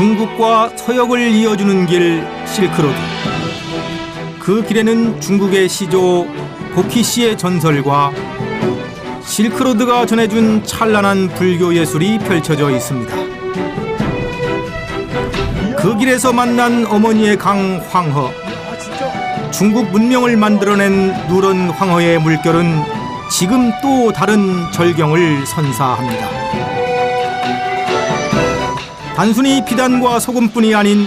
중국과 서역을 이어주는 길 실크로드. 그 길에는 중국의 시조 보키시의 전설과 실크로드가 전해준 찬란한 불교 예술이 펼쳐져 있습니다. 그 길에서 만난 어머니의 강 황허. 중국 문명을 만들어낸 누런 황허의 물결은 지금 또 다른 절경을 선사합니다. 단순히 비단과 소금뿐이 아닌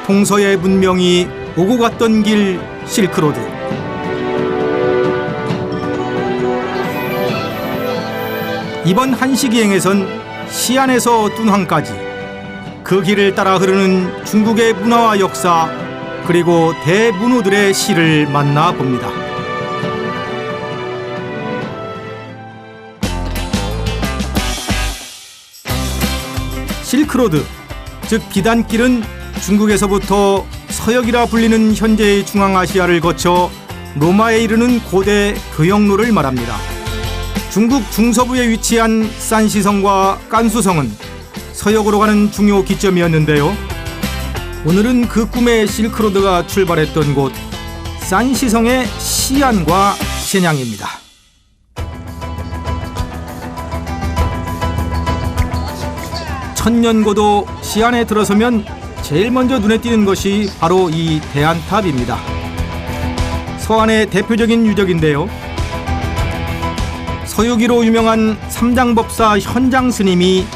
동서의 문명이 오고 갔던 길 실크로드. 이번 한시기행에선 시안에서 뚠황까지 그 길을 따라 흐르는 중국의 문화와 역사 그리고 대문호들의 시를 만나봅니다. 실크로드, 즉 비단길은 중국에서부터 서역이라 불리는 현재의 중앙아시아를 거쳐 로마에 이르는 고대 교역로를 말합니다. 중국 중서부에 위치한 산시성과 깐수성은 서역으로 가는 중요 기점이었는데요. 오늘은 그 꿈의 실크로드가 출발했던 곳 산시성의 시안과 신양입니다. 천년고도 시안에 들어서면 제일 먼저 눈에 띄는 것이 바로 이 대안탑입니다. 서안의 대표적인 유적인데요. 서유기로 유명한 삼장법사 현장 스님이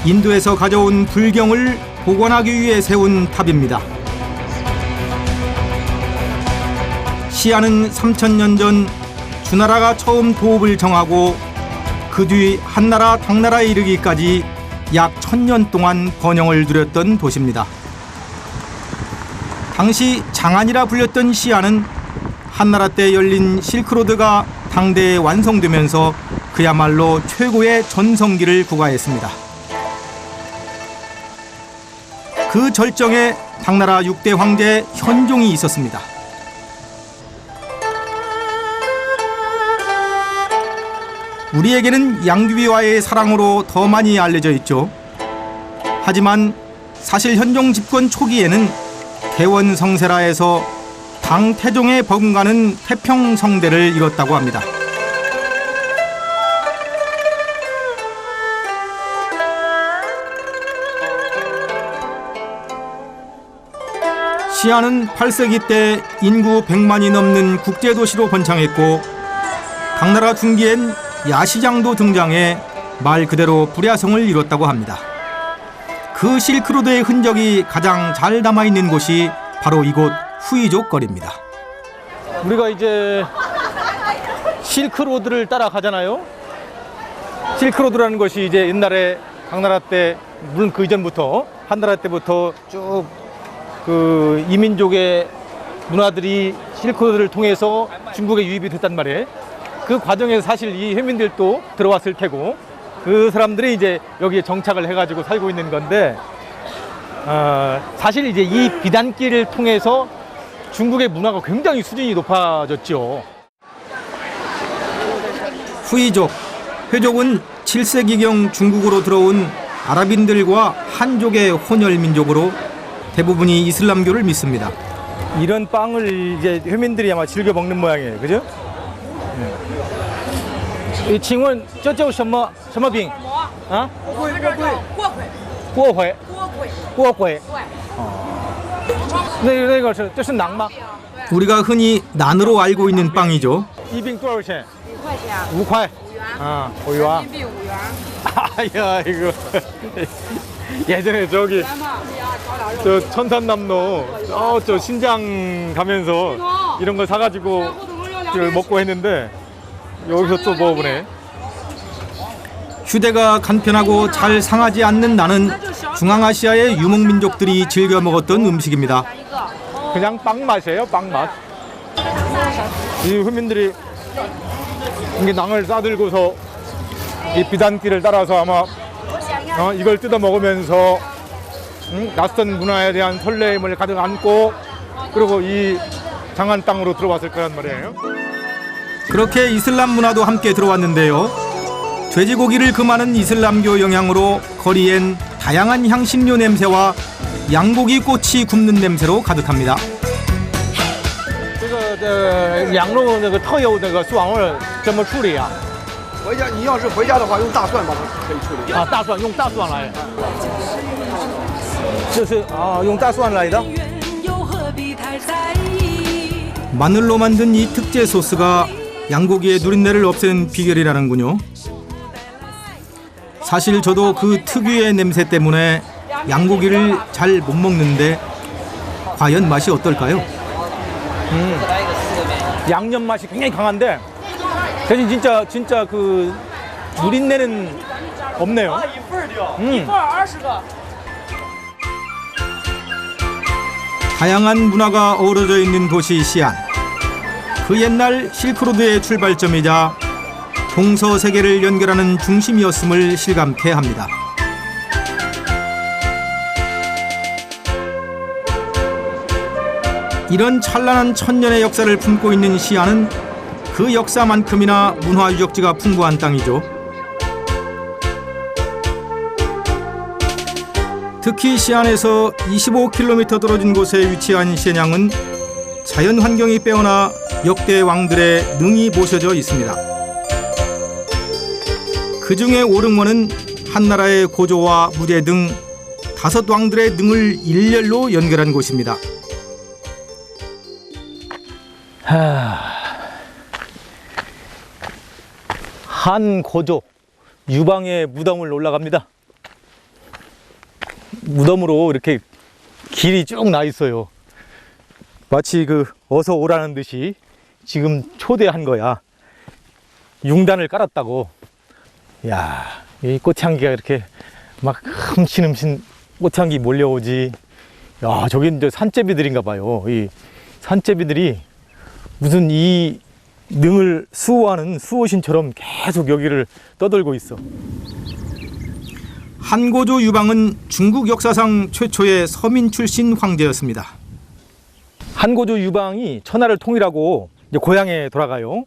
인도에서 가져온 불경을 보관하기 위해 세운 탑입니다. 시안은 3000년 전 주나라가 처음 도읍을 정하고 그 뒤 한나라 당나라에 이르기까지 약 1000년 동안 번영을 누렸던 도시입니다. 당시 장안이라 불렸던 시안은 한나라 때 열린 실크로드가 당대에 완성되면서 그야말로 최고의 전성기를 구가했습니다. 그 절정에 당나라 6대 황제 현종이 있었습니다. 우리에게는 양귀비와의 사랑으로 더 많이 알려져 있죠. 하지만 사실 현종 집권 초기에는 대원성세라에서 당 태종에 버금가는 태평성대를 이뤘다고 합니다. 시안은 8세기 때 인구 100만이 넘는 국제도시로 번창했고 당나라 중기엔 야시장도 등장해 말 그대로 불야성을 이뤘다고 합니다. 그 실크로드의 흔적이 가장 잘 남아있는 곳이 바로 이곳 후이족 거리입니다. 우리가 이제 실크로드를 따라가잖아요. 실크로드라는 것이 이제 옛날에 당나라 때, 물론 그 이전부터 한나라 때부터 쭉 그 이민족의 문화들이 실크로드를 통해서 중국에 유입이 됐단 말이에요. 그 과정에서 사실 이 회민들도 들어왔을 테고 그 사람들이 이제 여기에 정착을 해가지고 살고 있는 건데 사실 이제 이 비단길을 통해서 중국의 문화가 굉장히 수준이 높아졌죠. 후이족, 회족은 7세기경 중국으로 들어온 아랍인들과 한족의 혼혈민족으로 대부분이 이슬람교를 믿습니다. 이런 빵을 이제 회민들이 아마 즐겨 먹는 모양이에요, 그죠? 이 칭원 저저 什么饼啊？锅盔。那个是这是馕吗？ 우리가 흔히 난으로 알고 있는 빵이죠. 一饼多少钱？5块。아, 5元。아야 이거 예전에 저기 저 천산남로 저 신장 가면서 이런 걸 사가지고 먹고 했는데 여기서 또 먹어보네. 휴대가 간편하고 잘 상하지 않는 나는 중앙아시아의 유목민족들이 즐겨 먹었던 음식입니다. 그냥 빵 맛이에요, 빵 맛. 이 후민들이 이게 낭을 싸들고서 이 비단길을 따라서 아마 이걸 뜯어 먹으면서 낯선 문화에 대한 설레임을 가득 안고 그리고 이 장안 땅으로 들어왔을 거란 말이에요. 그렇게 이슬람 문화도 함께 들어왔는데요. 돼지고기를 금하는 이슬람교 영향으로 거리엔 다양한 향신료 냄새와 양고기 꼬치 굽는 냄새로 가득합니다. 这个羊肉那个特有那个蒜味儿怎么处理啊？回家你要是回家的话，用大蒜把它可以处理。啊，大蒜用大蒜来，这是啊，用大蒜来的。 마늘로 만든 이 특제 소스가 양고기의 누린내를 없애는 비결이라는군요. 사실 저도 그 특유의 냄새 때문에 양고기를 잘 못 먹는데 과연 맛이 어떨까요? 양념 맛이 굉장히 강한데 대신 진짜 그 누린내는 없네요. 다양한 문화가 어우러져 있는 도시 시안. 그 옛날 실크로드의 출발점이자 동서세계를 연결하는 중심이었음을 실감케 합니다. 이런 찬란한 천년의 역사를 품고 있는 시안은 그 역사만큼이나 문화 유적지가 풍부한 땅이죠. 특히 시안에서 25km 떨어진 곳에 위치한 시안양은 자연 환경이 빼어나 역대 왕들의 능이 모셔져 있습니다. 그 중에 오릉원은 한나라의 고조와 무제 등 5 왕들의 능을 일렬로 연결한 곳입니다. 한 고조 유방의 무덤을 올라갑니다. 무덤으로 이렇게 길이 쭉 나 있어요. 마치 그 어서 오라는 듯이 지금 초대한 거야. 융단을 깔았다고. 야, 이 꽃향기가 이렇게 막 흠신흠신 꽃향기 몰려오지. 야, 저기 이제 산제비들인가 봐요. 이 산제비들이 무슨 이 능을 수호하는 수호신처럼 계속 여기를 떠돌고 있어. 한고조 유방은 중국 역사상 최초의 서민 출신 황제였습니다. 한고조 유방이 천하를 통일하고 이제 고향에 돌아가요.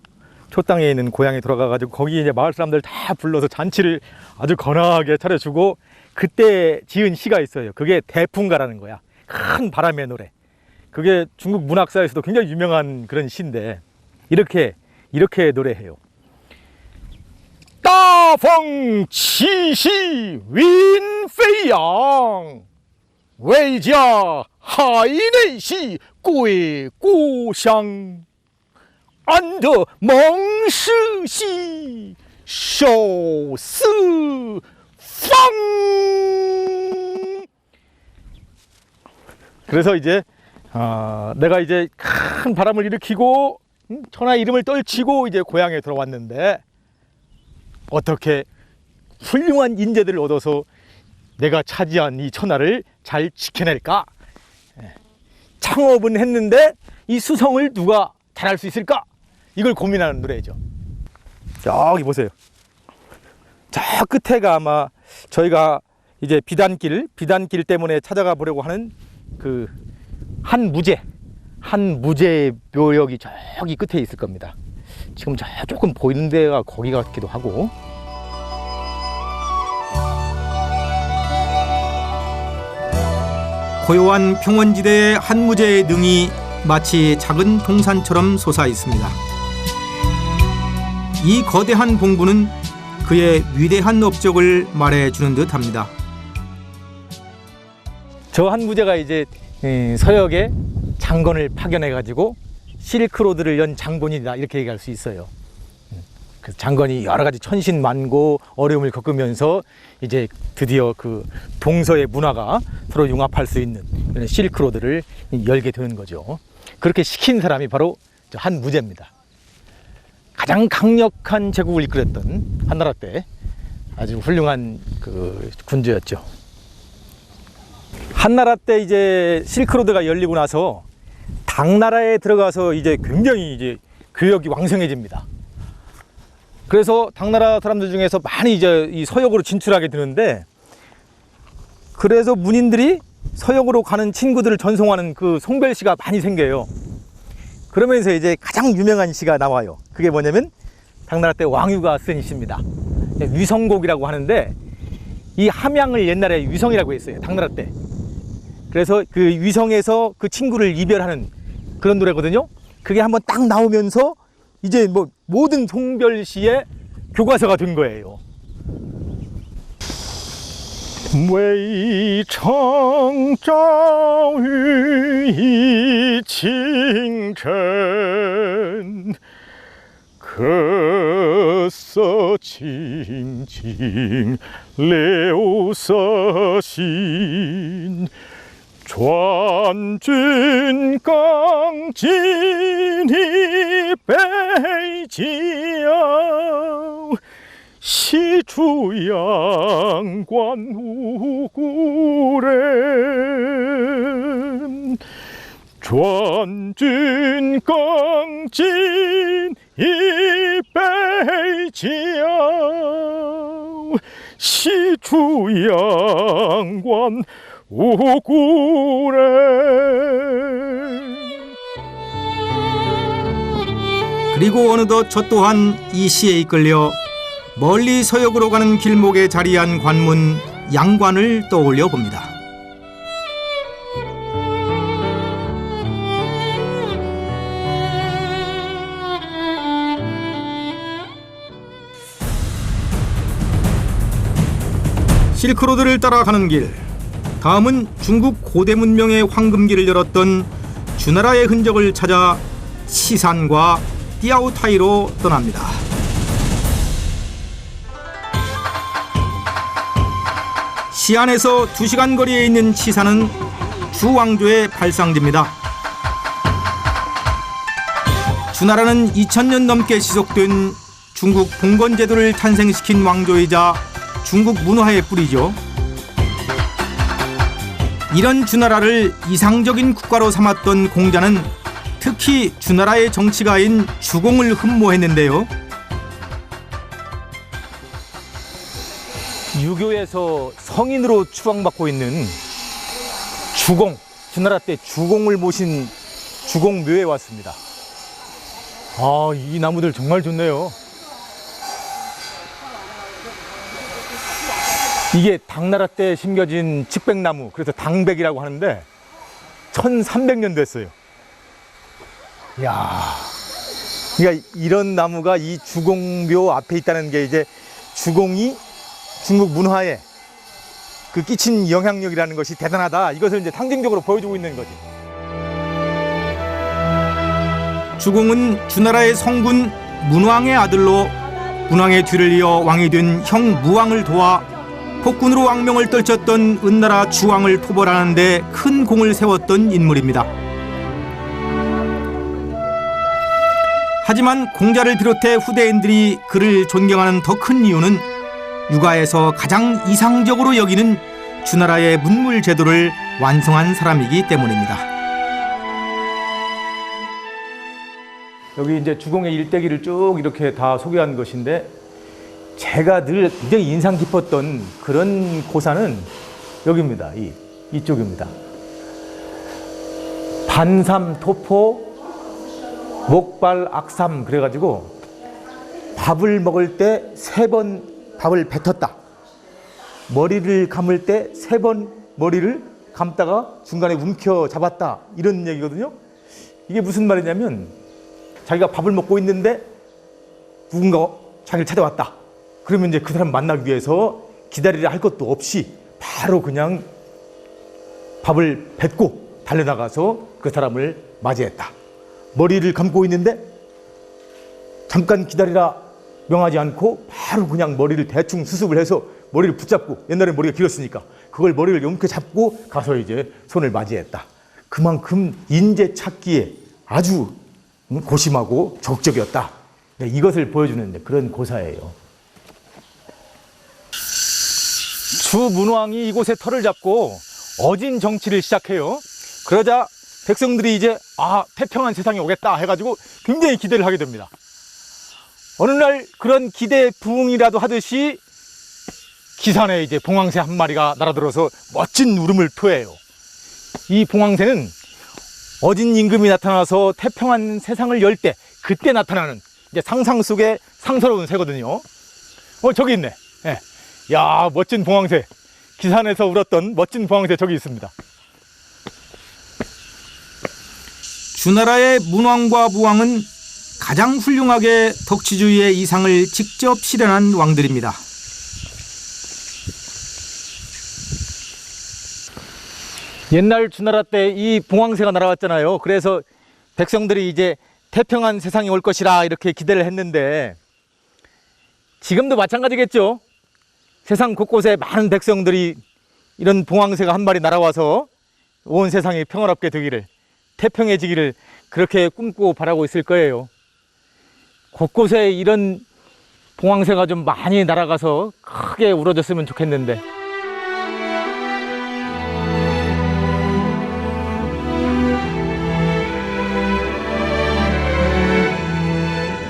초땅에 있는 고향에 돌아가가지고 거기 이제 마을 사람들 다 불러서 잔치를 아주 거나하게 차려주고 그때 지은 시가 있어요. 그게 대풍가라는 거야. 큰 바람의 노래. 그게 중국 문학사에서도 굉장히 유명한 그런 시인데 이렇게 노래해요. 大风起兮云飞扬，为家海内兮归故乡。安得蒙氏兮守四方。 그래서 이제 내가 이제 큰 바람을 일으키고 천하 이름을 떨치고 이제 고향에 들어왔는데 어떻게 훌륭한 인재들을 얻어서 내가 차지한 이 천하를 잘 지켜낼까? 창업은 했는데 이 수성을 누가 잘할 수 있을까? 이걸 고민하는 노래죠. 저기 보세요. 저 끝에가 아마 저희가 이제 비단길 때문에 찾아가 보려고 하는 그 한무제 묘역이 저기 끝에 있을 겁니다. 지금 저 조금 보이는 데가 거기 같기도 하고. 고요한 평원지대의 한무제의 능이 마치 작은 동산처럼 솟아 있습니다. 이 거대한 봉부는 그의 위대한 업적을 말해주는 듯합니다. 저 한무제가 이제 서역에 장건을 파견해 가지고 실크로드를 연 장본이다 이렇게 얘기할 수 있어요. 그 장건이 여러 가지 천신만고 어려움을 겪으면서 이제 드디어 그 동서의 문화가 서로 융합할 수 있는 이런 실크로드를 열게 되는 거죠. 그렇게 시킨 사람이 바로 한무제입니다. 가장 강력한 제국을 이끌었던 한나라 때 아주 훌륭한 그 군주였죠. 한나라 때 이제 실크로드가 열리고 나서 당나라에 들어가서 이제 굉장히 이제 교역이 왕성해집니다. 그래서 당나라 사람들 중에서 많이 이제 이 서역으로 진출하게 되는데 그래서 문인들이 서역으로 가는 친구들을 전송하는 그 송별시가 많이 생겨요. 그러면서 이제 가장 유명한 시가 나와요. 그게 뭐냐면 당나라 때 왕유가 쓴 시입니다. 위성곡이라고 하는데 이 함양을 옛날에 위성이라고 했어요. 당나라 때. 그래서 그 위성에서 그 친구를 이별하는 그런 노래거든요. 그게 한번 딱 나오면서 이제 뭐 모든 송별시의 교과서가 된 거예요. 웨이청자위 칭천 거서 칭칭 레오서신 전진 강진이 베이지야 시주양관 우구렘 전진 강진 이베이지야 시주양관 우구렘. 그리고 어느덧 저 또한 이 시에 이끌려 멀리 서역으로 가는 길목에 자리한 관문 양관을 떠올려 봅니다. 실크로드를 따라가는 길, 다음은 중국 고대 문명의 황금기를 열었던 주나라의 흔적을 찾아 치산과 띠아오타이로 떠납니다. 시안에서 2시간 거리에 있는 치산은 주왕조의 발상지입니다. 주나라는 2000년 넘게 지속된 중국 봉건제도를 탄생시킨 왕조이자 중국 문화의 뿌리죠. 이런 주나라를 이상적인 국가로 삼았던 공자는 특히 주나라의 정치가인 주공을 흠모했는데요. 유교에서 성인으로 추앙받고 있는 주공, 주나라 때 주공을 모신 주공묘에 왔습니다. 아, 이 나무들 정말 좋네요. 이게 당나라 때 심겨진 측백나무, 그래서 당백이라고 하는데 1300년 됐어요. 이야, 그러니까 이런 나무가 이 주공묘 앞에 있다는 게 이제 주공이 중국 문화에 그 끼친 영향력이라는 것이 대단하다, 이것을 이제 상징적으로 보여주고 있는 거지. 주공은 주나라의 성군 문왕의 아들로 문왕의 뒤를 이어 왕이 된 형 무왕을 도와 폭군으로 왕명을 떨쳤던 은나라 주왕을 토벌하는 데 큰 공을 세웠던 인물입니다. 하지만 공자를 비롯해 후대인들이 그를 존경하는 더 큰 이유는 육아에서 가장 이상적으로 여기는 주나라의 문물 제도를 완성한 사람이기 때문입니다. 여기 이제 주공의 일대기를 쭉 이렇게 다 소개한 것인데, 제가 늘 굉장히 인상 깊었던 그런 고사는 여기입니다. 이쪽입니다. 반삼, 토포, 목발, 악삼, 그래가지고 밥을 먹을 때 3번 밥을 뱉었다. 머리를 감을 때 3번 머리를 감다가 중간에 움켜 잡았다. 이런 얘기거든요. 이게 무슨 말이냐면, 자기가 밥을 먹고 있는데 누군가 자기를 찾아왔다. 그러면 이제 그 사람 만나기 위해서 기다리려 할 것도 없이 바로 그냥 밥을 뱉고 달려나가서 그 사람을 맞이했다. 머리를 감고 있는데 잠깐 기다리라 명하지 않고 바로 그냥 머리를 대충 수습을 해서 머리를 붙잡고, 옛날에 머리가 길었으니까 그걸 머리를 움켜 잡고 가서 이제 손을 맞이했다. 그만큼 인재 찾기에 아주 고심하고 적극적이었다. 이것을 보여주는 그런 고사예요. 주문왕이 이곳에 터를 잡고 어진 정치를 시작해요. 그러자 백성들이 이제 태평한 세상이 오겠다 해가지고 굉장히 기대를 하게 됩니다. 어느 날 그런 기대에 부응이라도 하듯이 기산에 이제 봉황새 한 마리가 날아들어서 멋진 울음을 토해요. 이 봉황새는 어진 임금이 나타나서 태평한 세상을 열 때, 그때 나타나는 이제 상상 속의 상서로운 새거든요. 저기 있네. 네. 야, 멋진 봉황새. 기산에서 울었던 멋진 봉황새 저기 있습니다. 주나라의 문왕과 무왕은 가장 훌륭하게 덕치주의의 이상을 직접 실현한 왕들입니다. 옛날 주나라 때 이 봉황새가 날아왔잖아요. 그래서 백성들이 이제 태평한 세상이 올 것이라 이렇게 기대를 했는데 지금도 마찬가지겠죠. 세상 곳곳에 많은 백성들이 이런 봉황새가 한 마리 날아와서 온 세상이 평화롭게 되기를, 태평해지기를 그렇게 꿈꾸고 바라고 있을 거예요. 곳곳에 이런 봉황새가 좀 많이 날아가서 크게 우러졌으면 좋겠는데.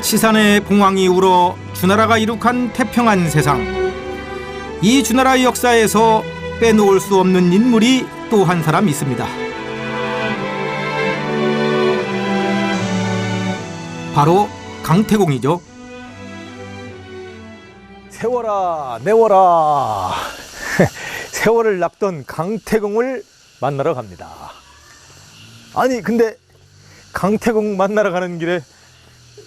시산의 봉황이 울어 주나라가 이룩한 태평한 세상. 이 주나라의 역사에서 빼놓을 수 없는 인물이 또 한 사람 있습니다. 바로 강태공이죠. 세워라 내워라 세월을 낚던 강태공을 만나러 갑니다. 아니 근데 강태공 만나러 가는 길에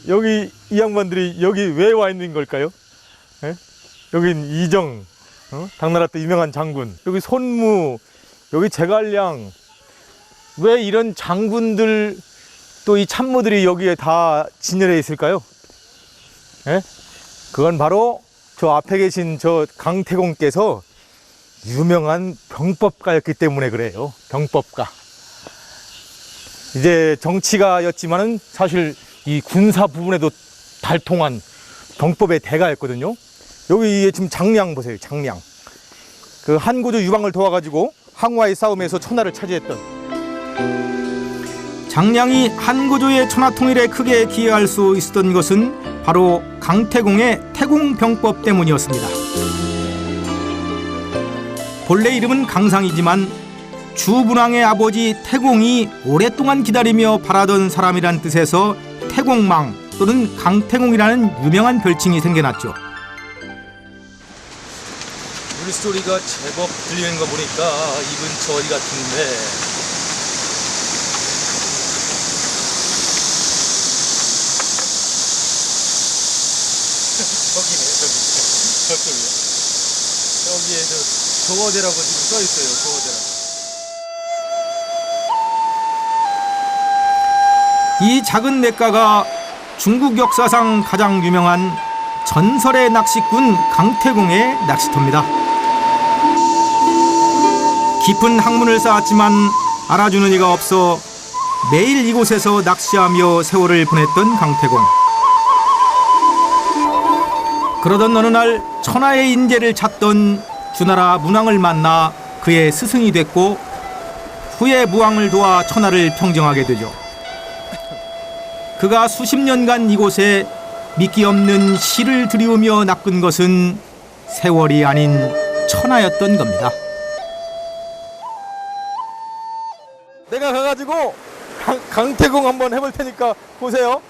여기 이 양반들이 여기 왜 와 있는 걸까요? 예? 여긴 이정, 당나라 때 유명한 장군, 여기 손무, 여기 제갈량. 왜 이런 장군들 또 이 참모들이 여기에 다 진열해 있을까요? 예? 그건 바로 저 앞에 계신 저 강태공께서 유명한 병법가였기 때문에 그래요. 병법가. 이제 정치가였지만은 사실 이 군사 부분에도 달통한 병법의 대가였거든요. 여기 지금 장량 보세요. 장량. 그 한고조 유방을 도와가지고 항와의 싸움에서 천하를 차지했던. 장량이 한고조의 천하통일에 크게 기여할 수 있었던 것은 바로 강태공의 태공병법 때문이었습니다. 본래 이름은 강상이지만 주문왕의 아버지 태공이 오랫동안 기다리며 바라던 사람이란 뜻에서 태공망 또는 강태공이라는 유명한 별칭이 생겨났죠. 물소리가 제법 들리는 거 보니까 이 근처 어디 같은데. 저기네, 저쪽이요. 여기에 조어대라고 지금 써 있어요. 조어대라고. 이 작은 냇가가 중국 역사상 가장 유명한 전설의 낚시꾼 강태공의 낚시터입니다. 깊은 학문을 쌓았지만 알아주는 이가 없어 매일 이곳에서 낚시하며 세월을 보냈던 강태공. 그러던 어느 날 천하의 인재를 찾던 주나라 문왕을 만나 그의 스승이 됐고 후에 무왕을 도와 천하를 평정하게 되죠. 그가 수십 년간 이곳에 미끼 없는 씨를 들이우며 낚은 것은 세월이 아닌 천하였던 겁니다. 내가 가가지고 강태공 한번 해볼 테니까 보세요.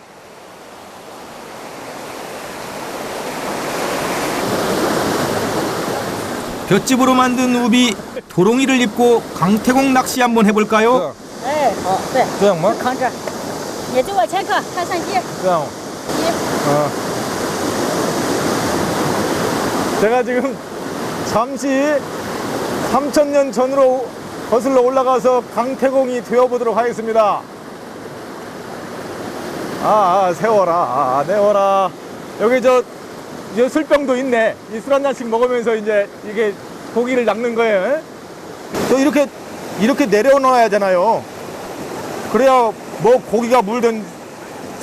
볏짚으로 만든 우비 도롱이를 입고 강태공 낚시 한번 해볼까요? 哎，好，对，这样吗？扛着，也就往前看，看相机， 그냥 一， 제가 지금 잠시 3000년 전으로 거슬러 올라가서 강태공이 되어보도록 하겠습니다. 세워라 내워라. 여기 이 술병도 있네. 이 술 한 잔씩 먹으면서 이제 이게 고기를 낚는 거예요. 또 이렇게 내려놓아야 하잖아요. 그래야 뭐 고기가 물든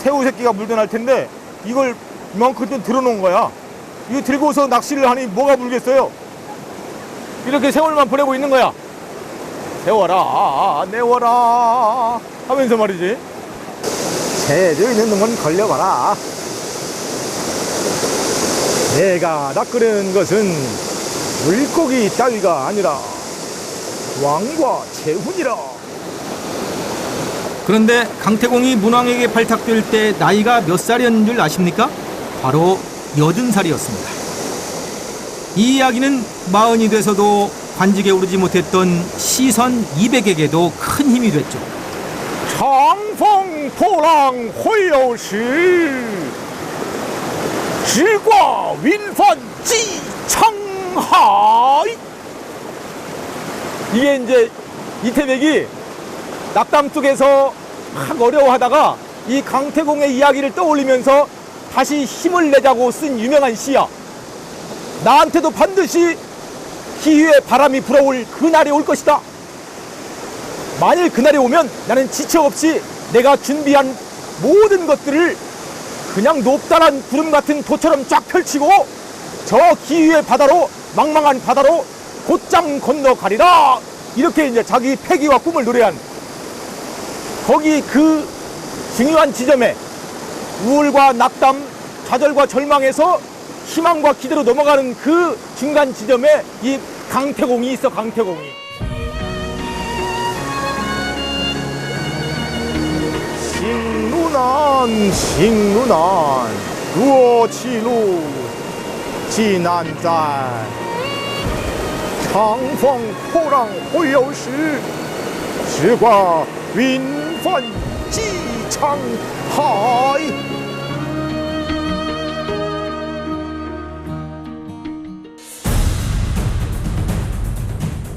새우 새끼가 물든 할 텐데 이걸 이만큼 좀 들어놓은 거야. 이거 들고서 낚시를 하니 뭐가 물겠어요? 이렇게 세월만 보내고 있는 거야. 세워라 내워라 하면서 말이지. 제주 있는 놈은 걸려봐라. 내가 낚으려는 것은 물고기 따위가 아니라 왕과 재훈이라. 그런데 강태공이 문왕에게 발탁될 때 나이가 몇 살이었는 줄 아십니까? 바로 80살이었습니다. 이 이야기는 마흔이 돼서도 관직에 오르지 못했던 시선 200에게도 큰 힘이 됐죠. 长风破浪会有时，直挂云帆济沧海。 이게 이제 이태백이 낙담 쪽에서 막 어려워하다가 이 강태공의 이야기를 떠올리면서 다시 힘을 내자고 쓴 유명한 시야. 나한테도 반드시 기회의 바람이 불어올 그날이 올 것이다. 만일 그날이 오면 나는 지체 없이 내가 준비한 모든 것들을 그냥 높다란 구름 같은 도처럼 쫙 펼치고 저 기회의 바다로, 망망한 바다로 곧장 건너가리라. 이렇게 이제 자기 패기와 꿈을 노래한, 거기 그 중요한 지점에 우울과 낙담, 좌절과 절망에서 희망과 기대로 넘어가는 그 중간 지점에 이 강태공이 있어. 강태공이. 싱루난 싱루난 루어치루 지난잘 长风破浪会有时，直挂云帆济沧海。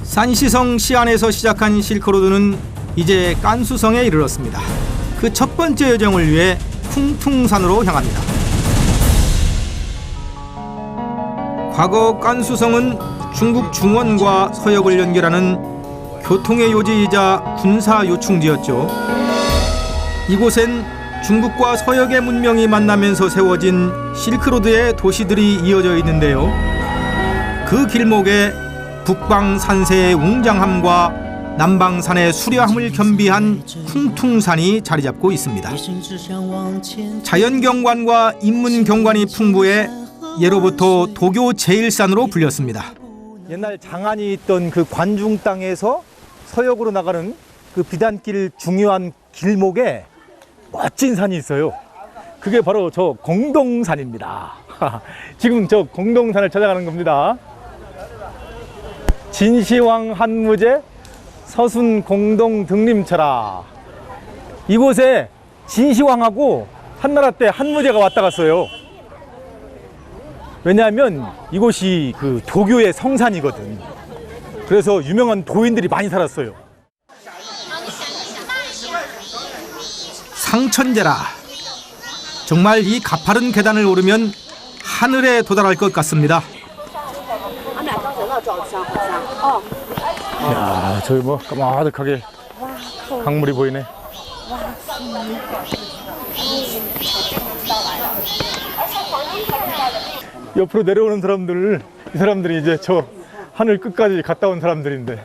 산시성 시안에서 시작한 실크로드는 이제 깐수성에 이르렀습니다. 그 첫 번째 여정을 위해 쿵퉁산으로 향합니다. 과거 깐수성은 중국 중원과 서역을 연결하는 교통의 요지이자 군사 요충지였죠. 이곳엔 중국과 서역의 문명이 만나면서 세워진 실크로드의 도시들이 이어져 있는데요. 그 길목에 북방산세의 웅장함과 남방산의 수려함을 겸비한 쿵퉁산이 자리 잡고 있습니다. 자연경관과 인문경관이 풍부해 예로부터 도교 제1산으로 불렸습니다. 옛날 장안이 있던 그 관중 땅에서 서역으로 나가는 그 비단길 중요한 길목에 멋진 산이 있어요. 그게 바로 저 공동산입니다. 지금 저 공동산을 찾아가는 겁니다. 진시황 한무제 서순 공동 등림처라. 이곳에 진시황하고 한나라 때 한무제가 왔다 갔어요. 왜냐하면 이곳이 그 도교의 성산이거든. 그래서 유명한 도인들이 많이 살았어요. 상천제라. 정말 이 가파른 계단을 오르면 하늘에 도달할 것 같습니다. 야, 저기 뭐 까마득하게 강물이 보이네. 옆으로 내려오는 사람들, 이 사람들이 이제 저 하늘 끝까지 갔다 온 사람들인데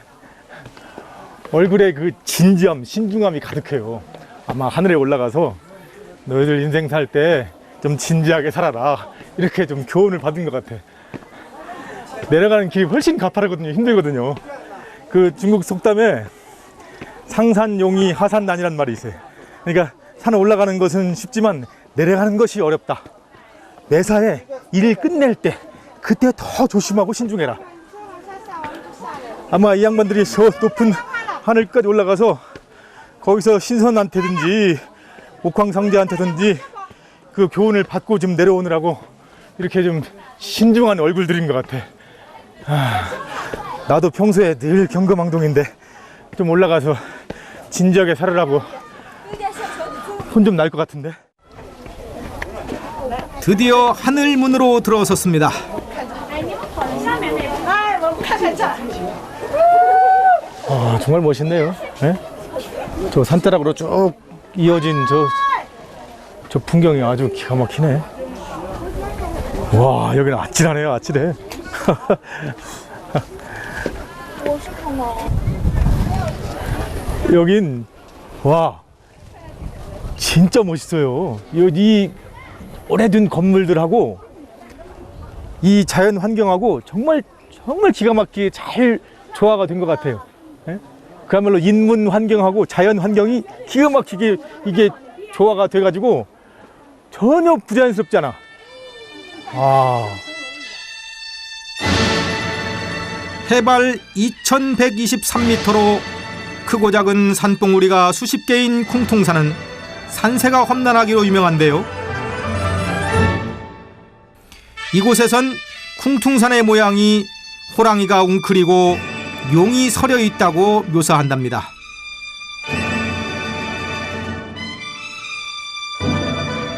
얼굴에 그 진지함, 신중함이 가득해요. 아마 하늘에 올라가서 너희들 인생 살 때 좀 진지하게 살아라, 이렇게 좀 교훈을 받은 것 같아. 내려가는 길이 훨씬 가파르거든요. 힘들거든요. 그 중국 속담에 상산용이 하산난이란 말이 있어요. 그러니까 산에 올라가는 것은 쉽지만 내려가는 것이 어렵다. 매사에 일을 끝낼 때 그때 더 조심하고 신중해라. 아마 이 양반들이 저 높은 하늘까지 올라가서 거기서 신선한테든지 옥황상제한테든지 그 교훈을 받고 좀 내려오느라고 이렇게 좀 신중한 얼굴들인 것 같아. 나도 평소에 늘 경거망동인데 좀 올라가서 진지하게 살으라고 혼 좀 날 것 같은데. 드디어 하늘문으로 들어섰습니다. 아, 정말 멋있네요. 네? 저 산자락으로 쭉 이어진 저 풍경이 아주 기가 막히네. 와, 여기는 아찔하네요. 아찔해. 여긴 와 진짜 멋있어요. 이 오래된 건물들하고 이 자연 환경하고 정말 기가 막히게 잘 조화가 된 것 같아요. 예? 그야말로 인문 환경하고 자연 환경이 기가 막히게 이게 조화가 돼가지고 전혀 부자연스럽지 않아. 아. 해발 2123m로 크고 작은 산봉우리가 수십 개인 쿵퉁산은 산세가 험난하기로 유명한데요. 이곳에선 쿵퉁산의 모양이 호랑이가 웅크리고 용이 서려 있다고 묘사한답니다.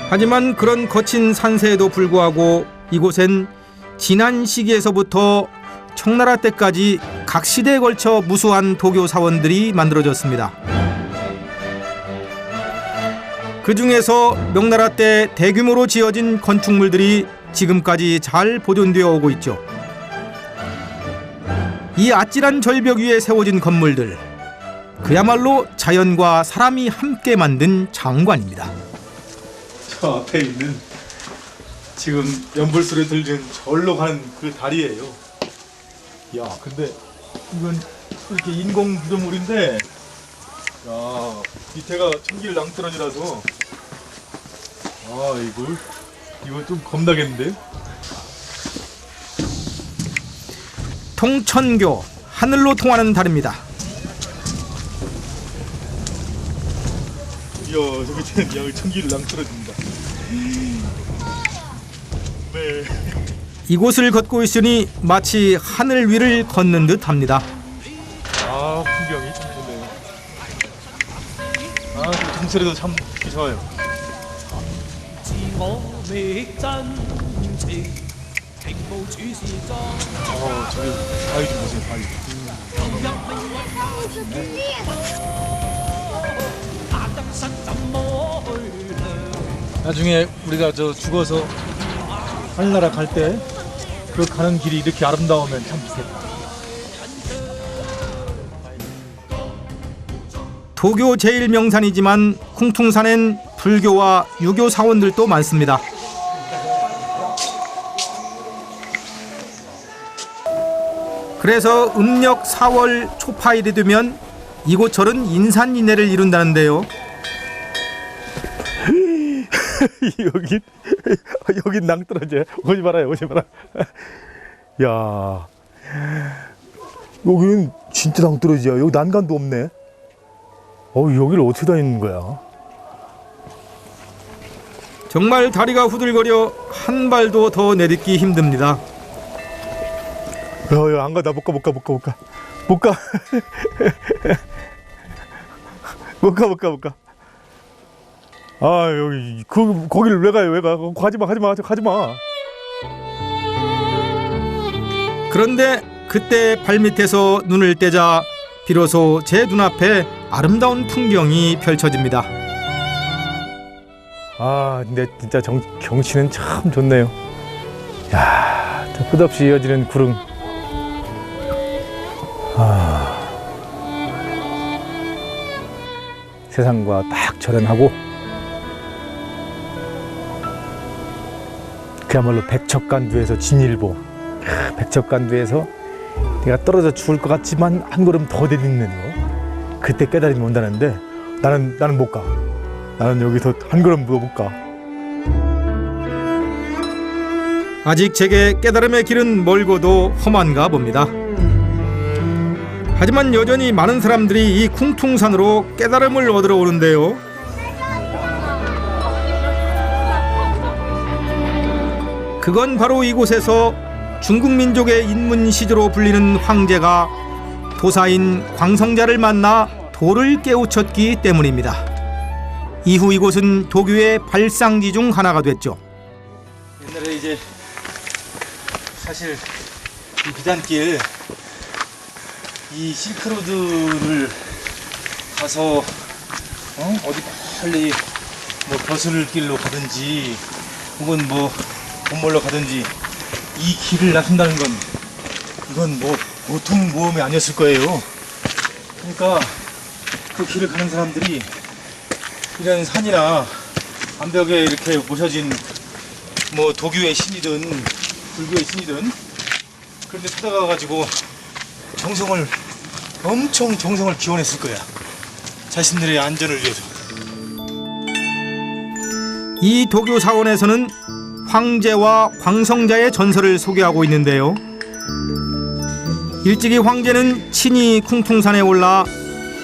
하지만 그런 거친 산세에도 불구하고 이곳엔 지난 시기에서부터 청나라 때까지 각 시대에 걸쳐 무수한 도교 사원들이 만들어졌습니다. 그 중에서 명나라 때 대규모로 지어진 건축물들이 지금까지 잘 보존되어 오고 있죠. 이 아찔한 절벽 위에 세워진 건물들, 그야말로 자연과 사람이 함께 만든 장관입니다. 저 앞에 있는 지금 연불소리 들리는 절로 가는 그 다리예요. 야, 근데 이건 이렇게 인공 구조물인데, 야, 밑에가 천길 낭떠러지라서, 아, 이거 좀 겁나겠는데? 통천교, 하늘로 통하는 다리입니다. 이야, 저기 그냥 천길 낭떠러집니다. 네. 이곳을 걷고 있으니 마치 하늘 위를 걷는 듯합니다. 아, 풍경이 참 좋네요. 아, 그 동소리도 참 좋아요. 저기 바위 좀 보세요, 바위. 나중에 우리가 저 죽어서 하늘나라 갈 때 그 가는 길이 이렇게 아름다우면 참 좋겠다. 도교 제1명산이지만 쿵퉁산엔 불교와 유교 사원들도 많습니다. 그래서 음력 4월 초파일이 되면 이곳철은 인산인해를 이룬다는데요. 여기 낭떠러져. 오지 말아요, 오지 마라. 야, 여기는 진짜 낭떠러지야. 여기 난간도 없네. 여기를 어떻게 다니는 거야? 정말 다리가 후들거려 한 발도 더 내딛기 힘듭니다. 야, 안 가. 나 못 가. 못 가. 아, 여기 거기를 왜 가요? 가지 마. 그런데 그때 발밑에서 눈을 떼자 비로소 제 눈앞에 아름다운 풍경이 펼쳐집니다. 아, 근데 진짜 경치는 참 좋네요. 야, 저 끝없이 이어지는 구름. 세상과 딱 절연하고, 그야말로 백척간두에서 진일보. 백척간두에서 내가 떨어져 죽을 것 같지만 한 걸음 더 내딛는 거. 그때 깨달음이 온다는데 나는 못 가. 나는 여기서 한 걸음도 못 가. 아직 제게 깨달음의 길은 멀고도 험한가 봅니다. 하지만 여전히 많은 사람들이 이 쿵퉁산으로 깨달음을 얻으러 오는데요. 그건 바로 이곳에서 중국 민족의 인문 시조로 불리는 황제가 도사인 광성자를 만나 도를 깨우쳤기 때문입니다. 이후 이곳은 도교의 발상지 중 하나가 됐죠. 옛날에 이제 사실 이 비단길, 이 실크로드를 가서 어디 빨리 뭐 벼슬길로 가든지 혹은 뭐 본몰로 가든지 이 길을 나선다는 건 이건 뭐 보통 모험이 아니었을 거예요. 그러니까 그 길을 가는 사람들이 이런 산이나 암벽에 이렇게 모셔진 뭐 도교의 신이든 불교의 신이든 그런 데 찾아가가지고 엄청 정성을 기원했을 거야. 자신들의 안전을 위해서. 이 도교 사원에서는 황제와 광성자의 전설을 소개하고 있는데요. 일찍이 황제는 친히 쿵퉁산에 올라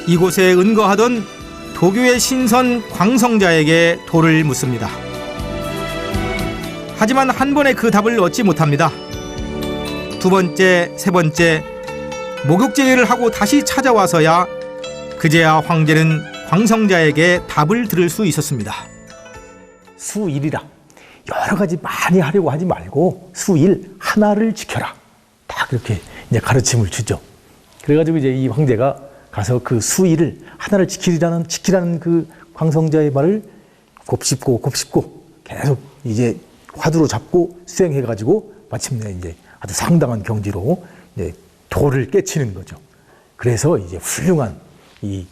이곳에 은거하던 도교의 신선 광성자에게 돌을 묻습니다. 하지만 한 번에 그 답을 얻지 못합니다. 두 번째, 세 번째 목욕제의를 하고 다시 찾아와서야 그제야 황제는 광성자에게 답을 들을 수 있었습니다. 수일이라 여러 가지 많이 하려고 하지 말고 수일 하나를 지켜라. 딱 이렇게 이제 가르침을 주죠. 그래가지고 이제 이 황제가 가서 그 수일을 하나를 지키라는 그 광성자의 말을 곱씹고 계속 이제 화두로 잡고 수행해가지고 마침내 이제 아주 상당한 경지로 이제 도를 깨치는 거죠. 그래서 이제 훌륭한 이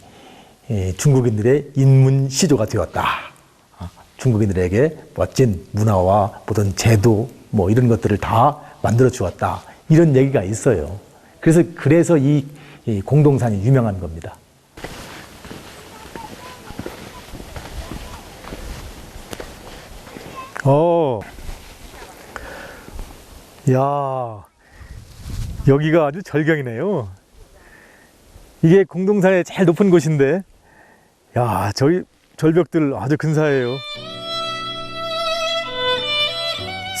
중국인들의 인문 시조가 되었다. 중국인들에게 멋진 문화와 모든 제도 뭐 이런 것들을 다 만들어 주었다. 이런 얘기가 있어요. 그래서 이 공동산이 유명한 겁니다. 야, 여기가 아주 절경이네요. 이게 공동산의 제일 높은 곳인데, 야, 저기 절벽들 아주 근사해요.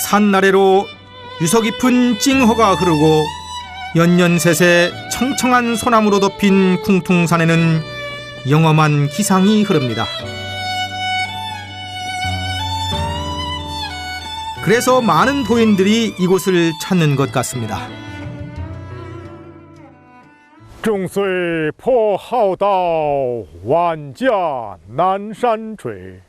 산 아래로 유서 깊은 찡허가 흐르고 연년셋에 청청한 소나무로 덮인 쿵퉁산에는 영험한 기상이 흐릅니다. 그래서 많은 도인들이 이곳을 찾는 것 같습니다. 众岁颇好道，万家南山追。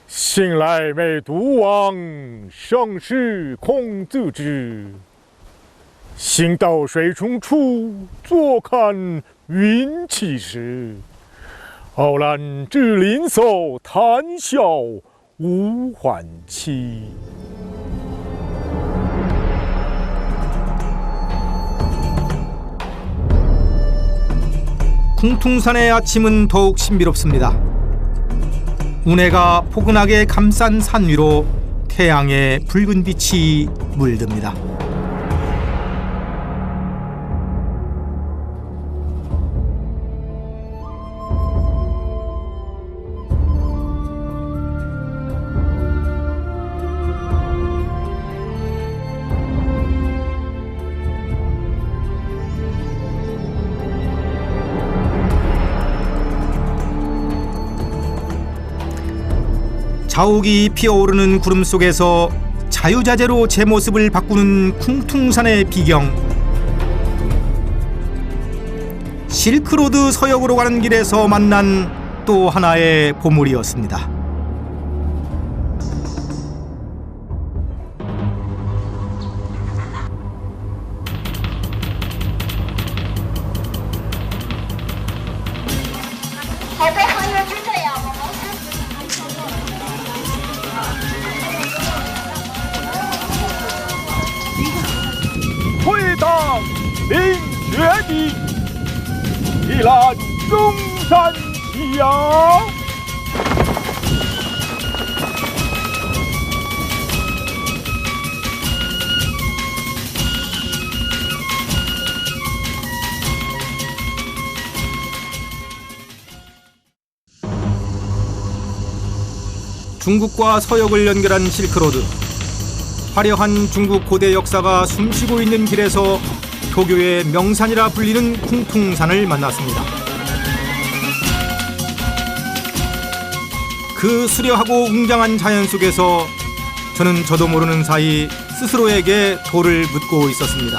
信来没独王，盛世空自知。行到水中处，坐看云起时。傲然至林叟，谈笑无缓期。 쿵퉁산의 아침은 더욱 신비롭습니다. 운해가 포근하게 감싼 산 위로 태양의 붉은 빛이 물듭니다. 자욱이 피어오르는 구름 속에서 자유자재로 제 모습을 바꾸는 쿵퉁산의 비경. 실크로드 서역으로 가는 길에서 만난 또 하나의 보물이었습니다. 회당 민주의 이란 중산이야. 중국과 서역을 연결한 실크로드. 화려한 중국 고대 역사가 숨쉬고 있는 길에서 도교의 명산이라 불리는 쿵퉁산을 만났습니다. 그 수려하고 웅장한 자연 속에서 저는 저도 모르는 사이 스스로에게 돌을 묻고 있었습니다.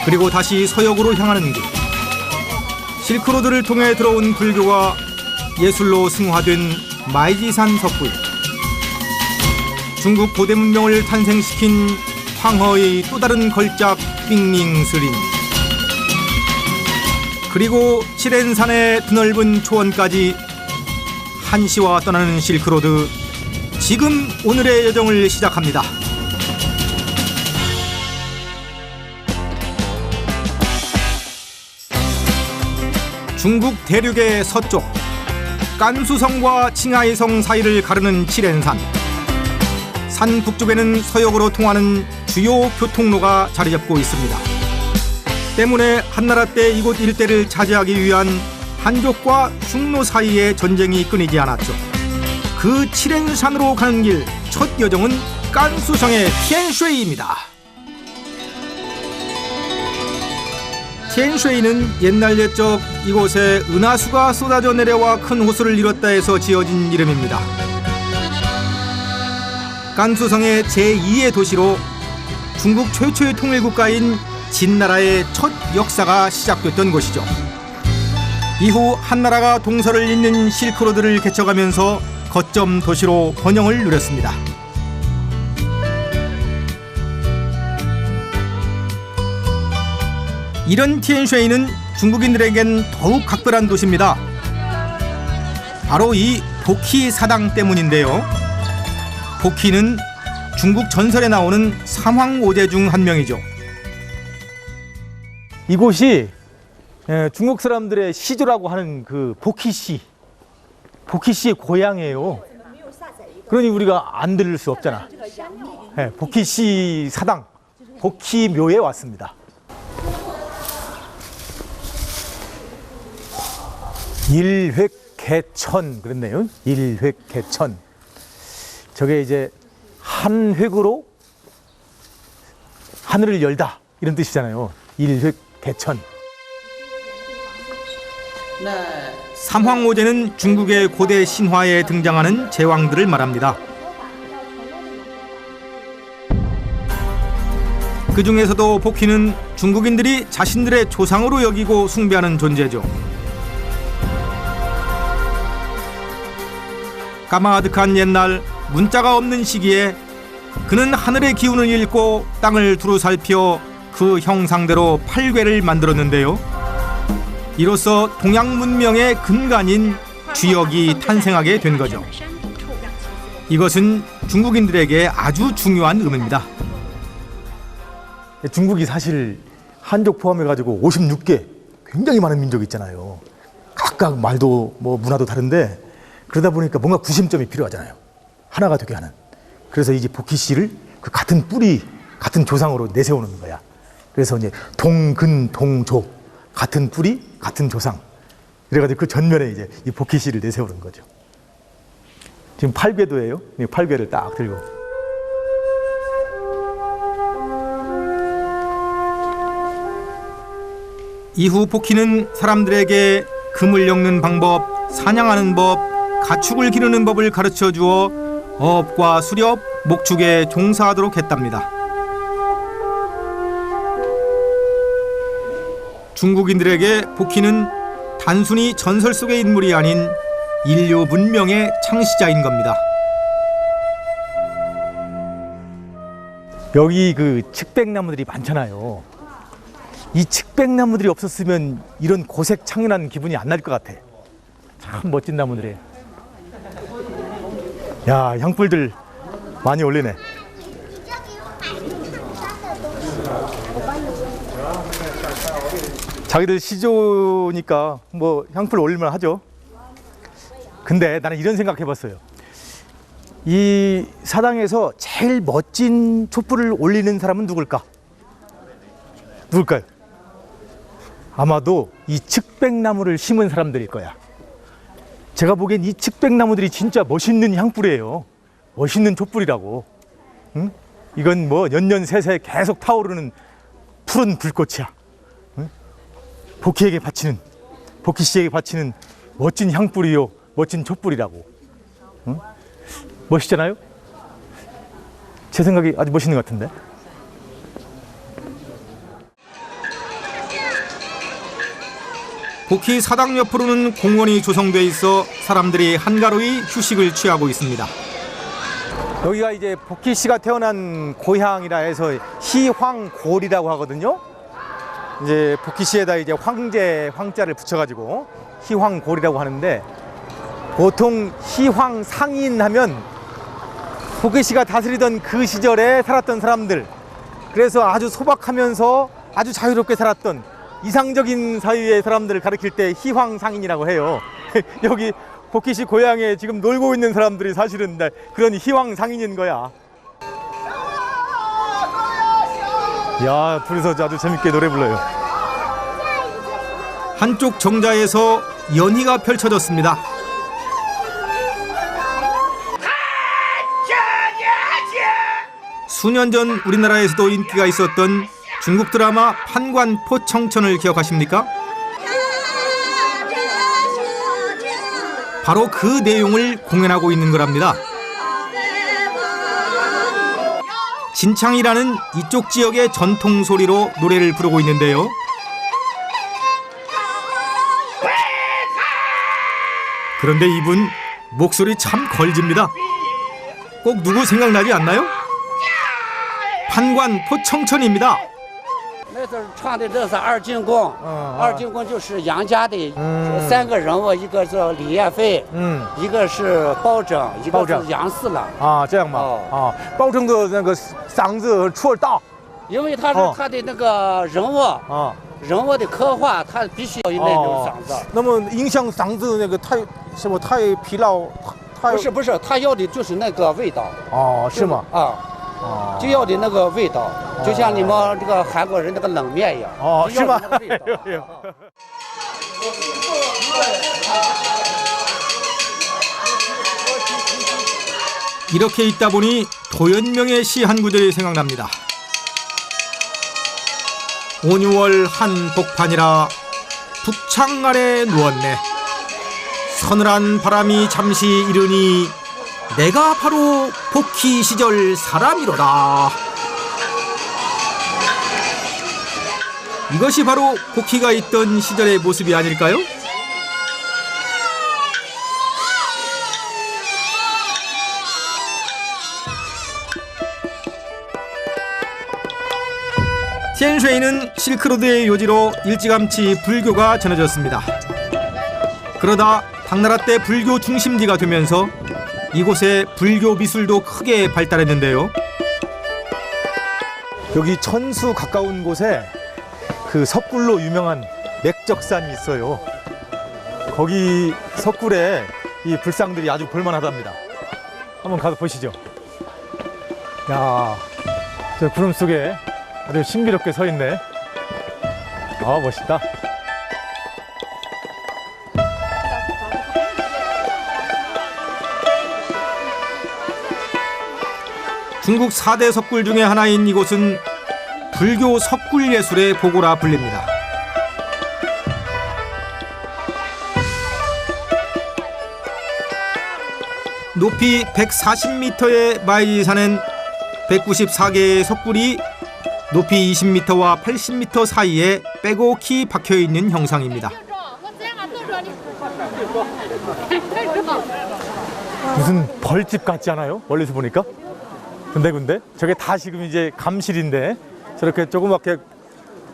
그리고 다시 서역으로 향하는 길. 실크로드를 통해 들어온 불교가 예술로 승화된 마이지산 석굴. 중국 고대 문명을 탄생시킨 황허의 또 다른 걸작 빙링스린. 그리고 치렌산의 드넓은 초원까지 한시와 떠나는 실크로드. 지금 오늘의 여정을 시작합니다. 중국 대륙의 서쪽 깐수성과 칭하이성 사이를 가르는 치렌산. 산 북쪽에는 서역으로 통하는 주요 교통로가 자리 잡고 있습니다. 때문에 한나라 때 이곳 일대를 차지하기 위한 한족과 흉노 사이의 전쟁이 끊이지 않았죠. 그 칠행산으로 가는 길 첫 여정은 깐수성의 티엔쉐이입니다. 티엔쉐이는 옛날 옛적 이곳에 은하수가 쏟아져 내려와 큰 호수를 이뤘다 해서 지어진 이름입니다. 깐수성의 제2의 도시로 중국 최초의 통일국가인 진나라의 첫 역사가 시작됐던 곳이죠. 이후 한나라가 동서를 잇는 실크로드를 개척하면서 거점 도시로 번영을 누렸습니다. 이런 티엔쉐이는 중국인들에겐 더욱 각별한 도시입니다. 바로 이 복희 사당 때문인데요. 복희는 중국 전설에 나오는 삼황오제 중 한 명이죠. 이곳이 중국 사람들의 시조라고 하는 그 복희 씨의 고향이에요. 그러니 우리가 안 들을 수 없잖아. 복희 씨 사당, 복희 묘에 왔습니다. 일획개천 그랬네요. 일획개천. 저게 이제 한 획으로 하늘을 열다 이런 뜻이잖아요. 일획개천. 삼황오제는 중국의 고대 신화에 등장하는 제왕들을 말합니다. 그 중에서도 복희는 중국인들이 자신들의 조상으로 여기고 숭배하는 존재죠. 까마득한 옛날 문자가 없는 시기에 그는 하늘의 기운을 읽고 땅을 두루 살펴 그 형상대로 팔괘를 만들었는데요. 이로써 동양 문명의 근간인 쥐역이 탄생하게 된 거죠. 이것은 중국인들에게 아주 중요한 의미입니다. 중국이 사실 한족 포함해가지고 56개 굉장히 많은 민족이 있잖아요. 각각 말도 뭐 문화도 다른데 그러다 보니까 뭔가 구심점이 필요하잖아요. 하나가 되게 하는. 그래서 이제 복희 씨를 그 같은 뿌리, 같은 조상으로 내세우는 거야. 그래서 이제 동근동조, 같은 뿌리, 같은 조상. 그래가지고 그 전면에 이제 이 복희 씨를 내세우는 거죠. 지금 팔괘도예요. 팔괘를 딱 들고. 이후 복희는 사람들에게 금을 엮는 방법, 사냥하는 법, 가축을 기르는 법을 가르쳐 주어 어업과 수렵, 목축에 종사하도록 했답니다. 중국인들에게 복희는 단순히 전설 속의 인물이 아닌 인류 문명의 창시자인 겁니다. 여기 그 측백나무들이 많잖아요. 이 측백나무들이 없었으면 이런 고색 창연한 기분이 안 날 것 같아. 참 멋진 나무들이에요. 야, 향불들 많이 올리네. 자기들 시조니까 뭐 향불 올릴만 하죠. 근데 나는 이런 생각 해봤어요. 이 사당에서 제일 멋진 촛불을 올리는 사람은 누굴까? 누굴까요? 아마도 이 측백나무를 심은 사람들일 거야. 제가 보기엔 이 측백나무들이 진짜 멋있는 향불이에요. 멋있는 촛불이라고. 응? 이건 뭐 연년새새 계속 타오르는 푸른 불꽃이야. 응? 복희에게 바치는, 복희 씨에게 바치는 멋진 향불이요, 멋진 촛불이라고. 응? 멋있잖아요? 제 생각이 아주 멋있는 것 같은데. 복희 사당 옆으로는 공원이 조성돼 있어 사람들이 한가로이 휴식을 취하고 있습니다. 여기가 이제 복희 씨가 태어난 고향이라 해서 희황골이라고 하거든요. 이제 복희 씨에다 이제 황자를 붙여가지고 희황골이라고 하는데, 보통 희황상인 하면 복희 씨가 다스리던 그 시절에 살았던 사람들, 그래서 아주 소박하면서 아주 자유롭게 살았던 이상적인 사유의 사람들을 가리킬 때 희황상인이라고 해요. 여기 복희 씨 고향에 지금 놀고 있는 사람들이 사실은 그런 희황상인인 거야. 야, 둘이서 아주 재밌게 노래 불러요. 한쪽 정자에서 연희가 펼쳐졌습니다. 수년 전 우리나라에서도 인기가 있었던 중국 드라마 판관포청천을 기억하십니까? 바로 그 내용을 공연하고 있는 거랍니다. 진창이라는 이쪽 지역의 전통 소리로 노래를 부르고 있는데요. 그런데 이분 목소리 참 걸집니다. 꼭 누구 생각나지 않나요? 판관포청천입니다. 那阵儿唱的这是二进宫，二进宫就是杨家的3个人物，一个是李彦飞，一个是包拯，一个是杨四郎。啊，这样吗？啊，包拯的那个嗓子出耳大，因为他是他的那个人物啊，人物的刻画，他必须要有那种嗓子。那么影响嗓子那个太疲劳，不是，他要的就是那个味道。哦，是吗？啊。就要的那个味道，就像你们这个韩国人那个冷面一样。哦，是吗？ 이렇게 있다 보니 도연명의 시 한 구절이 생각납니다. 온유월 한복판이라 북창 아래 누웠네. 서늘한 바람이 잠시 이르니 내가 바로 복희 시절 사람이로다. 이것이 바로 복희가 있던 시절의 모습이 아닐까요? 티엔쉐이는 실크로드의 요지로 일찌감치 불교가 전해졌습니다. 그러다 당나라 때 불교 중심지가 되면서 이곳에 불교 미술도 크게 발달했는데요. 여기 천수 가까운 곳에 그 석굴로 유명한 맥적산이 있어요. 거기 석굴에 이 불상들이 아주 볼만하답니다. 한번 가서 보시죠. 야, 저 구름 속에 아주 신비롭게 서 있네. 아, 멋있다. 중국 4대 석굴 중에 하나인 이곳은 불교 석굴 예술의 보고라 불립니다. 높이 140m의 마이지산엔 194개의 석굴이 높이 20m와 80m 사이에 빼곡히 박혀있는 형상입니다. 무슨 벌집 같지 않아요? 멀리서 보니까? 근데 저게 다 지금 이제 감실인데 저렇게 조그맣게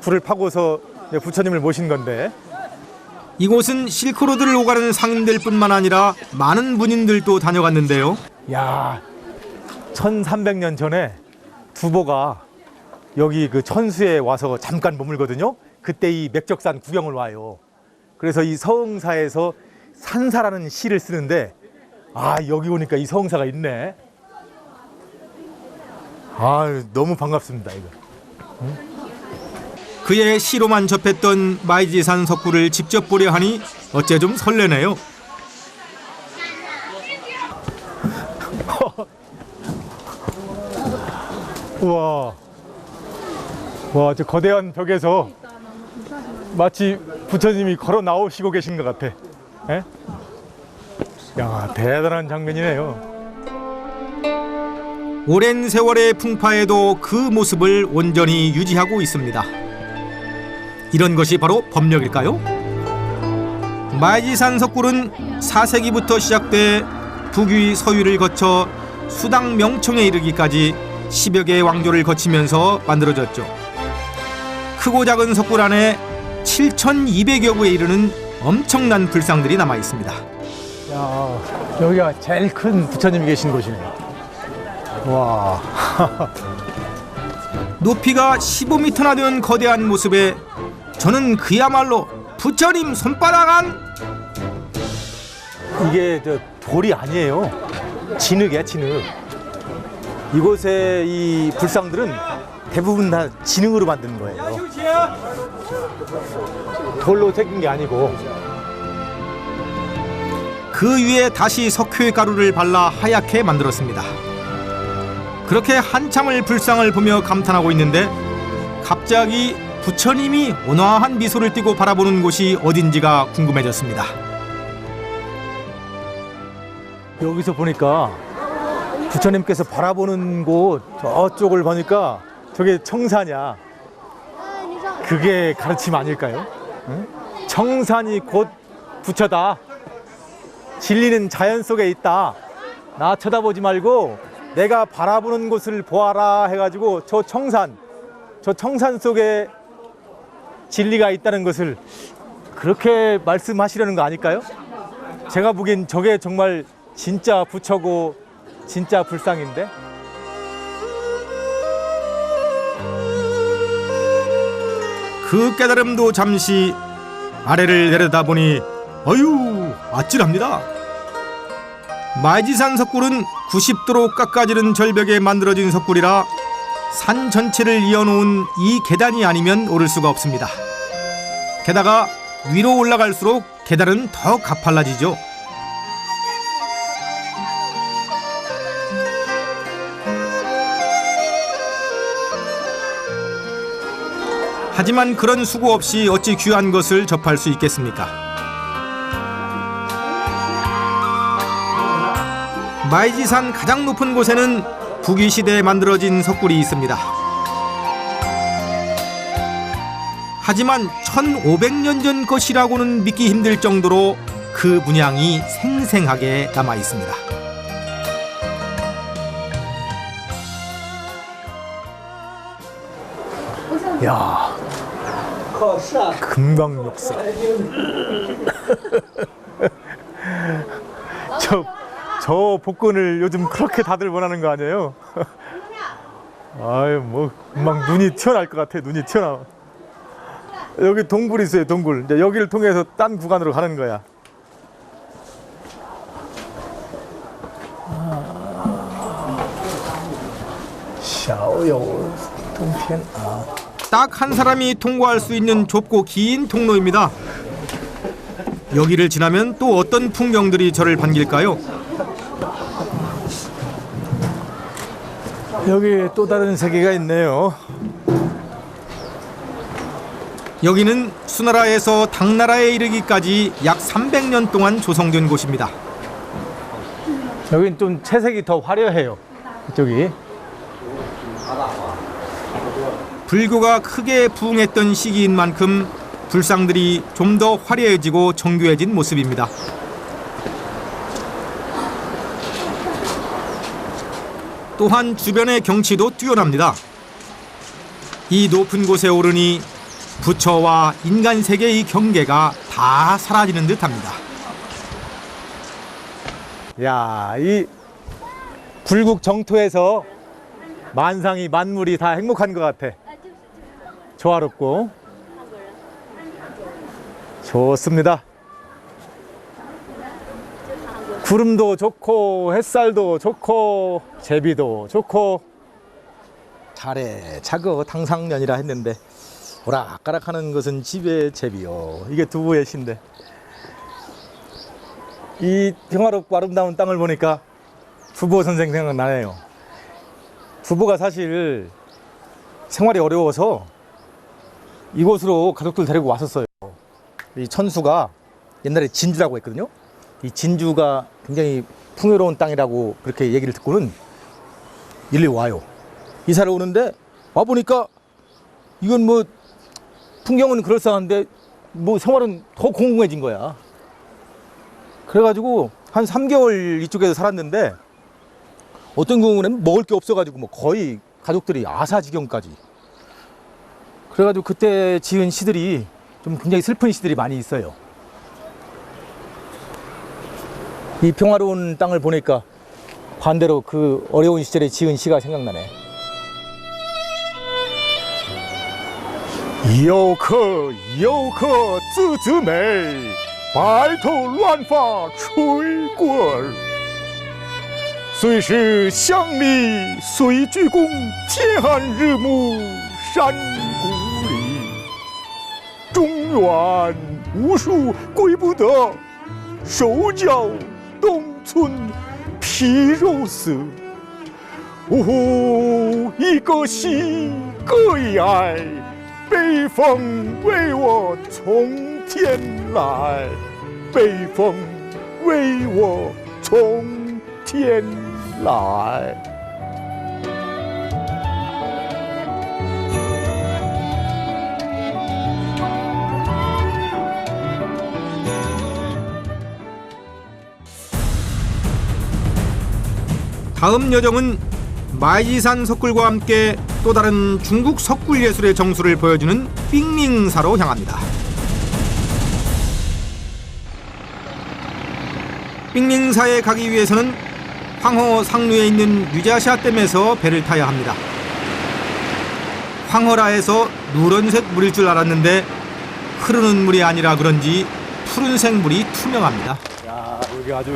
불을 파고서 부처님을 모신 건데, 이곳은 실크로드를 오가는 상인들 뿐만 아니라 많은 문인들도 다녀갔는데요. 야, 1300년 전에 두보가 여기 그 천수에 와서 잠깐 머물거든요. 그때 이 맥적산 구경을 와요. 그래서 이 서흥사에서 산사라는 시를 쓰는데, 아, 여기 오니까 이 서흥사가 있네. 아, 너무 반갑습니다, 이거. 그의 시로만 접했던 마이지산 석굴을 직접 보려 하니 어째 좀 설레네요. 우와, 와, 저 거대한 벽에서 마치 부처님이 걸어 나오시고 계신 것 같아. 에? 야, 대단한 장면이네요. 오랜 세월의 풍파에도 그 모습을 온전히 유지하고 있습니다. 이런 것이 바로 법력일까요? 마이지산 석굴은 4세기부터 시작돼 북위 서유를 거쳐 수당 명청에 이르기까지 10여 개의 왕조를 거치면서 만들어졌죠. 크고 작은 석굴 안에 7,200여 구에 이르는 엄청난 불상들이 남아 있습니다. 야, 여기가 제일 큰 부처님이 계신 곳이네요. 와. 높이가 15m나 되는 거대한 모습에 저는 그야말로 부처님 손바닥 안! 이게 저 돌이 아니에요. 진흙이야, 진흙. 이곳의 이 불상들은 대부분 다 지능으로 만든 거예요. 돌로 새긴 게 아니고. 그 위에 다시 석회 가루를 발라 하얗게 만들었습니다. 그렇게 한참을 불상을 보며 감탄하고 있는데 갑자기 부처님이 온화한 미소를 띠고 바라보는 곳이 어딘지가 궁금해졌습니다. 여기서 보니까 부처님께서 바라보는 곳 저쪽을 보니까 저게 청산이야. 그게 가르침 아닐까요? 응? 청산이 곧 부처다. 진리는 자연 속에 있다. 나 쳐다보지 말고 내가 바라보는 곳을 보아라 해가지고 저 청산 속에 진리가 있다는 것을 그렇게 말씀하시려는 거 아닐까요? 제가 보기엔 저게 정말 진짜 부처고 진짜 불상인데. 그 깨달음도 잠시 아래를 내려다보니 어휴 아찔합니다. 마이지산 석굴은 90도로 깎아지는 절벽에 만들어진 석굴이라 산 전체를 이어놓은 이 계단이 아니면 오를 수가 없습니다. 게다가 위로 올라갈수록 계단은 더 가팔라지죠. 하지만 그런 수고 없이 어찌 귀한 것을 접할 수 있겠습니까? 마이지산 가장 높은 곳에는 부귀시대에 만들어진 석굴이 있습니다. 하지만 1500년 전 것이라고는 믿기 힘들 정도로 그 문양이 생생하게 남아 있습니다. 야, 금강역사. 저 복근을 요즘 그렇게 다들 원하는 거 아니에요? 아유, 뭐 막 눈이 튀어나올 것 같아. 눈이 튀어나와. 여기 동굴 있어요, 동굴. 이제 여기를 통해서 딴 구간으로 가는 거야. 샤오요 동편. 딱 한 사람이 통과할 수 있는 좁고 긴 통로입니다. 여기를 지나면 또 어떤 풍경들이 저를 반길까요? 여기 또 다른 세계가 있네요. 여기는 수나라에서 당나라에 이르기까지 약 300년 동안 조성된 곳입니다. 여긴 좀 채색이 더 화려해요. 이쪽이. 불교가 크게 부흥했던 시기인 만큼 불상들이 좀 더 화려해지고 정교해진 모습입니다. 또한 주변의 경치도 뛰어납니다. 이 높은 곳에 오르니 부처와 인간 세계의 경계가 다 사라지는 듯합니다. 야, 이 굴국 정토에서 만상이 만물이 다 행복한 것 같아. 조화롭고 좋습니다. 구름도 좋고 햇살도 좋고 제비도 좋고 잘해 자거 당상년이라 했는데 오락가락하는 것은 집의 제비요. 이게 두부의 시인데 이 평화롭고 아름다운 땅을 보니까 부보 선생 생각나네요. 부보가 사실 생활이 어려워서 이곳으로 가족들 데리고 왔었어요. 이 천수가 옛날에 진주라고 했거든요. 이 진주가 굉장히 풍요로운 땅이라고 그렇게 얘기를 듣고는 일리 와요. 이사를 오는데 와보니까 이건 뭐 풍경은 그럴싸한데 뭐 생활은 더 공공해진 거야. 그래가지고 한 3개월 이쪽에서 살았는데 어떤 경우는 먹을 게 없어가지고 뭐 거의 가족들이 아사지경까지. 그래가지고 그때 지은 시들이 좀 굉장히 슬픈 시들이 많이 있어요. 이 평화로운 땅을 보니까 반대로 그 어려운 시절에 지은 시가 생각나네. 游客游客自知美，白头乱发吹过儿。虽是乡里虽鞠躬，天寒日暮山谷里。中原无数归不得，手脚冬村皮肉色。呜，一个喜，个一哀，北风为我从天来，北风为我从天来。다음 여정은 마이산 석굴과 함께 또 다른 중국 석굴 예술의 정수를 보여주는 삥밍사로 향합니다. 삥밍사에 가기 위해서는 황허 상류에 있는 유자샤댐에서 배를 타야 합니다. 황허라에서 누런색 물일 줄 알았는데 흐르는 물이 아니라 그런지 푸른색 물이 투명합니다. 야, 여기 아주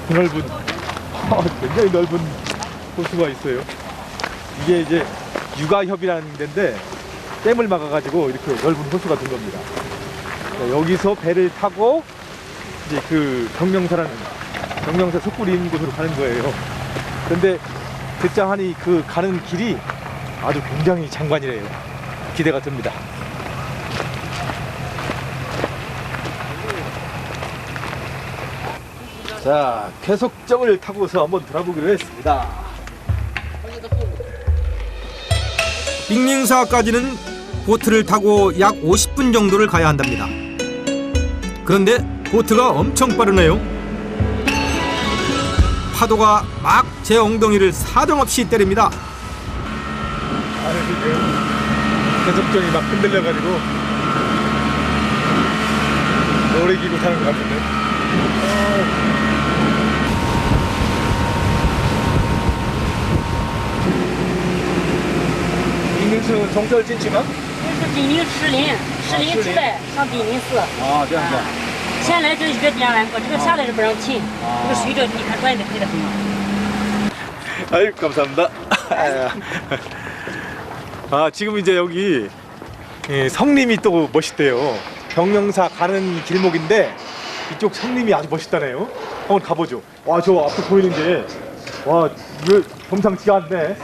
넓은, 굉장히 넓은 호수가 있어요. 이게 이제 육아협이라는 데인데 댐을 막아가지고 이렇게 넓은 호수가 된 겁니다. 여기서 배를 타고 이제 그 경명사 석굴이 있는 곳으로 가는 거예요. 그런데 듣자 하니 그 가는 길이 아주 굉장히 장관이래요. 기대가 됩니다. 자, 쾌속정을 타고서 한번 돌아보기로 했습니다. 삥밍사까지는 보트를 타고 약 50분 정도를 가야 한답니다. 그런데 보트가 엄청 빠르네요. 파도가 막 제 엉덩이를 사정없이 때립니다. 아니, 지금 쾌속정이 막 흔들려가지고 놀이기구 타는 것 같은데. 빙빙수 종설进去吗？这是紧邻石林，石林之外上紧邻寺。啊，这样子。先来这一个点完过，这个下来是不让进，这个水这你看转的对的很嘛。 아유, 감사합니다. 아, 지금 이제 여기 성림이 또 멋있대요. 경명사 가는 길목인데 이쪽 성림이 아주 멋있다네요. 한번 가보죠. 와, 저 앞에 보이는 게 와, 이거 범상치가 않네.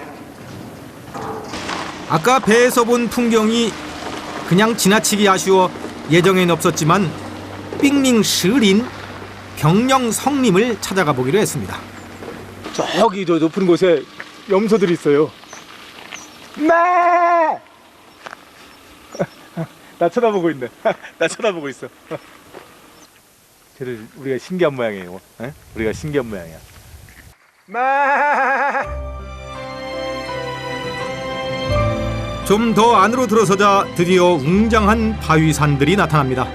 아까 배에서 본 풍경이 그냥 지나치기 아쉬워 예정엔 없었지만 삥밍 시린 경령 성림을 찾아가 보기로 했습니다. 저기 저 높은 곳에 염소들이 있어요. 네! 나 쳐다보고 있네. 나 쳐다보고 있어. 쟤들 우리가 신기한 모양이에요. 에? 우리가 신기한 모양이야. 좀 더 안으로 들어서자 드디어 웅장한 바위산들이 나타납니다.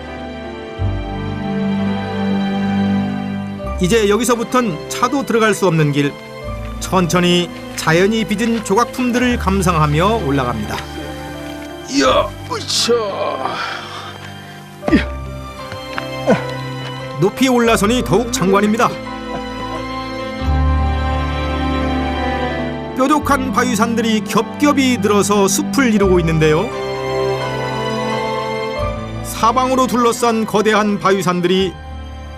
이제 여기서부턴 차도 들어갈 수 없는 길. 천천히 자연이 빚은 조각품들을 감상하며 올라갑니다. 이야, 으쌰. 높이 올라서니 더욱 장관입니다. 뾰족한 바위산들이 겹겹이 늘어서 숲을 이루고 있는데요. 사방으로 둘러싼 거대한 바위산들이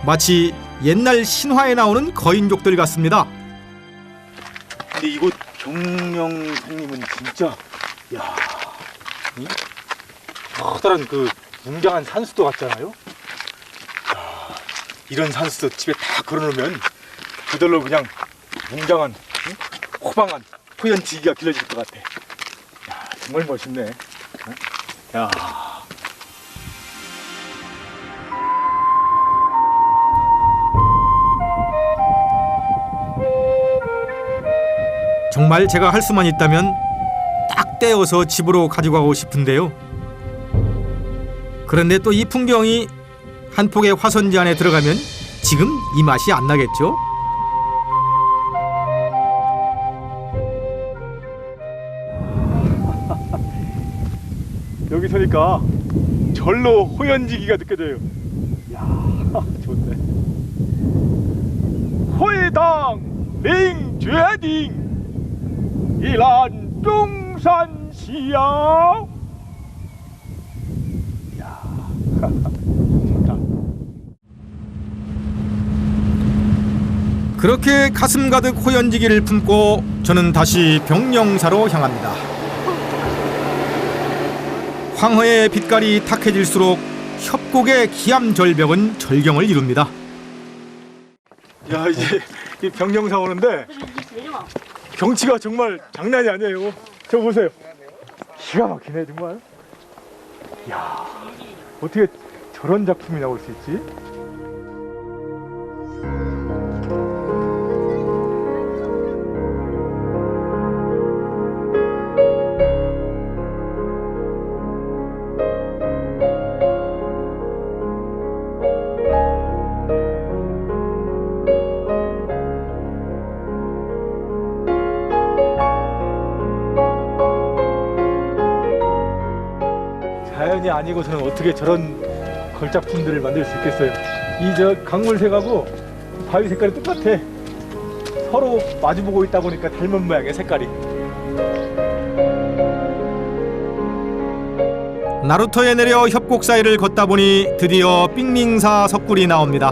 마치 옛날 신화에 나오는 거인족들 같습니다. 근데 이곳 경명성림은 진짜, 야, 커다란 그 웅장한 산수도 같잖아요. 야, 이런 산수도 집에 다 걸어놓으면 그들로 그냥 웅장한, 호방한 호연지기가 길러질 것 같아. 야, 정말 멋있네. 야. 정말 제가 할 수만 있다면 딱 떼어서 집으로 가지고 가고 싶은데요. 그런데 또 이 풍경이 한 폭의 화선지 안에 들어가면 지금 이 맛이 안 나겠죠? 여기 서니까 절로 호연지기가 느껴져요. 이야, 좋네. 호의당 링决定一览中山小。 그렇게 가슴 가득 호연지기를 품고 저는 다시 병령사로 향합니다. 황허의 빛깔이 탁해질수록 협곡의 기암절벽은 절경을 이룹니다. 야, 이제 이 병령사 오는데 경치가 정말 장난이 아니에요. 저 보세요. 기가 막히네 정말. 야, 어떻게 저런 작품이 나올 수 있지? 자연이 아니고서는 어떻게 저런 걸작품들을 만들 수 있겠어요? 이 저 강물색하고 바위 색깔이 똑같아. 서로 마주보고 있다 보니까 닮은 모양의 색깔이. 나루터에 내려 협곡 사이를 걷다 보니 드디어 삥링사 석굴이 나옵니다.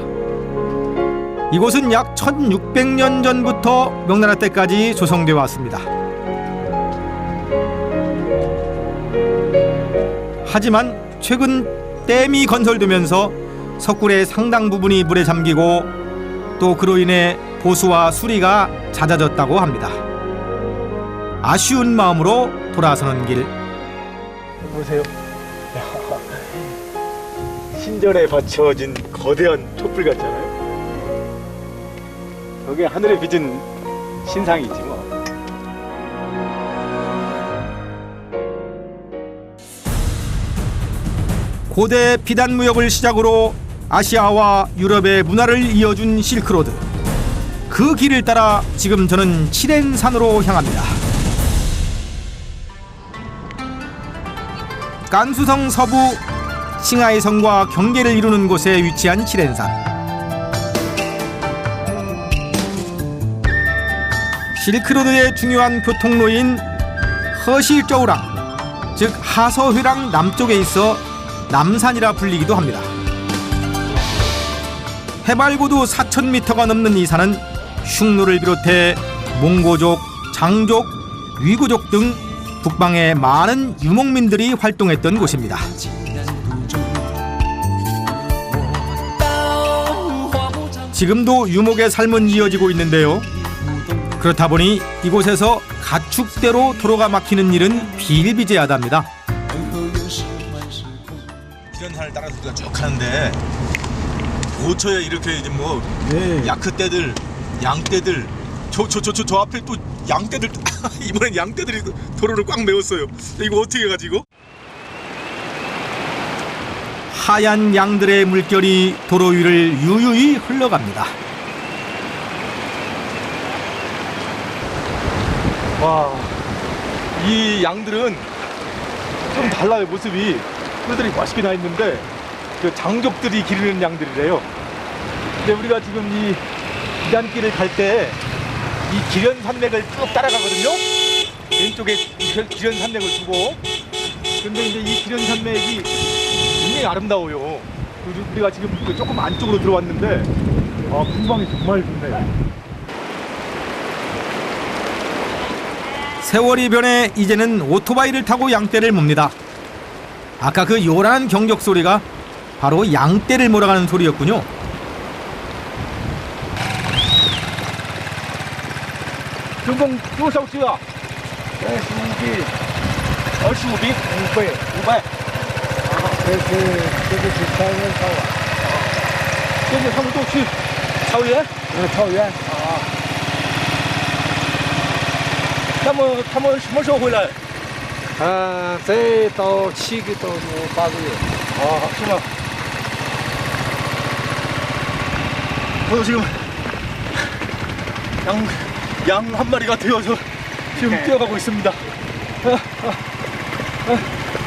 이곳은 약 1600년 전부터 명나라 때까지 조성되어 왔습니다. 하지만 최근 댐이 건설되면서 석굴의 상당 부분이 물에 잠기고 또 그로 인해 보수와 수리가 잦아졌다고 합니다. 아쉬운 마음으로 돌아서는 길. 보세요. 신전에 받쳐진 거대한 촛불 같잖아요. 저게 하늘에 빚은 신상이지 뭐. 고대 비단 무역을 시작으로 아시아와 유럽의 문화를 이어준 실크로드. 그 길을 따라 지금 저는 칠엔산으로 향합니다. 깐수성 서부 칭하이성과 경계를 이루는 곳에 위치한 칠엔산. 실크로드의 중요한 교통로인 허시저우랑, 즉 하서회랑 남쪽에 있어 남산이라 불리기도 합니다. 해발고도 4,000m가 넘는 이 산은 흉노를 비롯해 몽고족, 장족, 위고족 등 북방의 많은 유목민들이 활동했던 곳입니다. 지금도 유목의 삶은 이어지고 있는데요. 그렇다 보니 이곳에서 가축대로 도로가 막히는 일은 비일비재하답니다. 이런 산을 따라서 우리가 쭉 가는데 고쳐에 이렇게 이제 뭐 야크떼들, 양떼들, 저 앞에 또 양떼들 이번엔 양떼들이 도로를 꽉 메웠어요. 이거 어떻게 가지고? 하얀 양들의 물결이 도로 위를 유유히 흘러갑니다. 와, 이 양들은 좀 달라요 모습이. 뿔들이 멋있게 나 있는데 그 장족들이 기르는 양들이래요. 근데 우리가 지금 이 비단길을 갈 때 이 기련산맥을 쭉 따라가거든요. 왼쪽에 기련산맥을 두고. 근데 이제 이 기련산맥이 굉장히 아름다워요. 우리가 지금 조금 안쪽으로 들어왔는데 풍광이 정말 좋네요. 세월이 변해 이제는 오토바이를 타고 양떼를 몹니다. 아까 그 요란한 경적 소리가 바로 양떼를 몰아가는 소리였군요. 전공多少只啊？25匹。25匹？500。这是草原草啊。现在他们都去草原？草原。他们什么时候回来？再到7个到8个月。是吗？저도 지금 양 한 마리가 되어서 지금 뛰어가고 있습니다.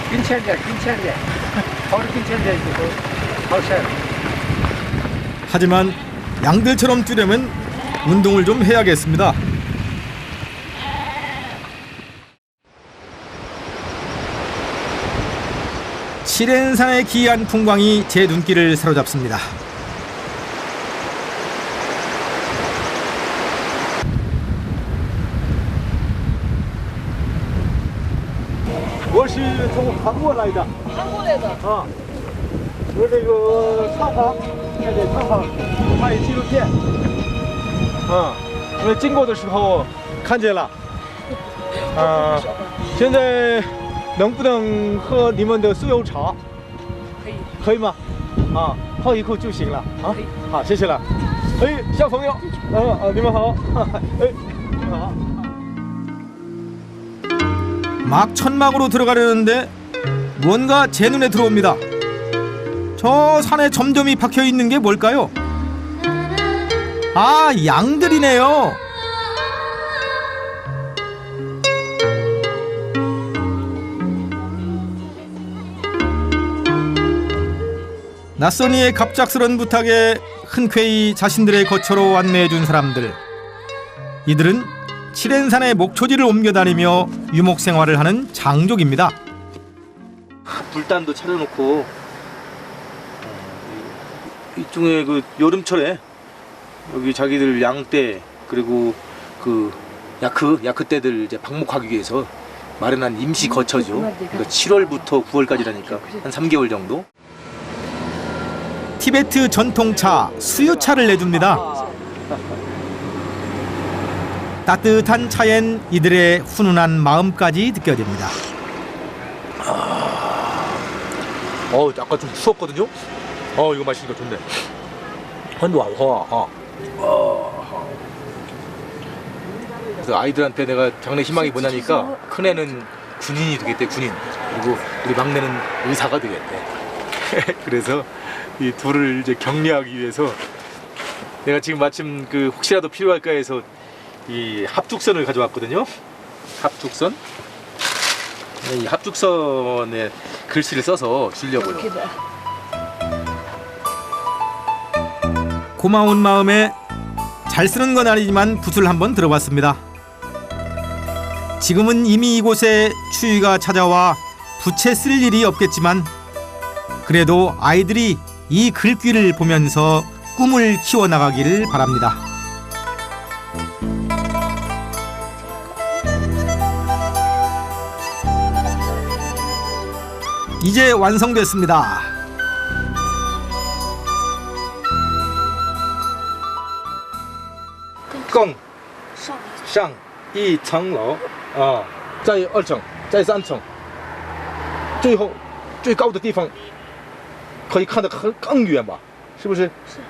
跟前点，跑着跟前点以后好晒了。 하지만 양들처럼 뛰려면 운동을 좀 해야겠습니다. 칠엔산의 기이한 풍광이 제 눈길을 사로잡습니다.我是从韩国来的。韩国来的。啊，我这个采访，看见采访拍纪录片。因为经过的时候看见了。现在能不能喝你们的酥油茶？可以。可以吗？啊，泡一口就行了。啊，好，谢谢了。哎，小朋友，你们好。哎，你们好。 막 천막으로 들어가려는데 뭔가 제 눈에 들어옵니다. 저 산에 점점이 박혀 있는 게 뭘까요? 아, 양들이네요. 낯선이의 갑작스런 부탁에 흔쾌히 자신들의 거처로 안내해 준 사람들. 이들은 칠엔산의 목초지를 옮겨다니며 유목 생활을 하는 장족입니다. 불단도 차려놓고 이쪽에 그 여름철에 여기 자기들 양떼 그리고 그 야크 떼들 이제 방목하기 위해서 마련한 임시 거처죠. 그러니까 7월부터 9월까지라니까 한 3개월 정도. 티베트 전통차 수유차를 내줍니다. 따뜻한 차엔 이들의 훈훈한 마음까지 느껴집니다. 아까 좀 추웠거든요. 이거 마시니까 좋네. 그래서 아이들한테 내가 장래 희망이 뭐냐니까 큰애는 군인이 되겠대, 군인. 그리고 우리 막내는 의사가 되겠대. 그래서 이 둘을 이제 격려하기 위해서 내가 지금 마침 그 혹시라도 필요할까 해서 이 합죽선을 가져왔거든요. 합죽선. 이 합죽선에 글씨를 써서 주려고요. 고마운 마음에 잘 쓰는 건 아니지만 붓을 한번 들어봤습니다. 지금은 이미 이곳에 추위가 찾아와 붓에 쓸 일이 없겠지만 그래도 아이들이 이 글귀를 보면서 꿈을 키워나가기를 바랍니다. 이제 완성됐습니다. 껑上一层楼啊，在2层，在3层，最后最高的地方可以看得更远吧？是不是？是。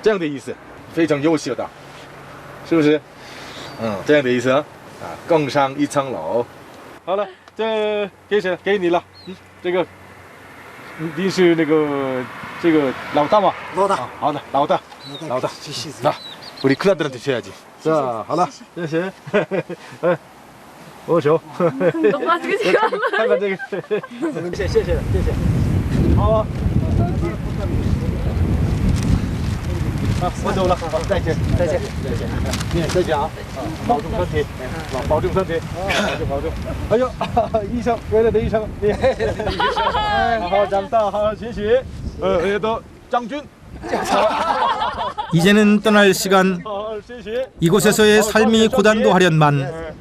这样的意思，非常优秀的，是不是？这样的意思啊，更上一层楼。好了，这给你了，这个你是那个这个老大吗？老大。好的，老大。谢谢。 우리 큰아들한테 줘야지. 자, 하나, 셋, 오쇼.谢谢。好，我走了，好，再见。再见啊，保重身体，保重。哎呦，医生，未来的医生，你好好长大，好好学习。또 장준. 이제는 떠날 시간. 이곳에서의 삶이 고단도 하련만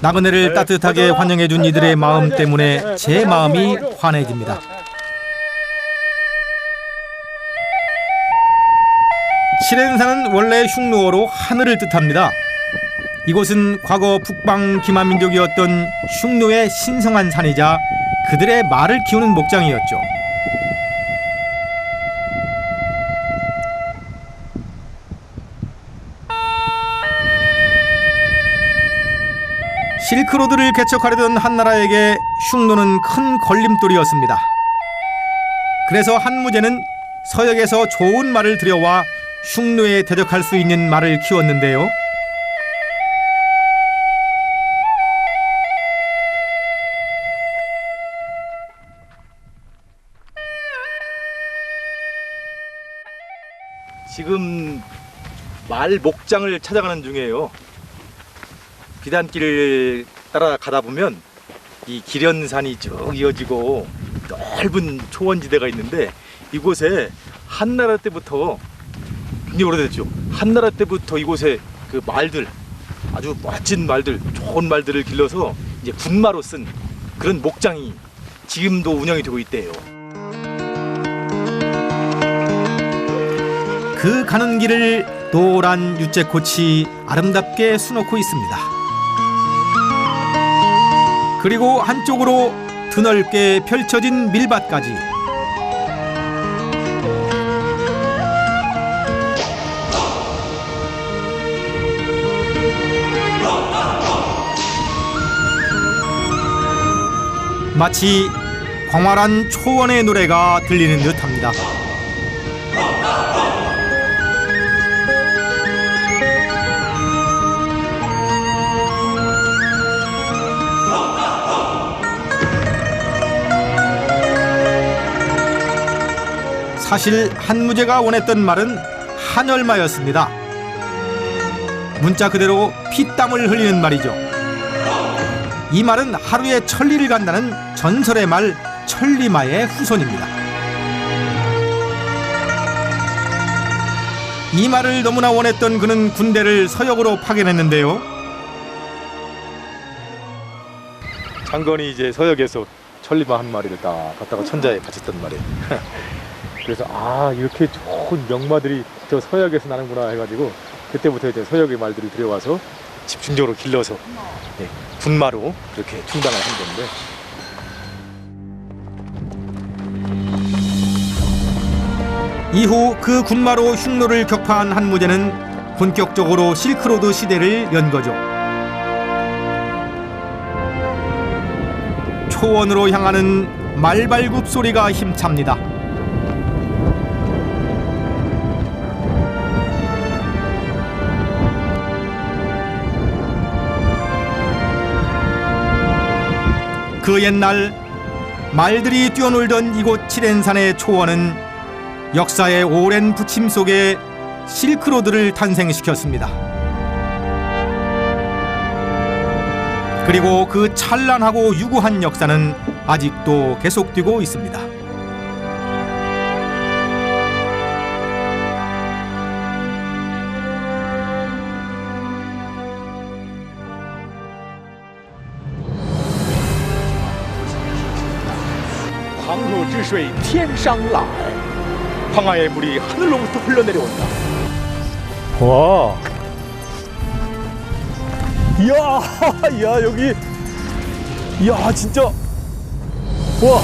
나그네를 따뜻하게 환영해준 이들의 마음 때문에 제 마음이 환해집니다. 칠엔산은 원래 흉노어로 하늘을 뜻합니다. 이곳은 과거 북방 기마민족이었던 흉노의 신성한 산이자 그들의 말을 키우는 목장이었죠. 실크로드를 개척하려던 한나라에게 흉노는 큰 걸림돌이었습니다. 그래서 한무제는 서역에서 좋은 말을 들여와 흉노에 대적할 수 있는 말을 키웠는데요. 지금 말 목장을 찾아가는 중이에요. 비단길을 따라가다 보면 이 기련산이 쭉 이어지고 넓은 초원지대가 있는데 이곳에 한나라 때부터 굉장히 오래됐죠. 한나라 때부터 이곳에 그 말들, 아주 멋진 말들, 좋은 말들을 길러서 이제 군마로 쓴 그런 목장이 지금도 운영이 되고 있대요. 그 가는 길을 노란 유채꽃이 아름답게 수놓고 있습니다. 그리고 한쪽으로 드넓게 펼쳐진 밀밭까지. 마치 광활한 초원의 노래가 들리는 듯합니다. 사실 한무제가 원했던 말은 한얼마였습니다. 문자 그대로 피땀을 흘리는 말이죠. 이 말은 하루에 천리를 간다는 전설의 말 천리마의 후손입니다. 이 말을 너무나 원했던 그는 군대를 서역으로 파견했는데요. 장건이 이제 서역에서 천리마 한 마리를 딱 갖다가 천자에 바쳤단 말이에요. 그래서 아, 이렇게 좋은 명마들이 저 서역에서 나는구나 해가지고 그때부터 이제 서역의 말들을 들여와서 집중적으로 길러서 군마로 그렇게 충당을 한 건데, 이후 그 군마로 흉노를 격파한 한무제는 본격적으로 실크로드 시대를 연 거죠. 초원으로 향하는 말발굽 소리가 힘찹니다. 그 옛날 말들이 뛰어놀던 이곳 칠엔산의 초원은 역사의 오랜 부침 속에 실크로드를 탄생시켰습니다. 그리고 그 찬란하고 유구한 역사는 아직도 계속되고 있습니다. 황허之水天上来. 황하의 물이 하늘로부터 흘러내려온다. 와. 이야, 야, 여기. 이야, 진짜. 와.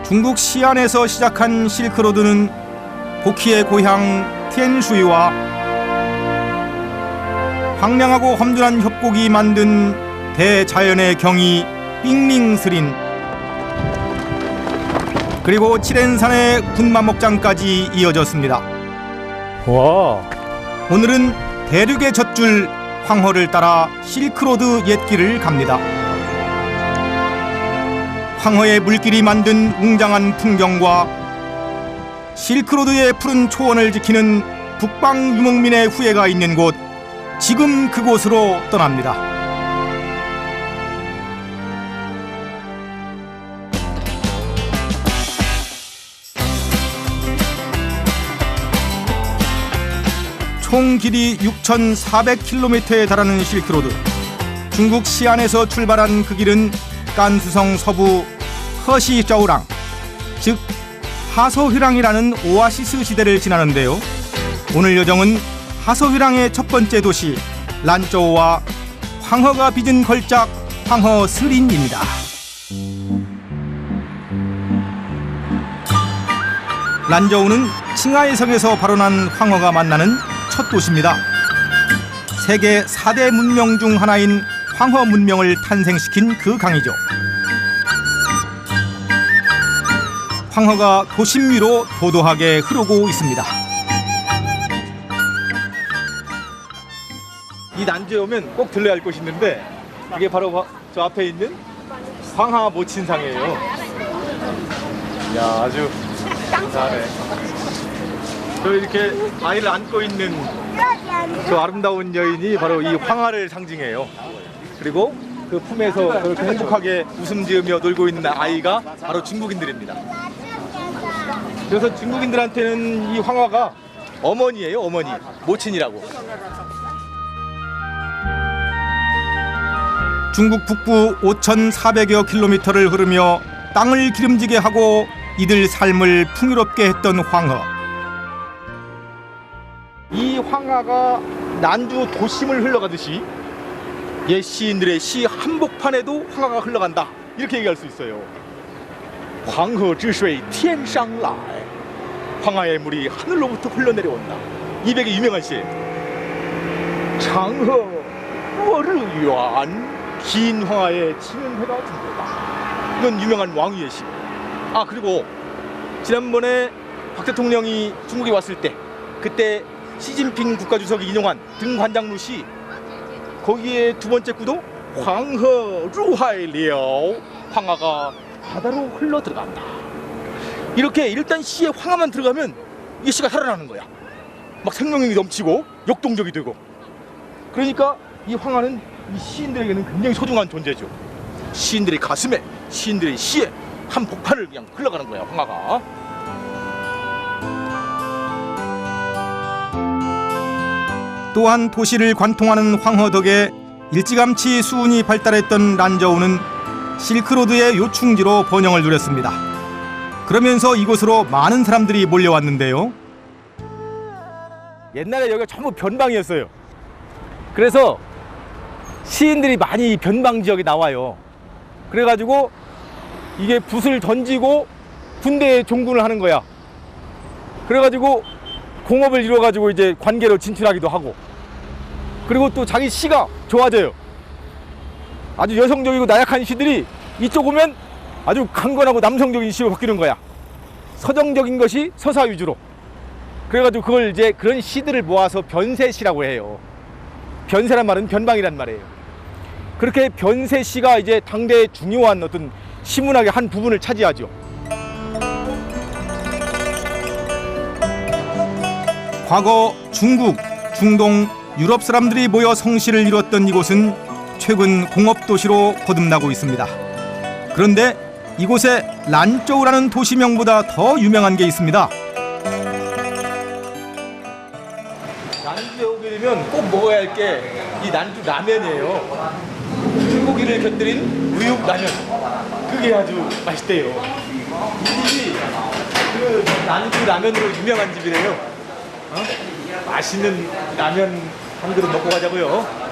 중국 시안에서 시작한 실크로드는 복희의 고향 티엔슈이와 황량하고 험준한 협곡이 만든 대자연의 경이 삥링스린, 그리고 칠엔산의 군마목장까지 이어졌습니다. 와. 오늘은 대륙의 젖줄 황허를 따라 실크로드 옛길을 갑니다. 황허의 물길이 만든 웅장한 풍경과 실크로드의 푸른 초원을 지키는 북방 유목민의 후예가 있는 곳, 지금 그곳으로 떠납니다. 총 길이 6,400km에 달하는 실크로드. 중국 시안에서 출발한 그 길은 깐수성 서부 허시저우랑, 즉 하서휘랑이라는 오아시스 시대를 지나는데요. 오늘 여정은 하서휘랑의 첫 번째 도시 란저우와 황허가 빚은 걸작 황허스린입니다. 란저우는 칭하이 성에서 발원한 황허가 만나는 첫 도시입니다. 세계 4대 문명 중 하나인 황허 문명을 탄생시킨 그 강이죠. 황허가 도심 위로 도도하게 흐르고 있습니다. 이 난주에 오면 꼭 들러야 할 곳이 있는데 이게 바로 저 앞에 있는 황하 모친상이에요. 야, 아주 잘해. 저 이렇게 아이를 안고 있는 저 아름다운 여인이 바로 이 황하를 상징해요. 그리고 그 품에서 그렇게 행복하게 웃음 지으며 놀고 있는 아이가 바로 중국인들입니다. 그래서 중국인들한테는 이 황하가 어머니예요, 어머니. 모친이라고. 중국 북부 5,400여 킬로미터를 흐르며 땅을 기름지게 하고 이들 삶을 풍요롭게 했던 황허. 이 황하가 난주 도심을 흘러가듯이 옛 시인들의 시 한복판에도 황하가 흘러간다, 이렇게 얘기할 수 있어요. 황허之水天上来, 황하의 물이 하늘로부터 흘러내려온다. 이 백의 유명한 시예요. 장허 워르유안, 긴 황하에 치는 해가 중도다. 이건 유명한 왕위의 시. 아, 그리고 지난번에 박 대통령이 중국에 왔을 때 그때 시진핑 국가주석이 인용한 등관장루 시, 거기에 두 번째 구도 황허 루하이리오, 황하가 바다로 흘러 들어간다. 이렇게 일단 시에 황하만 들어가면 이 시가 살아나는 거야. 막 생명력이 넘치고 역동적이 되고. 그러니까 이 황하는 이 시인들에게는 굉장히 소중한 존재죠. 시인들의 가슴에, 시인들의 시에 한 복판을 그냥 흘러가는 거야, 황하가. 또한 도시를 관통하는 황허 덕에 일찌감치 수운이 발달했던 란저우는 실크로드의 요충지로 번영을 누렸습니다. 그러면서 이곳으로 많은 사람들이 몰려왔는데요. 옛날에 여기가 전부 변방이었어요. 그래서 시인들이 많이 변방 지역에 나와요. 그래가지고 이게 붓을 던지고 군대에 종군을 하는 거야. 그래가지고 공업을 이루어가지고 이제 관계로 진출하기도 하고, 그리고 또 자기 시가 좋아져요. 아주 여성적이고 나약한 시들이 이쪽 오면 아주 강건하고 남성적인 시로 바뀌는 거야. 서정적인 것이 서사 위주로. 그래가지고 그걸 이제 그런 시들을 모아서 변세시라고 해요. 변세란 말은 변방이란 말이에요. 그렇게 변세시가 이제 당대의 중요한 어떤 시문학의 한 부분을 차지하죠. 과거 중국, 중동, 유럽 사람들이 모여 성시를 이뤘던 이곳은 최근 공업도시로 거듭나고 있습니다. 그런데 이곳에 란저우라는 도시명보다 더 유명한 게 있습니다. 난주에 오게 되면 꼭 먹어야 할 게 이 난주 라면이에요. 불고기를 곁들인 우육 라면. 그게 아주 맛있대요. 이 집이 그 난주 라면으로 유명한 집이래요. 맛있는 라면 한 그릇 먹고 가자고요.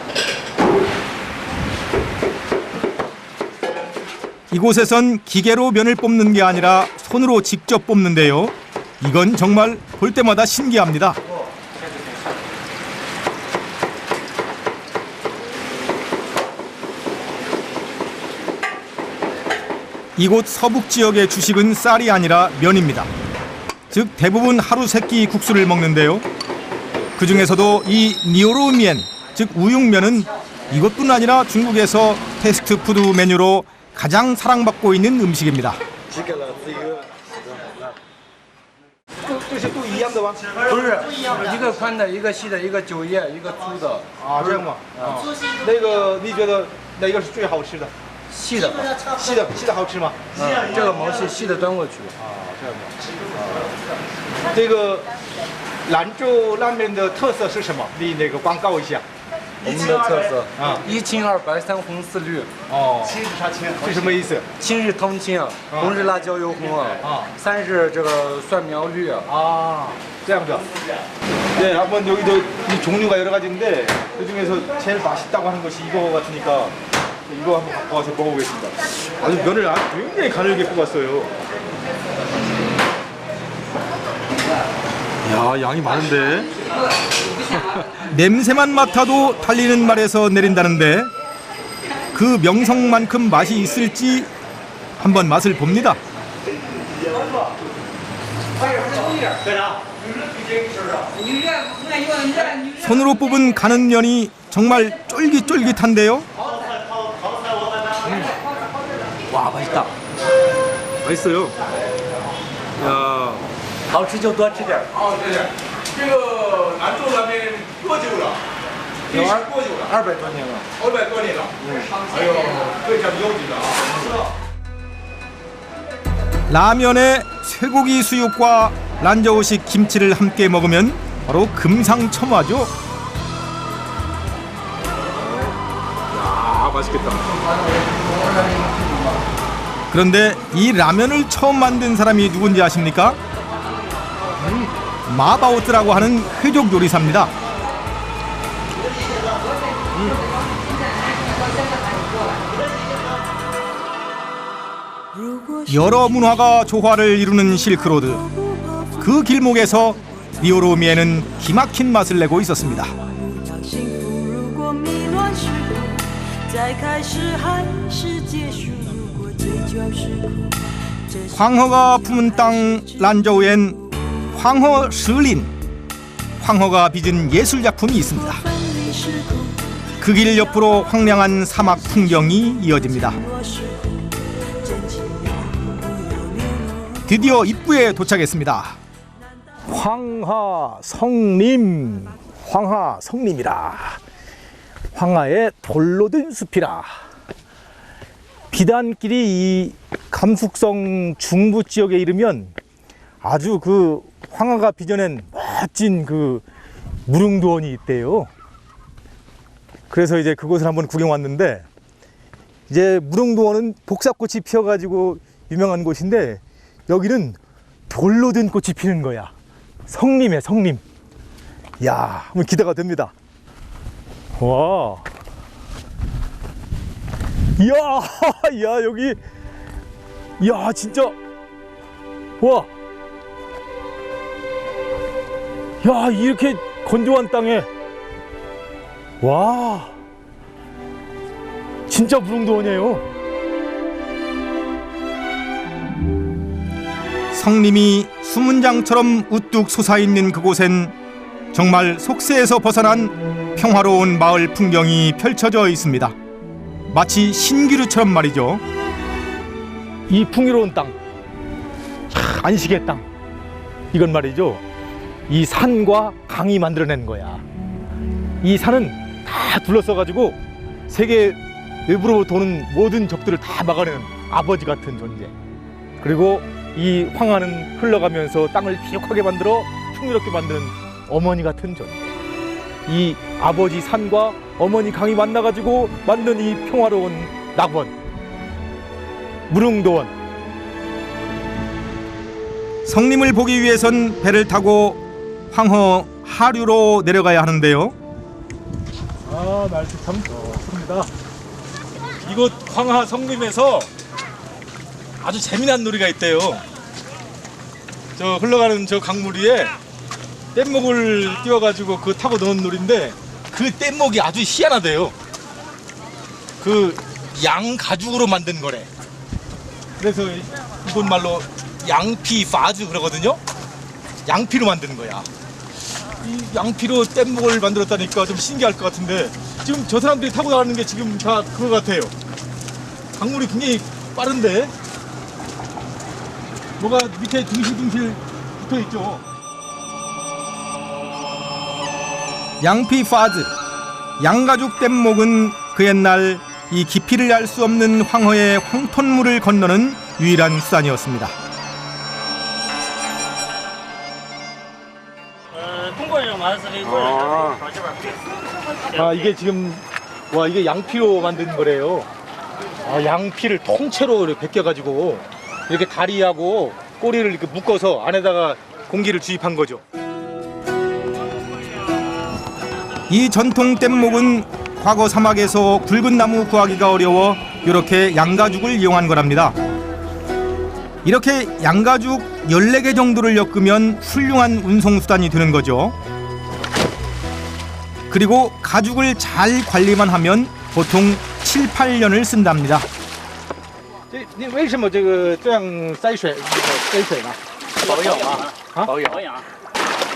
이곳에선 기계로 면을 뽑는 게 아니라 손으로 직접 뽑는데요. 이건 정말 볼 때마다 신기합니다. 이곳 서북 지역의 주식은 쌀이 아니라 면입니다. 즉 대부분 하루 세 끼 국수를 먹는데요. 그 중에서도 이 니오로면, 즉 우육면은 이것뿐 아니라 중국에서 패스트푸드 메뉴로 가장 사랑받고 있는 음식입니다. 这些都一样的吗？不是，一个宽的，一个细的，一个9叶，一个粗的。啊，这样吗？啊，那个你觉得哪个是最好吃的？细的吧，细的好吃吗？这个毛细，细的端过去。这样吗？这个兰州拉面的特色是什么？你那个广告一下。我们的特色啊，1青2白3红4绿。哦，是什么意思？青是汤青，红是辣椒油红啊，3是这个蒜苗绿啊。 아, 这样子. 네, 한번 여기도 이 종류가 여러 가지인데 그 중에서 제일 맛있다고 하는 것이 이거 같으니까 이거 한번 갖고 와서 먹어보겠습니다. 아주 면을 아주 굉장히 가늘게 뽑았어요. 야, 양이 많은데. 냄새만 맡아도 달리는 말에서 내린다는데 그 명성만큼 맛이 있을지 한번 맛을 봅니다. 손으로 뽑은 가는 면이 정말 쫄깃쫄깃한데요. 와, 맛있다. 맛있어요. 야, 好吃就多吃点。 这个兰州拉面多久了？历史多久了200多年了。 ？200多年了。哎呦，非常有名的啊。 라면에 쇠고기 수육과 란저우식 김치를 함께 먹으면 바로 금상첨화죠. 아, 맛있겠다. 그런데 이 라면을 처음 만든 사람이 누군지 아십니까? 마바오트라고 하는 회족 요리사입니다. 여러 문화가 조화를 이루는 실크로드. 그 길목에서 리오로미에는 기막힌 맛을 내고 있었습니다. 황허가 품은 땅 란저우엔 황허 스린, 황허가 빚은 예술작품이 있습니다. 그 길 옆으로 황량한 사막 풍경이 이어집니다. 드디어 입구에 도착했습니다. 황하 성림, 황하 성림이라. 황하의 돌로 된 숲이라. 비단길이 이 감숙성 중부 지역에 이르면 아주 그 황하가 빚어낸 멋진 그 무릉도원이 있대요. 그래서 이제 그곳을 한번 구경 왔는데, 이제 무릉도원은 복사꽃이 피어가지고 유명한 곳인데 여기는 돌로 된 꽃이 피는 거야. 성림이야, 성림. 야, 한번 기대가 됩니다. 와. 이야, 야, 여기. 이야, 진짜. 와. 야, 이렇게 건조한 땅에. 와. 진짜 무릉도원이에요. 성림이 수문장처럼 우뚝 솟아있는 그곳엔 정말 속세에서 벗어난 평화로운 마을 풍경이 펼쳐져 있습니다. 마치 신기루처럼 말이죠. 이 풍요로운 땅, 안식의 땅, 이건 말이죠, 이 산과 강이 만들어낸 거야. 이 산은 다 둘러싸가지고 세계 외부로 도는 모든 적들을 다 막아내는 아버지 같은 존재. 그리고 이 황하는 흘러가면서 땅을 비옥하게 만들어 풍요롭게 만드는 어머니 같은 존재. 이 아버지 산과 어머니 강이 만나가지고 만든 이 평화로운 낙원, 무릉도원. 성림을 보기 위해선 배를 타고 황허 하류로 내려가야 하는데요. 아, 날씨 참 좋습니다. 이곳 황하 성림에서 아주 재미난 놀이가 있대요. 저 흘러가는 저 강물 위에 뗏목을 띄워가지고 그 타고 노는 놀이인데, 그 뗏목이 아주 희한하대요. 그 양 가죽으로 만든 거래. 그래서 이곳 말로 양피 파즈 그러거든요. 양피로 만드는 거야. 이 양피로 뗏목을 만들었다니까 좀 신기할 것 같은데, 지금 저 사람들이 타고 나가는 게 지금 다 그거 같아요. 강물이 굉장히 빠른데 뭐가 밑에 둥실둥실 붙어 있죠. 양피 파즈, 양가죽 뗏목은 그 옛날 이 깊이를 알 수 없는 황허의 황톤물을 건너는 유일한 수단이었습니다. 아, 이게 지금 와, 이게 양피로 만든 거래요. 아, 양피를 통째로 이렇게 벗겨가지고 이렇게 다리하고 꼬리를 이렇게 묶어서 안에다가 공기를 주입한 거죠. 이 전통 뗏목은 과거 사막에서 굵은 나무 구하기가 어려워 이렇게 양가죽을 이용한 거랍니다. 이렇게 양가죽 14개 정도를 엮으면 훌륭한 운송수단이 되는 거죠. 그리고 가죽을 잘 관리만 하면 보통 7, 8년을 쓴답니다. 为什么这个这样筛选这水水呢？保养啊，啊保养。保养。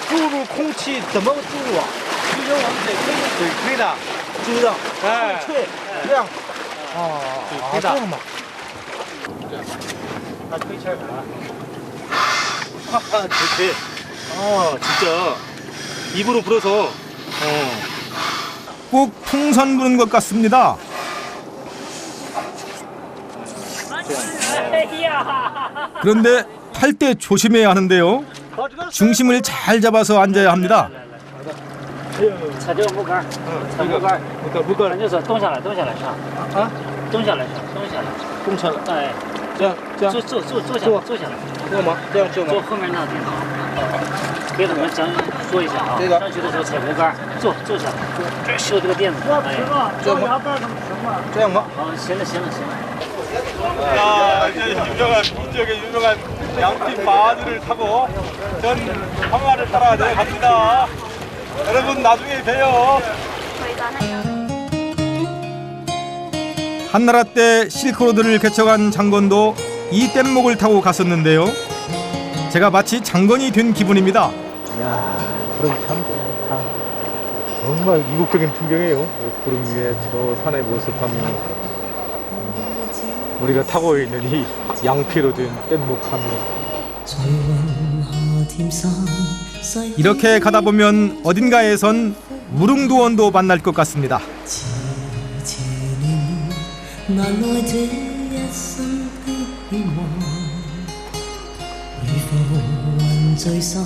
注入空气怎么注入啊？其实我们得水推的，注的，哎，脆，这样。哦，推的这样吧。它推起来了。그렇지. 진짜 입으로 불어서. 꼭 풍선 부는 것 같습니다. 그런데 탈 때 조심해야 하는데요. 중심을 잘 잡아서 앉아야 합니다. 踩这个木杆，踩木杆，咱就是动下来，动下来上，啊，动下来上，动下来，动起来。哎，这样坐下来，坐下来，坐吗？这样坐吗？坐后面那地方。给他们讲说一下啊，这个上去的时候踩木杆，坐下来，这修这个垫子。哎，这样吗？这样吗？好，行了，行了，行了。 자, 이제 유명한 민족의 유명한 양팀 마주를 타고 전 항아를 따라 내려갑니다. 여러분 나중에 봬요. 한나라 때 실크로드를 개척한 장건도 이 뗏목을 타고 갔었는데요. 제가 마치 장건이 된 기분입니다. 이야, 구름 참 좋다. 정말 이국적인 풍경이에요. 구름 위에 저 산의 모습하면 우리가 타고 있는 이 양피로 된 뗏목하면 이렇게 가다 보면 어딘가에선 무릉도원도 만날 것 같습니다.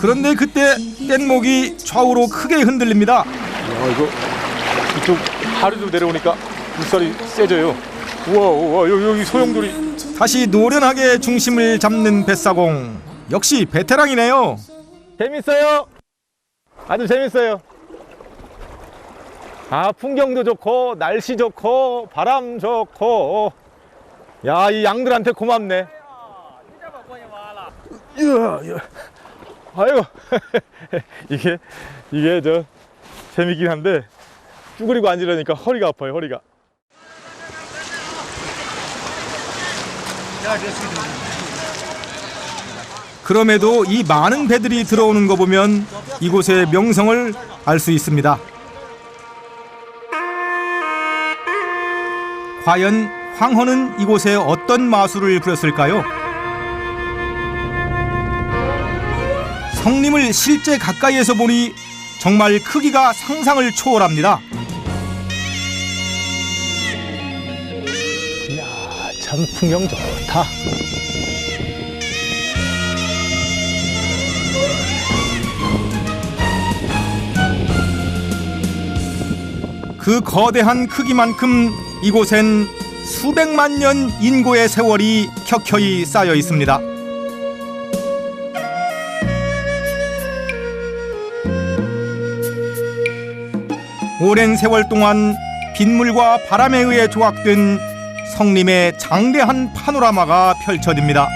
그런데 그때 뗏목이 좌우로 크게 흔들립니다. 이거 이쪽 하류도 내려오니까 물살이 세져요. 우와, 여기 소용돌이. 다시 노련하게 중심을 잡는 뱃사공. 역시 베테랑이네요. 재밌어요. 아주 재밌어요. 아, 풍경도 좋고 날씨 좋고 바람 좋고. 야, 이 양들한테 고맙네. 이야. 아유. 이게 저 재밌긴 한데 쭈그리고 앉으려니까 허리가 아파요, 허리가. 그럼에도 이 많은 배들이 들어오는 거 보면 이곳의 명성을 알 수 있습니다. 과연 황허는 이곳에 어떤 마술을 부렸을까요? 성림을 실제 가까이에서 보니 정말 크기가 상상을 초월합니다. 이야, 참 풍경 좋다. 그 거대한 크기만큼 이곳엔 수백만 년 인고의 세월이 켜켜이 쌓여 있습니다. 오랜 세월 동안 빗물과 바람에 의해 조각된 성림의 장대한 파노라마가 펼쳐집니다.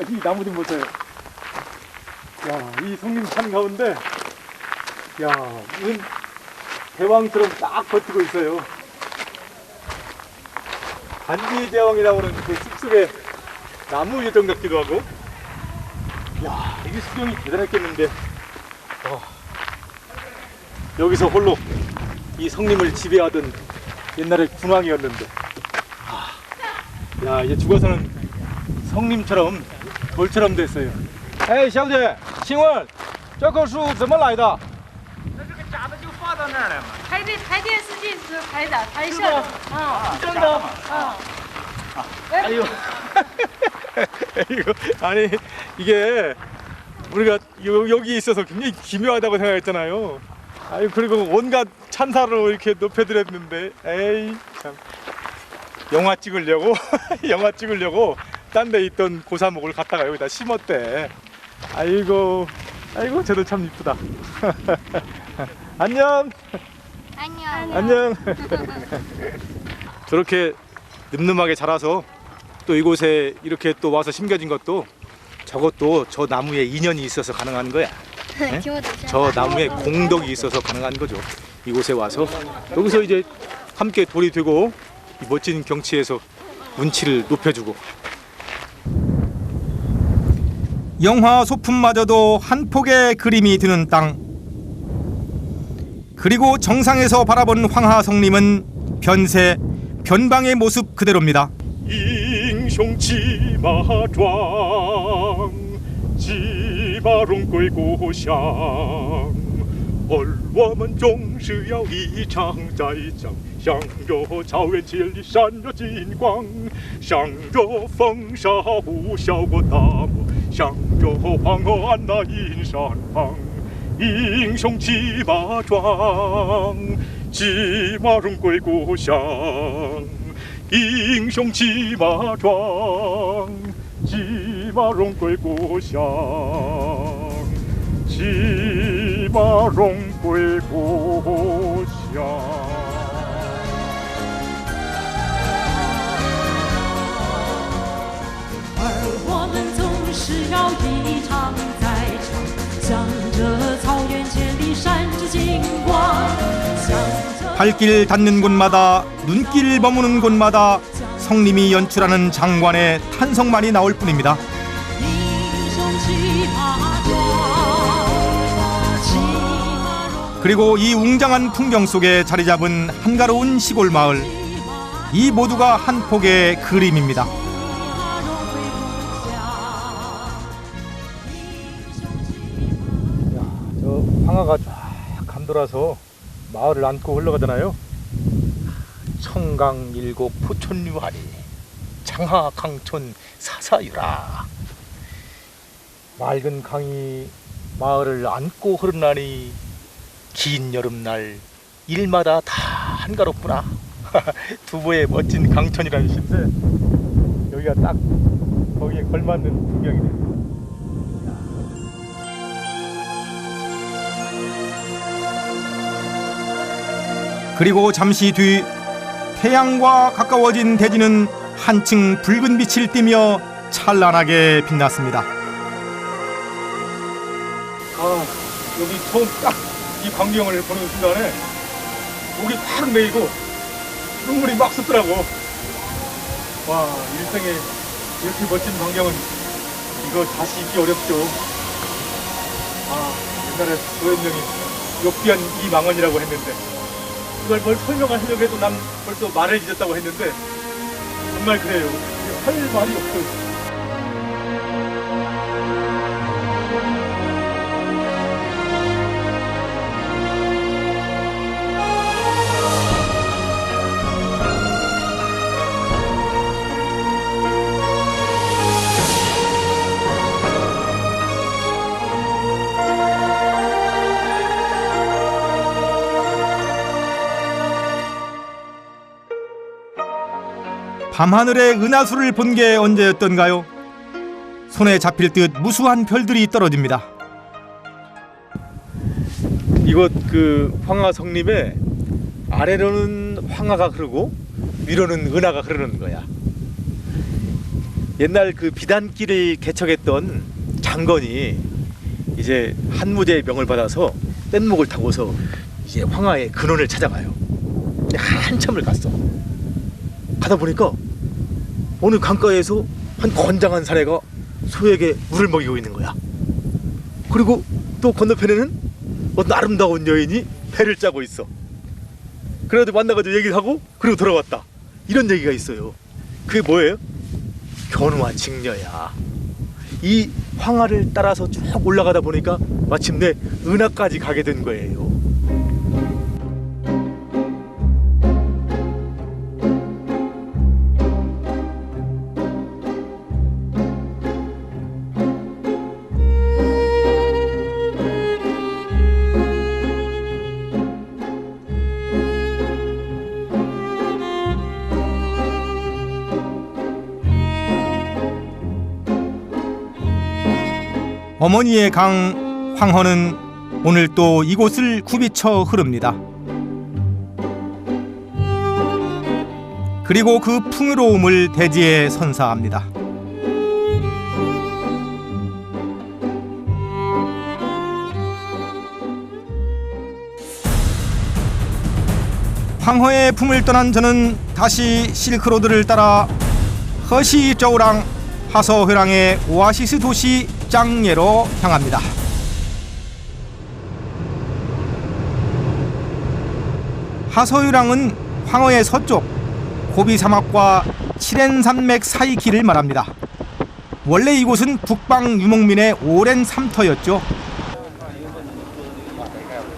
이 나무 좀 보세요. 야, 이 성림 산 가운데, 야, 무슨 대왕처럼 딱 버티고 있어요. 반지 대왕이라고 하는 그 숲속의 나무 요정 같기도 하고, 야, 이게 수령이 대단했겠는데, 여기서 홀로 이 성림을 지배하던 옛날의 군왕이었는데, 야, 이제 죽어서는 성림처럼 돌처럼 됐어요.哎，小姐，请问这棵树怎么来的？那这个架子就放到那儿了嘛。拍电视剧时拍的，拍摄的。真的？啊。哎呦， 이거 아니 이게 우리가 여기 있어서 굉장히 기묘하다고 생각했잖아요. 아유 그리고 온갖 찬사로 이렇게 높여드렸는데 에이 참 영화 찍으려고 영화 찍으려고 딴 데 있던 고사목을 갖다가 여기다 심었대. 아이고 쟤들 참 이쁘다. 안녕. 안녕. 저렇게 늠름하게 자라서 또 이곳에 이렇게 또 와서 심겨진 것도 저것도 저 나무에 인연이 있어서 가능한 거야. 네? 저 나무에 공덕이 있어서 가능한 거죠. 이곳에 와서 여기서 이제 함께 돌이 되고 이 멋진 경치에서 운치를 높여주고. 영화 소품마저도 한 폭의 그림이 드는 땅. 그리고 정상에서 바라본 황하성님은 변세, 변방의 모습 그대로입니다.英雄骑马壮，骑马荣归故乡。而我们总是要一场再战，向着草原千里闪着金光，向着风沙呼啸过大漠，向着黄河岸那银山旁。英雄骑马壮，骑马荣归故乡。英雄骑马壮，骑马荣归故乡，骑马荣归故乡。而我们总是要一场再场，向着草原千里闪着金光，向着 발길 닿는 곳마다 눈길 머무는 곳마다 성님이 연출하는 장관의 탄성만이 나올 뿐입니다. 그리고 이 웅장한 풍경 속에 자리 잡은 한가로운 시골 마을, 이 모두가 한 폭의 그림입니다. 저 황하가 쫙 감돌아서 마을을 안고 흘러가잖아요. 청강일곡 포천류하리 장하강촌 사사유라. 맑은 강이 마을을 안고 흐르나니 긴 여름날 일마다 다 한가롭구나. 두부의 멋진 강천이라는 시인데 여기가 딱 거기에 걸맞는 풍경이네. 그리고 잠시 뒤 태양과 가까워진 대지는 한층 붉은 빛을 띠며 찬란하게 빛났습니다. 아, 여기 처음 딱 이 광경을 보는 순간에 목이 팍 메이고 눈물이 막 쏟더라고. 와, 일생에 이렇게 멋진 광경은 이거 다시 있기 어렵죠. 아, 옛날에 도현명이 욕비한 이 망언이라고 했는데 이걸 뭘 설명하려고 해도 난 벌써 말을 잊었다고 했는데 정말 그래요. 할 말이 없어요. 밤하늘의 은하수를 본 게 언제였던가요? 손에 잡힐 듯 무수한 별들이 떨어집니다. 이곳 그 황하 성림에 아래로는 황하가 흐르고 위로는 은하가 흐르는 거야. 옛날 그 비단길을 개척했던 장건이 이제 한무제의 명을 받아서 뗏목을 타고서 이제 황하의 근원을 찾아가요. 근데 한참을 갔어. 가다 보니까 어느 강가에서 한 건장한 사내가 소에게 물을 먹이고 있는 거야. 그리고 또 건너편에는 어떤 아름다운 여인이 배를 짜고 있어. 그래가지고 만나가지고 얘기를 하고 그리고 돌아왔다. 이런 얘기가 있어요. 그게 뭐예요? 견우와 직녀야. 이 황하를 따라서 쭉 올라가다 보니까 마침내 은하까지 가게 된 거예요. 어머니의 강 황허는 오늘 또 이곳을 굽이쳐 흐릅니다. 그리고 그 풍요로움을 대지에 선사합니다. 황허의 품을 떠난 저는 다시 실크로드를 따라 허시저우랑 하서회랑의 오아시스 도시 짱예로 향합니다. 하서유랑은 황허의 서쪽 고비 사막과 칠엔 산맥 사이 길을 말합니다. 원래 이곳은 북방 유목민의 오랜 삼터였죠.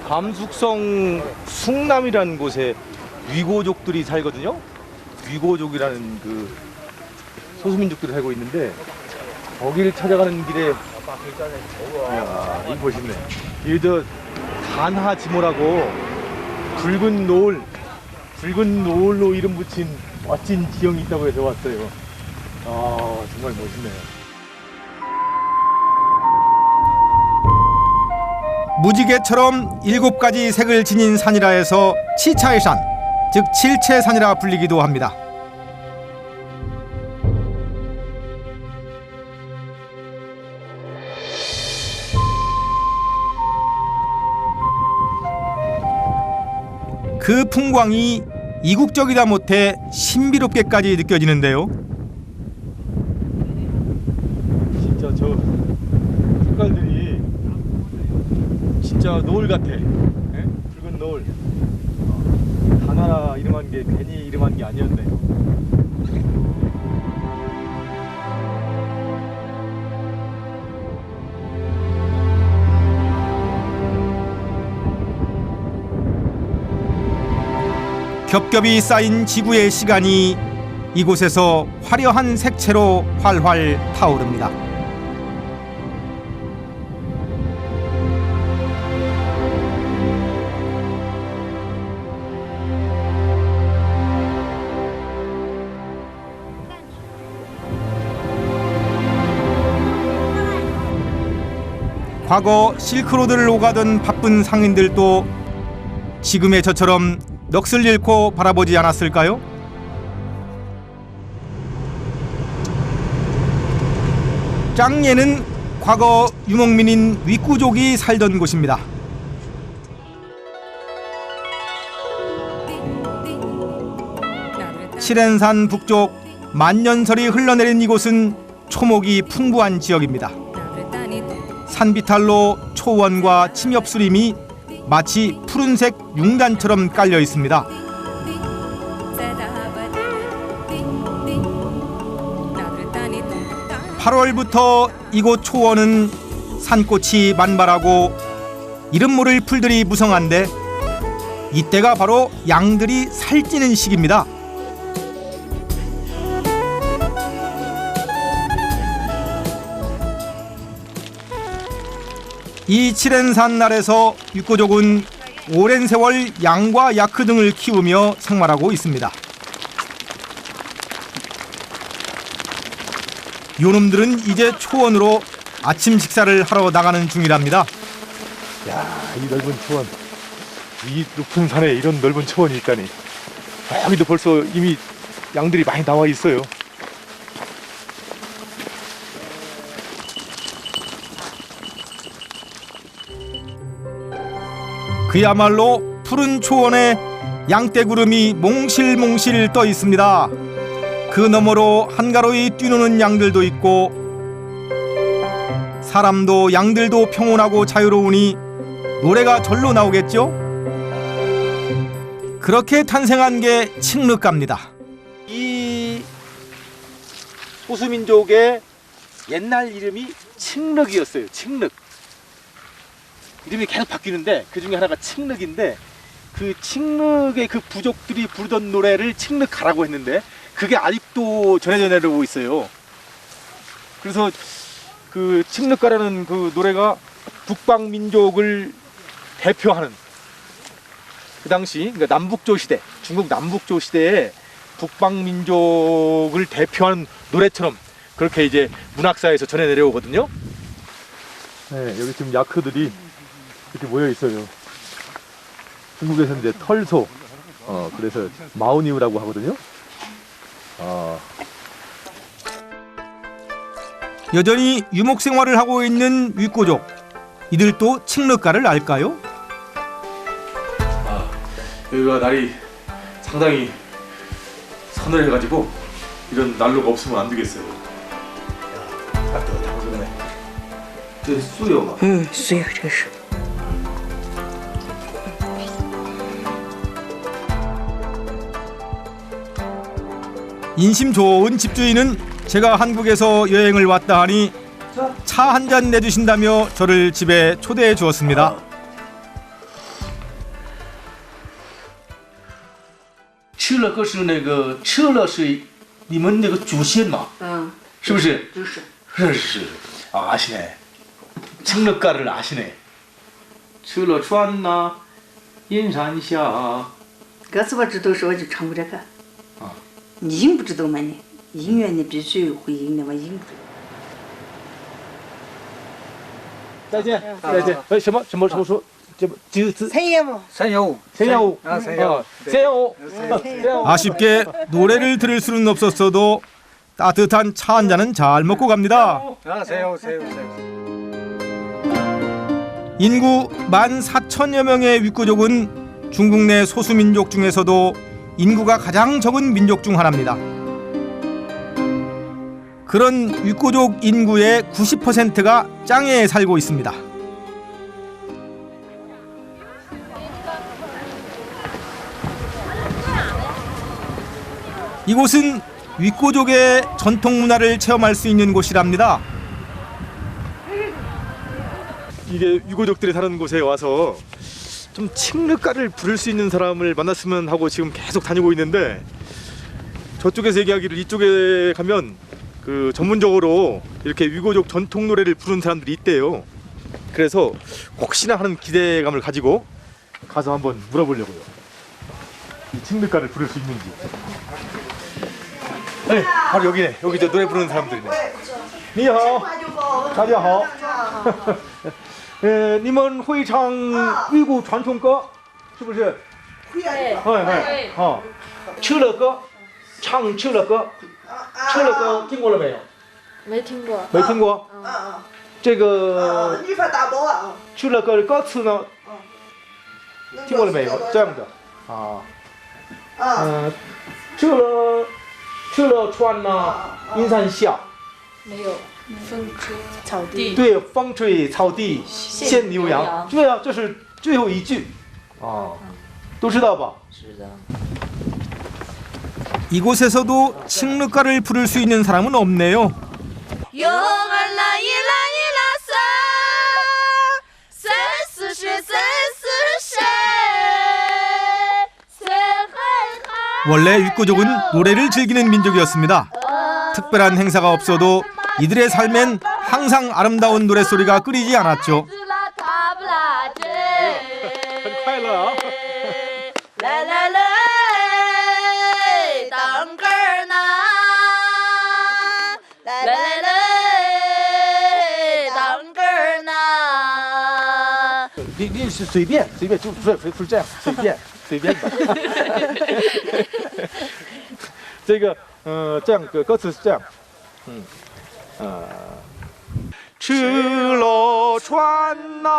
감숙성 숭남이라는 곳에 위고족들이 살거든요. 위고족이라는 그 소수민족들이 살고 있는데 거기를 찾아가는 길에 이야, 이거 멋있네. 이게 저 단하지모라고 붉은 노을로 이름 붙인 멋진 지형이 있다고 해서 왔어요. 아, 정말 멋있네요. 무지개처럼 7가지 색을 지닌 산이라 해서 치차이산, 즉 칠채산이라 불리기도 합니다. 그 풍광이 이국적이다 못해 신비롭게까지 느껴지는데요. 진짜 저 색깔들이 진짜 노을 같아. 예? 붉은 노을. 가나라 이름한 게 괜히 이름한 게 아니었네요. 겹겹이 쌓인 지구의 시간이 이곳에서 화려한 색채로 활활 타오릅니다. 과거 실크로드를 오가던 바쁜 상인들도 지금의 저처럼 넋을 잃고 바라보지 않았을까요? 짱예는 과거 유목민인 윗구족이 살던 곳입니다. 칠엔산 북쪽 만년설이 흘러내린 이곳은 초목이 풍부한 지역입니다. 산비탈로 초원과 침엽수림이 마치 푸른색 융단처럼 깔려 있습니다. 8월부터 이곳 초원은 산꽃이 만발하고 이름 모를 풀들이 무성한데 이때가 바로 양들이 살찌는 시기입니다. 이 칠엔산 날에서 윗구족은 오랜 세월 양과 야크 등을 키우며 생활하고 있습니다. 요놈들은 이제 초원으로 아침 식사를 하러 나가는 중이랍니다. 야, 이 넓은 초원, 이 높은 산에 이런 넓은 초원이 있다니. 여기도 벌써 이미 양들이 많이 나와 있어요. 그야말로 푸른 초원에 양떼구름이 몽실몽실 떠 있습니다. 그 너머로 한가로이 뛰노는 양들도 있고 사람도 양들도 평온하고 자유로우니 노래가 절로 나오겠죠? 그렇게 탄생한 게 칡르가입니다. 이 소수민족의 옛날 이름이 칡륵이었어요. 칡륵. 이름이 계속 바뀌는데 그 중에 하나가 칡륵인데 그 칡륵의 그 부족들이 부르던 노래를 칡륵가라고 했는데 그게 아직도 전해져 내려오고 있어요. 그래서 그 칡륵가라는 그 노래가 북방 민족을 대표하는 그 당시 그러니까 남북조 시대, 중국 남북조 시대에 북방 민족을 대표하는 노래처럼 그렇게 이제 문학사에서 전해 내려오거든요. 네, 여기 지금 야크들이 이렇게 모여 있어요. 중국에서는 이제 털소, 그래서 마오니우라고 하거든요. 여전히 유목 생활을 하고 있는 윗고족. 이들도 칡르가를 알까요? 여기가 날이 상당히 서늘해가지고 이런 난로가 없으면 안 되겠어요. 따뜻하고 그러네. 저 수요가. 是有这个是。 인심 좋은 집주인은 제가 한국에서 여행을 왔다 하니 차 한 잔 내주신다며 저를 집에 초대해 주었습니다. 칡르가是那个车了是你们那个祖先嘛？是不是？是아시네. 칡르가를 아시네. 车了川呐，阴山下。 歌词我知道，说我就唱过这个。音不知道吗你？音乐你必须会音的嘛，音不知道。 再见，再见。什么说？这几个字？ 315. 아쉽게 노래를 들을 수는 없었어도 따뜻한 차 한 잔은 잘 먹고 갑니다. 인구 14,000여 명의 윗고족은 중국 내 소수민족 중에서도 인구가 가장 적은 민족 중 하나입니다. 그런 윗고족 인구의 90%가 짱해에 살고 있습니다. 이곳은 윗고족의 전통 문화를 체험할 수 있는 곳이랍니다. 이게 윗고족들이 사는 곳에 와서 좀 칡르가를 부를 수 있는 사람을 만났으면 하고 지금 계속 다니고 있는데 저쪽에서 얘기하기를 이쪽에 가면 그 전문적으로 이렇게 윗고족 전통 노래를 부르는 사람들이 있대요. 그래서 혹시나 하는 기대감을 가지고 가서 한번 물어보려고요. 이 칡르가를 부를 수 있는지. 네, 바로 여기네. 여기 저 노래 부르는 사람들이네. 你好，大家好。你们会唱豫剧传统歌，是不是？会。好，吃了歌，唱吃了歌，吃了歌听过了没有？没听过。没听过。这个吃了歌的歌词呢？听过了没有？这样的啊。吃了川呐，阴山下。没有。风吹草低。对，风吹草低见牛羊。对啊，这是最后一句。都知道吧？知道。 이곳에서도 칡르가를 부를 수 있는 사람은 없네요. 원래 윗고족은 노래를 즐기는 민족이었습니다. 특별한 행사가 없어도 이들의 삶엔 항상 아름다운 노랫소리가 끊이지 않았죠.你是随便就这样随便的。这个这样歌词是这样，吃了川呐，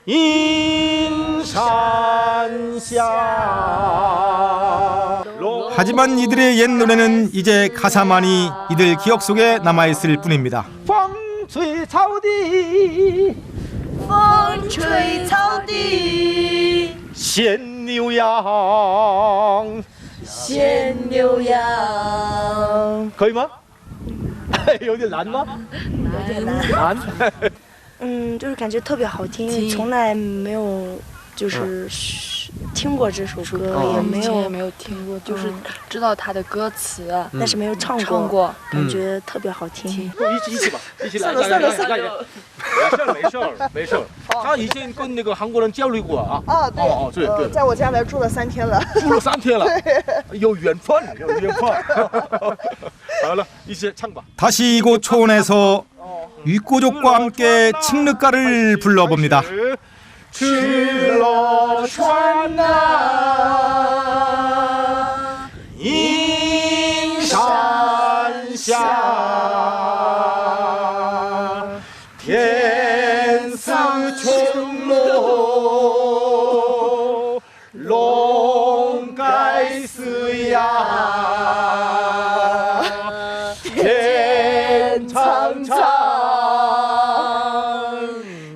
阴山下。 하지만 이들의 옛 노래는 이제 가사만이 이들 기억 속에 남아있을 뿐입니다. 风吹草低，风吹草低，牵牛羊，牵牛羊。可以吗？有点难吗？有点难。就是感觉特别好听，从来没有就是听过这首歌，也没有听过，就是知道它的歌词，但是没有唱过，感觉特别好听。一起吧，一起来。算了，没事。他以前跟那个韩国人交流过啊。对，在我家来住了3天了。住了3天了，有缘分。好了，一起唱吧。 다시 이곳 초원에서 윗고족과 함께 칡르가를 불러봅니다. 흘러传呐 인산下 天上春落 龙盖寺呀 天长长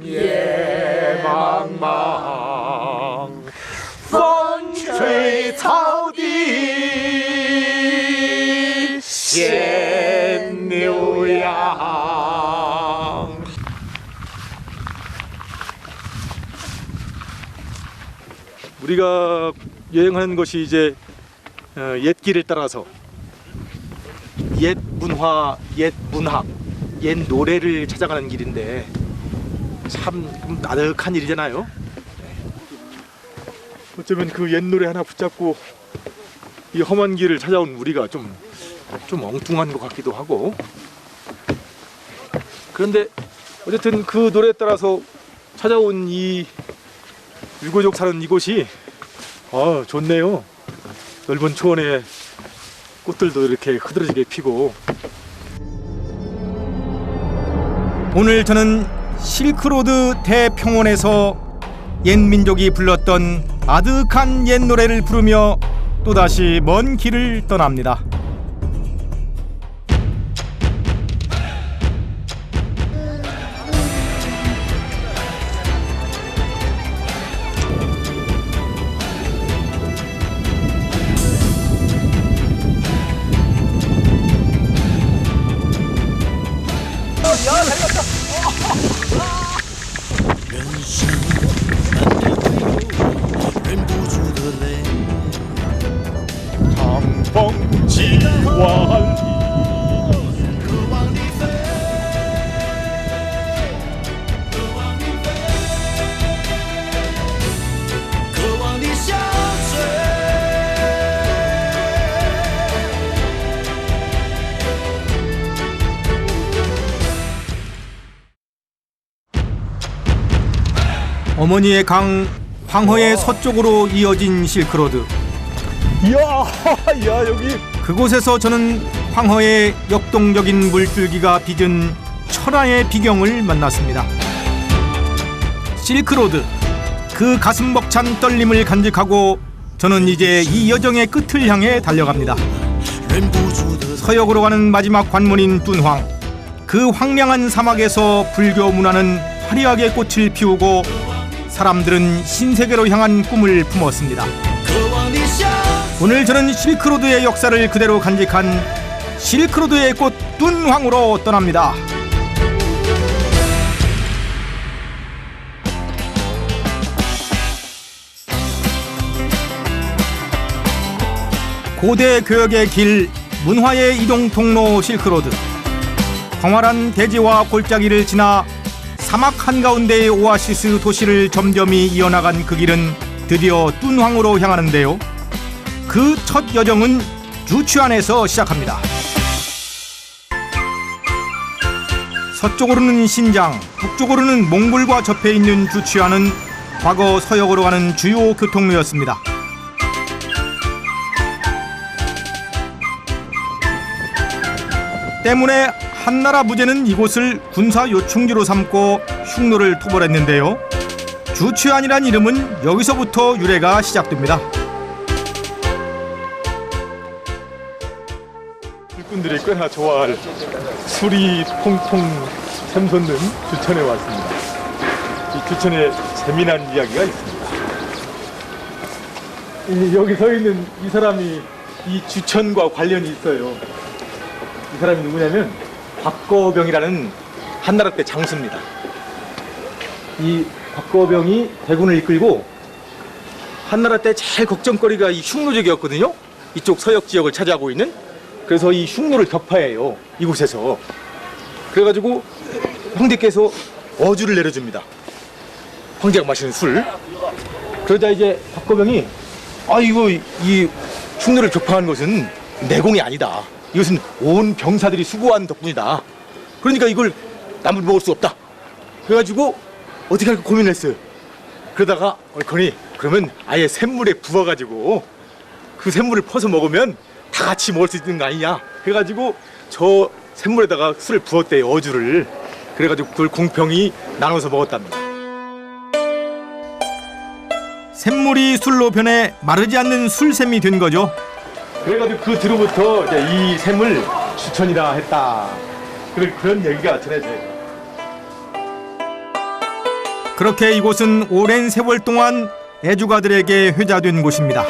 夜茫茫 风吹草低 牵牛羊 우리가 여행하는 것이 이제 옛 길을 따라서 옛 문화, 옛 문학, 옛 노래를 찾아가는 길인데 참 아득한 일이잖아요. 어쩌면 그 옛 노래 하나 붙잡고 이 험한 길을 찾아온 우리가 좀 엉뚱한 것 같기도 하고, 그런데 어쨌든 그 노래에 따라서 찾아온 이 율고족 사는 이곳이 좋네요. 넓은 초원에 꽃들도 이렇게 흐드러지게 피고. 오늘 저는 실크로드 대평원에서 옛 민족이 불렀던 아득한 옛 노래를 부르며 또다시 먼 길을 떠납니다. 어머니의 강 황허의 서쪽으로 이어진 실크로드. 이야 여기 그곳에서 저는 황허의 역동적인 물줄기가 빚은 천하의 비경을 만났습니다. 실크로드, 그 가슴 벅찬 떨림을 간직하고 저는 이제 이 여정의 끝을 향해 달려갑니다. 서역으로 가는 마지막 관문인 뚠황, 그 황량한 사막에서 불교 문화는 화려하게 꽃을 피우고 사람들은 신세계로 향한 꿈을 품었습니다. 오늘 저는 실크로드의 역사를 그대로 간직한 실크로드의 꽃 뚠황으로 떠납니다. 고대 교역의 길, 문화의 이동 통로 실크로드. 광활한 대지와 골짜기를 지나 사막 한가운데의 오아시스 도시를 점점이 이어나간 그 길은 드디어 뚠황으로 향하는데요. 그 첫 여정은 주취안에서 시작합니다. 서쪽으로는 신장, 북쪽으로는 몽골과 접해 있는 주취안은 과거 서역으로 가는 주요 교통로였습니다. 때문에 한나라 무제는 이곳을 군사 요충지로 삼고 흉노를 토벌했는데요. 주취안이란 이름은 여기서부터 유래가 시작됩니다. 일꾼들이 꽤나 좋아할 술이 통통 샘솟는 주천에 왔습니다. 이 주천에 재미난 이야기가 있습니다. 여기 서 있는 이 사람이 이 주천과 관련이 있어요. 이 사람이 누구냐면 곽거병이라는 한나라 때 장수입니다. 이 곽거병이 대군을 이끌고 한나라 때 제일 걱정거리가 이 흉노적이었거든요. 이쪽 서역 지역을 차지하고 있는. 그래서 이 흉노를 격파해요, 이곳에서. 그래가지고 황제께서 어주를 내려줍니다. 황제가 마시는 술. 그러자 이제 곽거병이 이거 이 흉노를 격파한 것은 내공이 아니다. 이것은 온 병사들이 수고한 덕분이다. 그러니까 이걸 나물 먹을 수 없다. 그래가지고 어떻게 할까 고민했어요. 그러다가 얼커니 그러면 아예 샘물에 부어가지고 그 샘물을 퍼서 먹으면 다 같이 먹을 수 있는 거 아니냐. 그래가지고 저 샘물에다가 술을 부었대요. 어주를. 그래가지고 그걸 공평히 나눠서 먹었답니다. 샘물이 술로 변해 마르지 않는 술샘이 된 거죠. 그래가지고 그 뒤로부터 이제 이 샘을 주천이라 했다. 그런 얘기가 전해져요. 그렇게 이곳은 오랜 세월 동안 애주가들에게 회자된 곳입니다.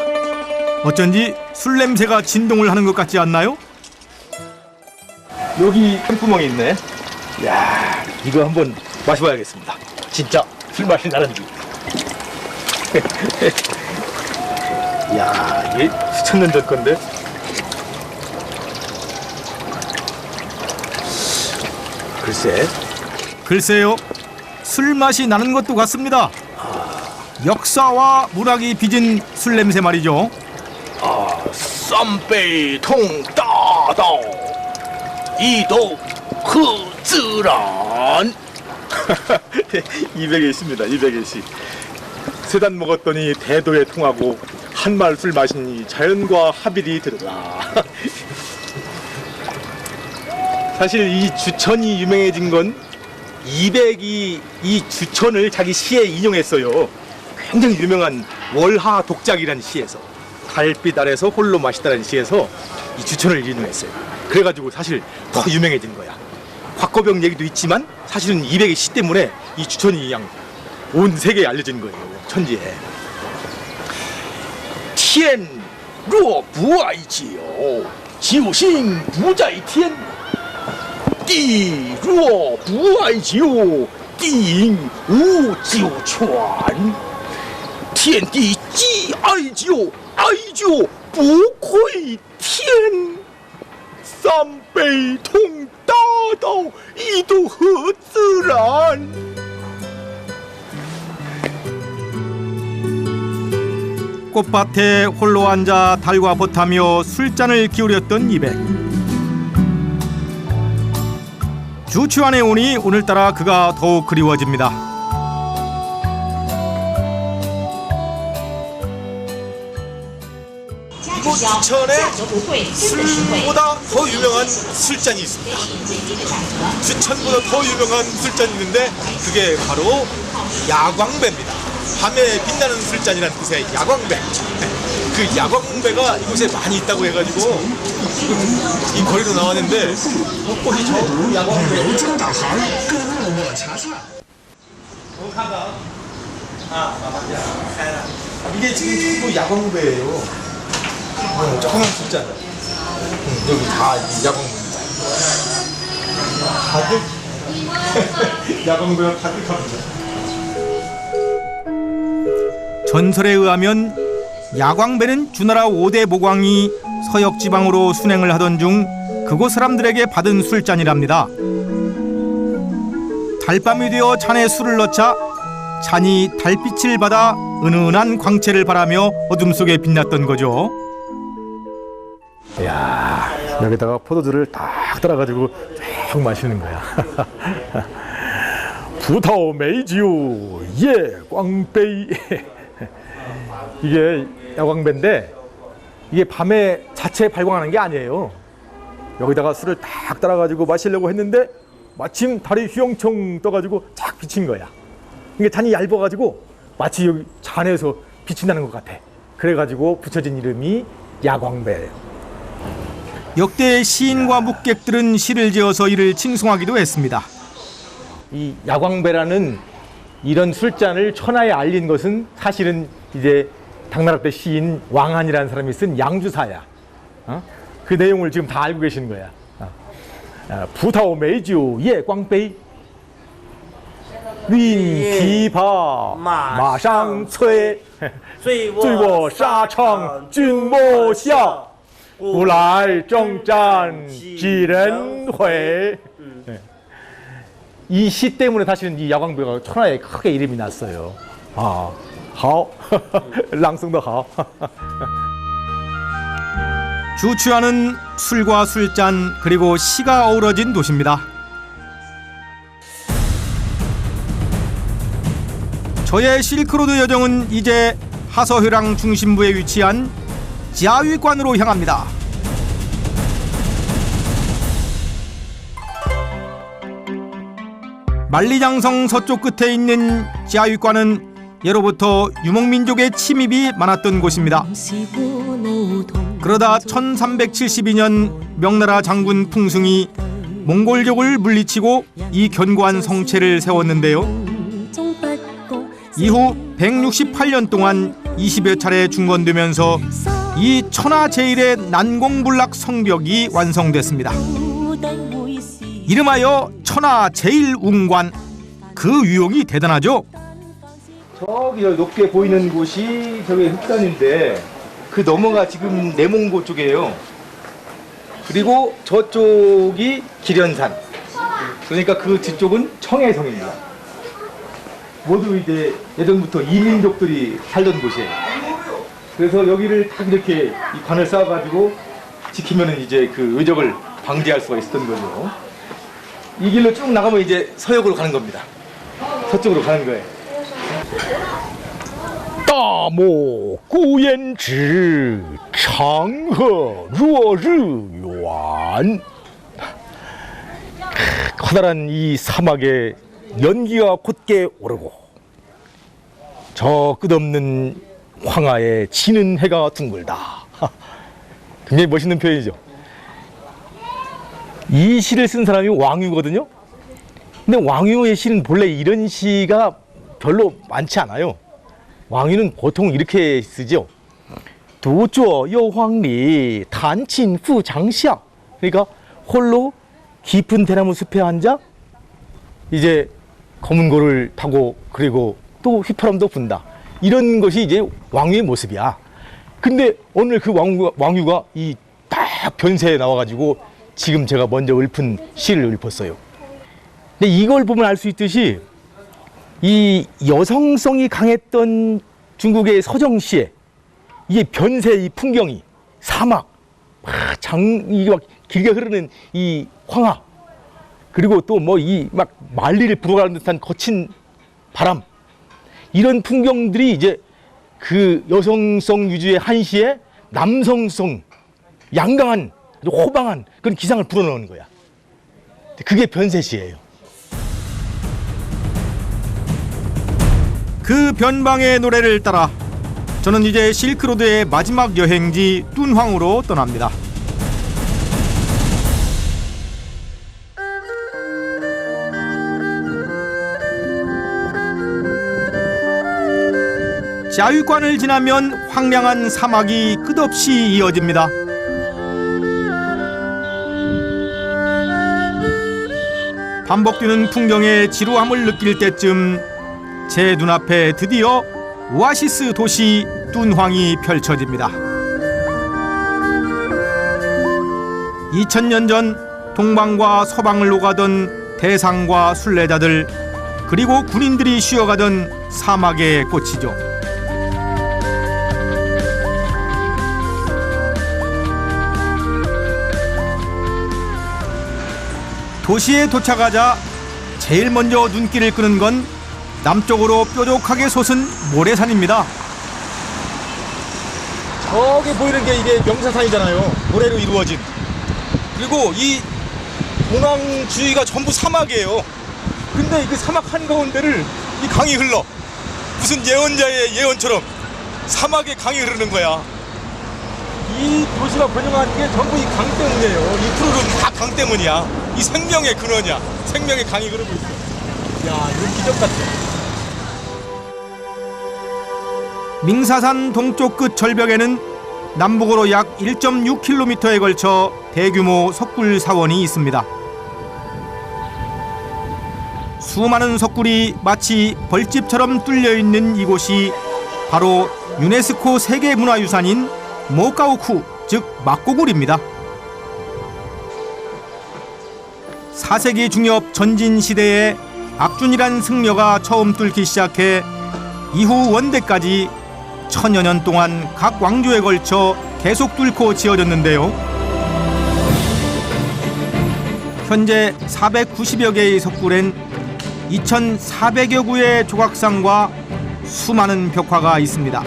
어쩐지 술 냄새가 진동을 하는 것 같지 않나요? 여기 샘구멍이 있네. 이야, 이거 한번 마셔봐야겠습니다. 진짜 술 맛이 나는지. 이야, 이게 수천 년 전 건데. 글쎄요, 술 맛이 나는 것도 같습니다. 역사와 문학이 빚은 술 냄새 말이죠. 쌈베이 통다다오 이도 흐즈란 200에 있습니다. 200일씩 세단 먹었더니 대도에 통하고 한말 술 마시니 자연과 합일이 들으라. 사실 이 주천이 유명해진 건 200이 이 주천을 자기 시에 인용했어요. 굉장히 유명한 월하 독작이라는 시에서 달빛 아래서 홀로 마시다라는 시에서 이 주천을 인용했어요. 그래가지고 사실 더 유명해진 거야. 곽거병 얘기도 있지만 사실은 200의 시 때문에 이 주천이 그냥 온 세계에 알려진 거예요. 천지에. 天若不爱酒，酒心不在天。地若不爱酒，地无酒泉。天地既爱酒，爱酒不愧天。三杯同大道，一度何自然？ 꽃밭에 홀로 앉아 달과 벗하며 술잔을 기울였던 200. 주추안에 오니 오늘따라 그가 더욱 그리워집니다. 이곳 주천에 술보다 더 유명한 술잔이 있습니다. 주천보다 더 유명한 술잔이 있는데 그게 바로 야광배입니다. 밤에 빛나는 술잔이라는 뜻의 야광배. 그 야광배가 이곳에 많이 있다고 해가지고 지금 이 거리로 나왔는데 곳곳이 저 야광배. 이게 지금 전부 야광배예요. 조그만 술잔. 여기 다 야광배입니다. 가득 야광배가 가득합니다. 전설에 의하면 야광배는 주나라 5대 모광이 서역지방으로 순행을 하던 중 그곳 사람들에게 받은 술잔이랍니다. 달밤이 되어 잔에 술을 넣자 잔이 달빛을 받아 은은한 광채를 발하며 어둠 속에 빛났던 거죠. 이야, 여기다가 포도주를 딱 따라가지고 쭉 마시는 거야. 부타오 메이지오 예 광베이. 이게 야광배인데 이게 밤에 자체 발광하는 게 아니에요. 여기다가 술을 딱 따라가지고 마시려고 했는데 마침 달이 휘영청 떠가지고 쫙 비친 거야. 이게 잔이 얇아가지고 마치 여기 잔에서 빛이 나는 것 같아. 그래가지고 붙여진 이름이 야광배예요. 역대 시인과 묵객들은 시를 지어서 이를 칭송하기도 했습니다. 이 야광배라는 이런 술잔을 천하에 알린 것은 사실은 이제 당나라 때 시인 왕한이라는 사람이 쓴 양주사야. 그 내용을 지금 다 알고 계시는 거야. 부타오 메이지오 예 광베이 윈 디바 마상崔醉卧沙场君莫笑古来征战几人回. 이 시 때문에 사실은 이 야광배가 천하에 크게 이름이 났어요. 아, 好, 랑송도 好. 주추안은 술과 술잔 그리고 시가 어우러진 도시입니다. 저의 실크로드 여정은 이제 하서회랑 중심부에 위치한 지하위관으로 향합니다. 만리장성 서쪽 끝에 있는 지하위관은 예로부터 유목민족의 침입이 많았던 곳입니다. 그러다 1372년 명나라 장군 풍승이 몽골족을 물리치고 이 견고한 성체를 세웠는데요. 이후 168년 동안 20여 차례 중건되면서 이 천하제일의 난공불락 성벽이 완성됐습니다. 이름하여 천하제일웅관. 그 위용이 대단하죠. 저기 높게 보이는 곳이 저기 흑산인데 그 너머가 지금 내몽고 쪽이에요. 그리고 저쪽이 기련산. 그러니까 그 뒤쪽은 청해성입니다. 모두 이제 예전부터 이민족들이 살던 곳이에요. 그래서 여기를 딱 이렇게 이 관을 쌓아가지고 지키면은 이제 그 의적을 방지할 수가 있었던 거죠. 이 길로 쭉 나가면 이제 서역으로 가는 겁니다. 서쪽으로 가는 거예요. 大漠孤烟直，长河落日圆。 커다란 이 사막에 연기가 곧게 오르고 저 끝없는 황하에 지는 해가 둥글다. 굉장히 멋있는 표현이죠. 이 시를 쓴 사람이 왕유거든요. 근데 왕유의 시는 본래 이런 시가 별로 많지 않아요. 왕유는 보통 이렇게 쓰죠. 도조 여황리 단친 후장시야. 그러니까 홀로 깊은 대나무 숲에 앉아 이제 검은 고를 타고 그리고 또 휘파람도 분다. 이런 것이 이제 왕유의 모습이야. 근데 오늘 그 왕유가 이 딱 변세에 나와가지고 지금 제가 먼저 읊은 시를 읊었어요. 근데 이걸 보면 알 수 있듯이 이 여성성이 강했던 중국의 서정시에 이게 변세 이 풍경이 사막, 이게 막 길게 흐르는 이 황하, 그리고 또 뭐 이 막 만리를 불어가는 듯한 거친 바람, 이런 풍경들이 이제 그 여성성 위주의 한시에 남성성, 양강한, 호방한 그런 기상을 불어넣는 거야. 그게 변세시예요. 그 변방의 노래를 따라 저는 이제 실크로드의 마지막 여행지 뚠황으로 떠납니다. 지하위관을 지나면 황량한 사막이 끝없이 이어집니다. 반복되는 풍경의 지루함을 느낄 때쯤 제 눈앞에 드디어 오아시스 도시 뚠황이 펼쳐집니다. 2000년 전 동방과 서방을 오가던 대상과 순례자들, 그리고 군인들이 쉬어가던 사막의 꽃이죠. 도시에 도착하자 제일 먼저 눈길을 끄는 건 남쪽으로 뾰족하게 솟은 모래산입니다. 저기 보이는 게 이게 명사산이잖아요. 모래로 이루어진. 그리고 이 공항 주위가 전부 사막이에요. 근데 그 사막 한가운데를 이 강이 흘러. 무슨 예언자의 예언처럼 사막에 강이 흐르는 거야. 이 도시가 번영한 게 전부 이 강 때문이에요. 이 푸르름 다 강 때문이야. 이 생명의 근원이야. 생명의 강이 흐르고 있어. 야, 이건 기적 같아. 밍사산 동쪽 끝 절벽에는 남북으로 약 1.6km에 걸쳐 대규모 석굴 사원이 있습니다. 수많은 석굴이 마치 벌집처럼 뚫려 있는 이곳이 바로 유네스코 세계문화유산인 모카오쿠, 즉 막고굴입니다. 4세기 중엽 전진 시대에 악준이란 승려가 처음 뚫기 시작해 이후 원대까지 천여 년 동안 각 왕조에 걸쳐 계속 뚫고 지어졌는데요. 현재 490여 개의 석굴엔 2,400여 구의 조각상과 수많은 벽화가 있습니다.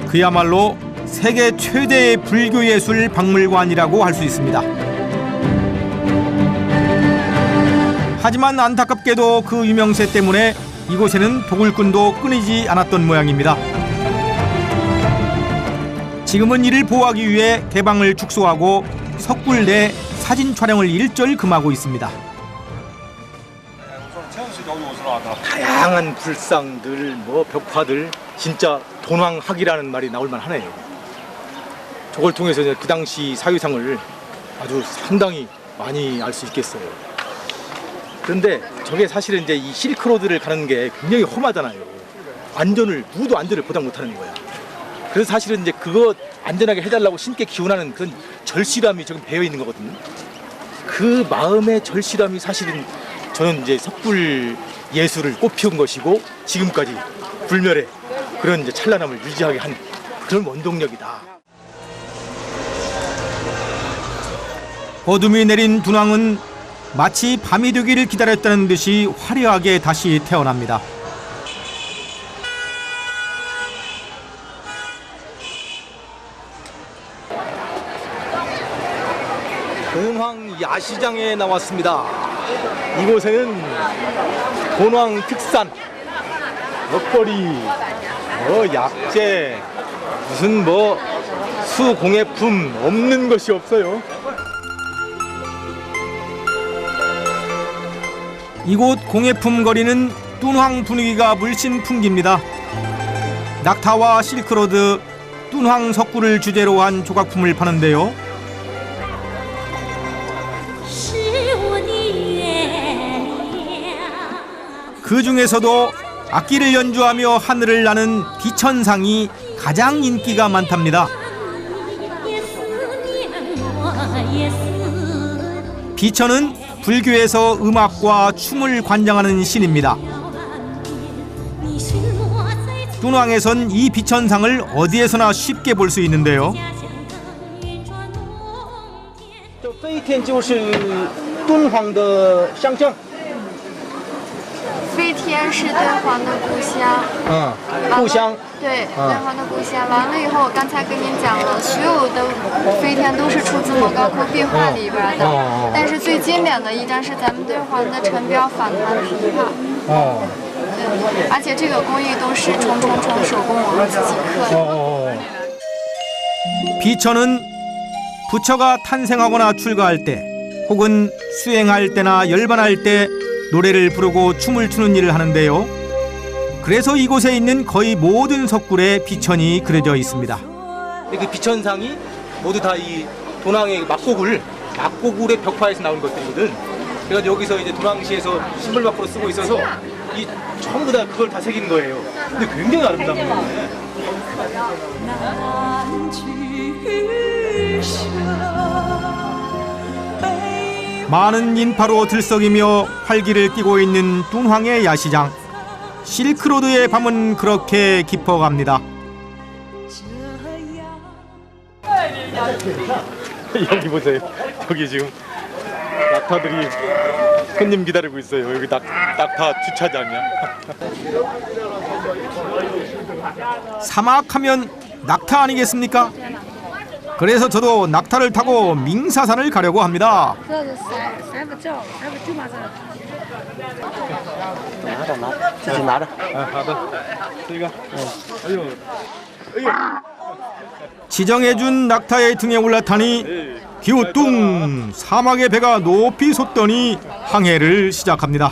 그야말로 세계 최대의 불교예술 박물관이라고 할 수 있습니다. 하지만 안타깝게도 그 유명세 때문에 이곳에는 도굴꾼도 끊이지 않았던 모양입니다. 지금은 이를 보호하기 위해 개방을 축소하고 석굴 내 사진 촬영을 일절 금하고 있습니다. 다양한 불상들, 벽화들, 진짜 돈왕학이라는 말이 나올 만하네요. 저걸 통해서 이제 그 당시 사유상을 아주 상당히 많이 알 수 있겠어요. 그런데 저게 사실은 이제 이 실크로드를 가는 게 굉장히 험하잖아요. 누구도 안전을 보장 못하는 거야. 그래서 사실은 이제 그거 안전하게 해달라고 신께 기원하는 그런 절실함이 저기 배어 있는 거거든요. 그 마음의 절실함이 사실은 저는 이제 석굴 예술을 꽃피운 것이고 지금까지 불멸의 그런 이제 찬란함을 유지하게 한 그런 원동력이다. 어둠이 내린 둔왕은 마치 밤이 되기를 기다렸다는 듯이 화려하게 다시 태어납니다. 돈왕 야시장에 나왔습니다. 이곳에는 돈왕 특산 먹거리, 약재, 무슨 수공예품 없는 것이 없어요. 이곳 공예품 거리는 뚠황 분위기가 물씬 풍깁니다. 낙타와 실크로드, 뚠황 석굴을 주제로 한 조각품을 파는데요. 그 중에서도 악기를 연주하며 하늘을 나는 비천상이 가장 인기가 많답니다. 비천은 불교에서 음악과 춤을 관장하는 신입니다. 뚠황에선 이 비천상을 어디에서나 쉽게 볼 수 있는데요. 这一天就是敦煌的乡镇。 飞天是敦煌的故乡，故乡。对，敦煌的故乡。完了以后，我刚才跟您讲了，所有的飞天都是出自莫高窟壁画里边的，但是最经典的一张是咱们敦煌的陈标反弹琵琶。对，而且这个工艺都是重手工我们自己刻的。 비천은 부처가 탄생하거나 출가할 때 혹은 수행할 때나 열반할 때 노래를 부르고 춤을 추는 일을 하는데요. 그래서 이곳에 있는 거의 모든 석굴에 비천이 그려져 있습니다. 그 비천상이 모두 다 이 돈왕의 막고굴의 벽화에서 나온 것들이거든. 그래서 여기서 이제 돈왕시에서 신물막으로 쓰고 있어서 이 전부 다 그걸 다 새긴 거예요. 근데 굉장히 아름다운 거예요. 많은 인파로 들썩이며 활기를 띠고 있는 뚠황의 야시장. 실크로드의 밤은 그렇게 깊어갑니다. 여기 보세요. 여기 지금 낙타들이 손님 기다리고 있어요. 여기 낙타 주차장이야. 사막하면 낙타 아니겠습니까? 그래서 저도 낙타를 타고 밍사산을 가려고 합니다. 지정해준 낙타의 등에 올라타니 기우뚱 사막의 배가 높이 솟더니 항해를 시작합니다.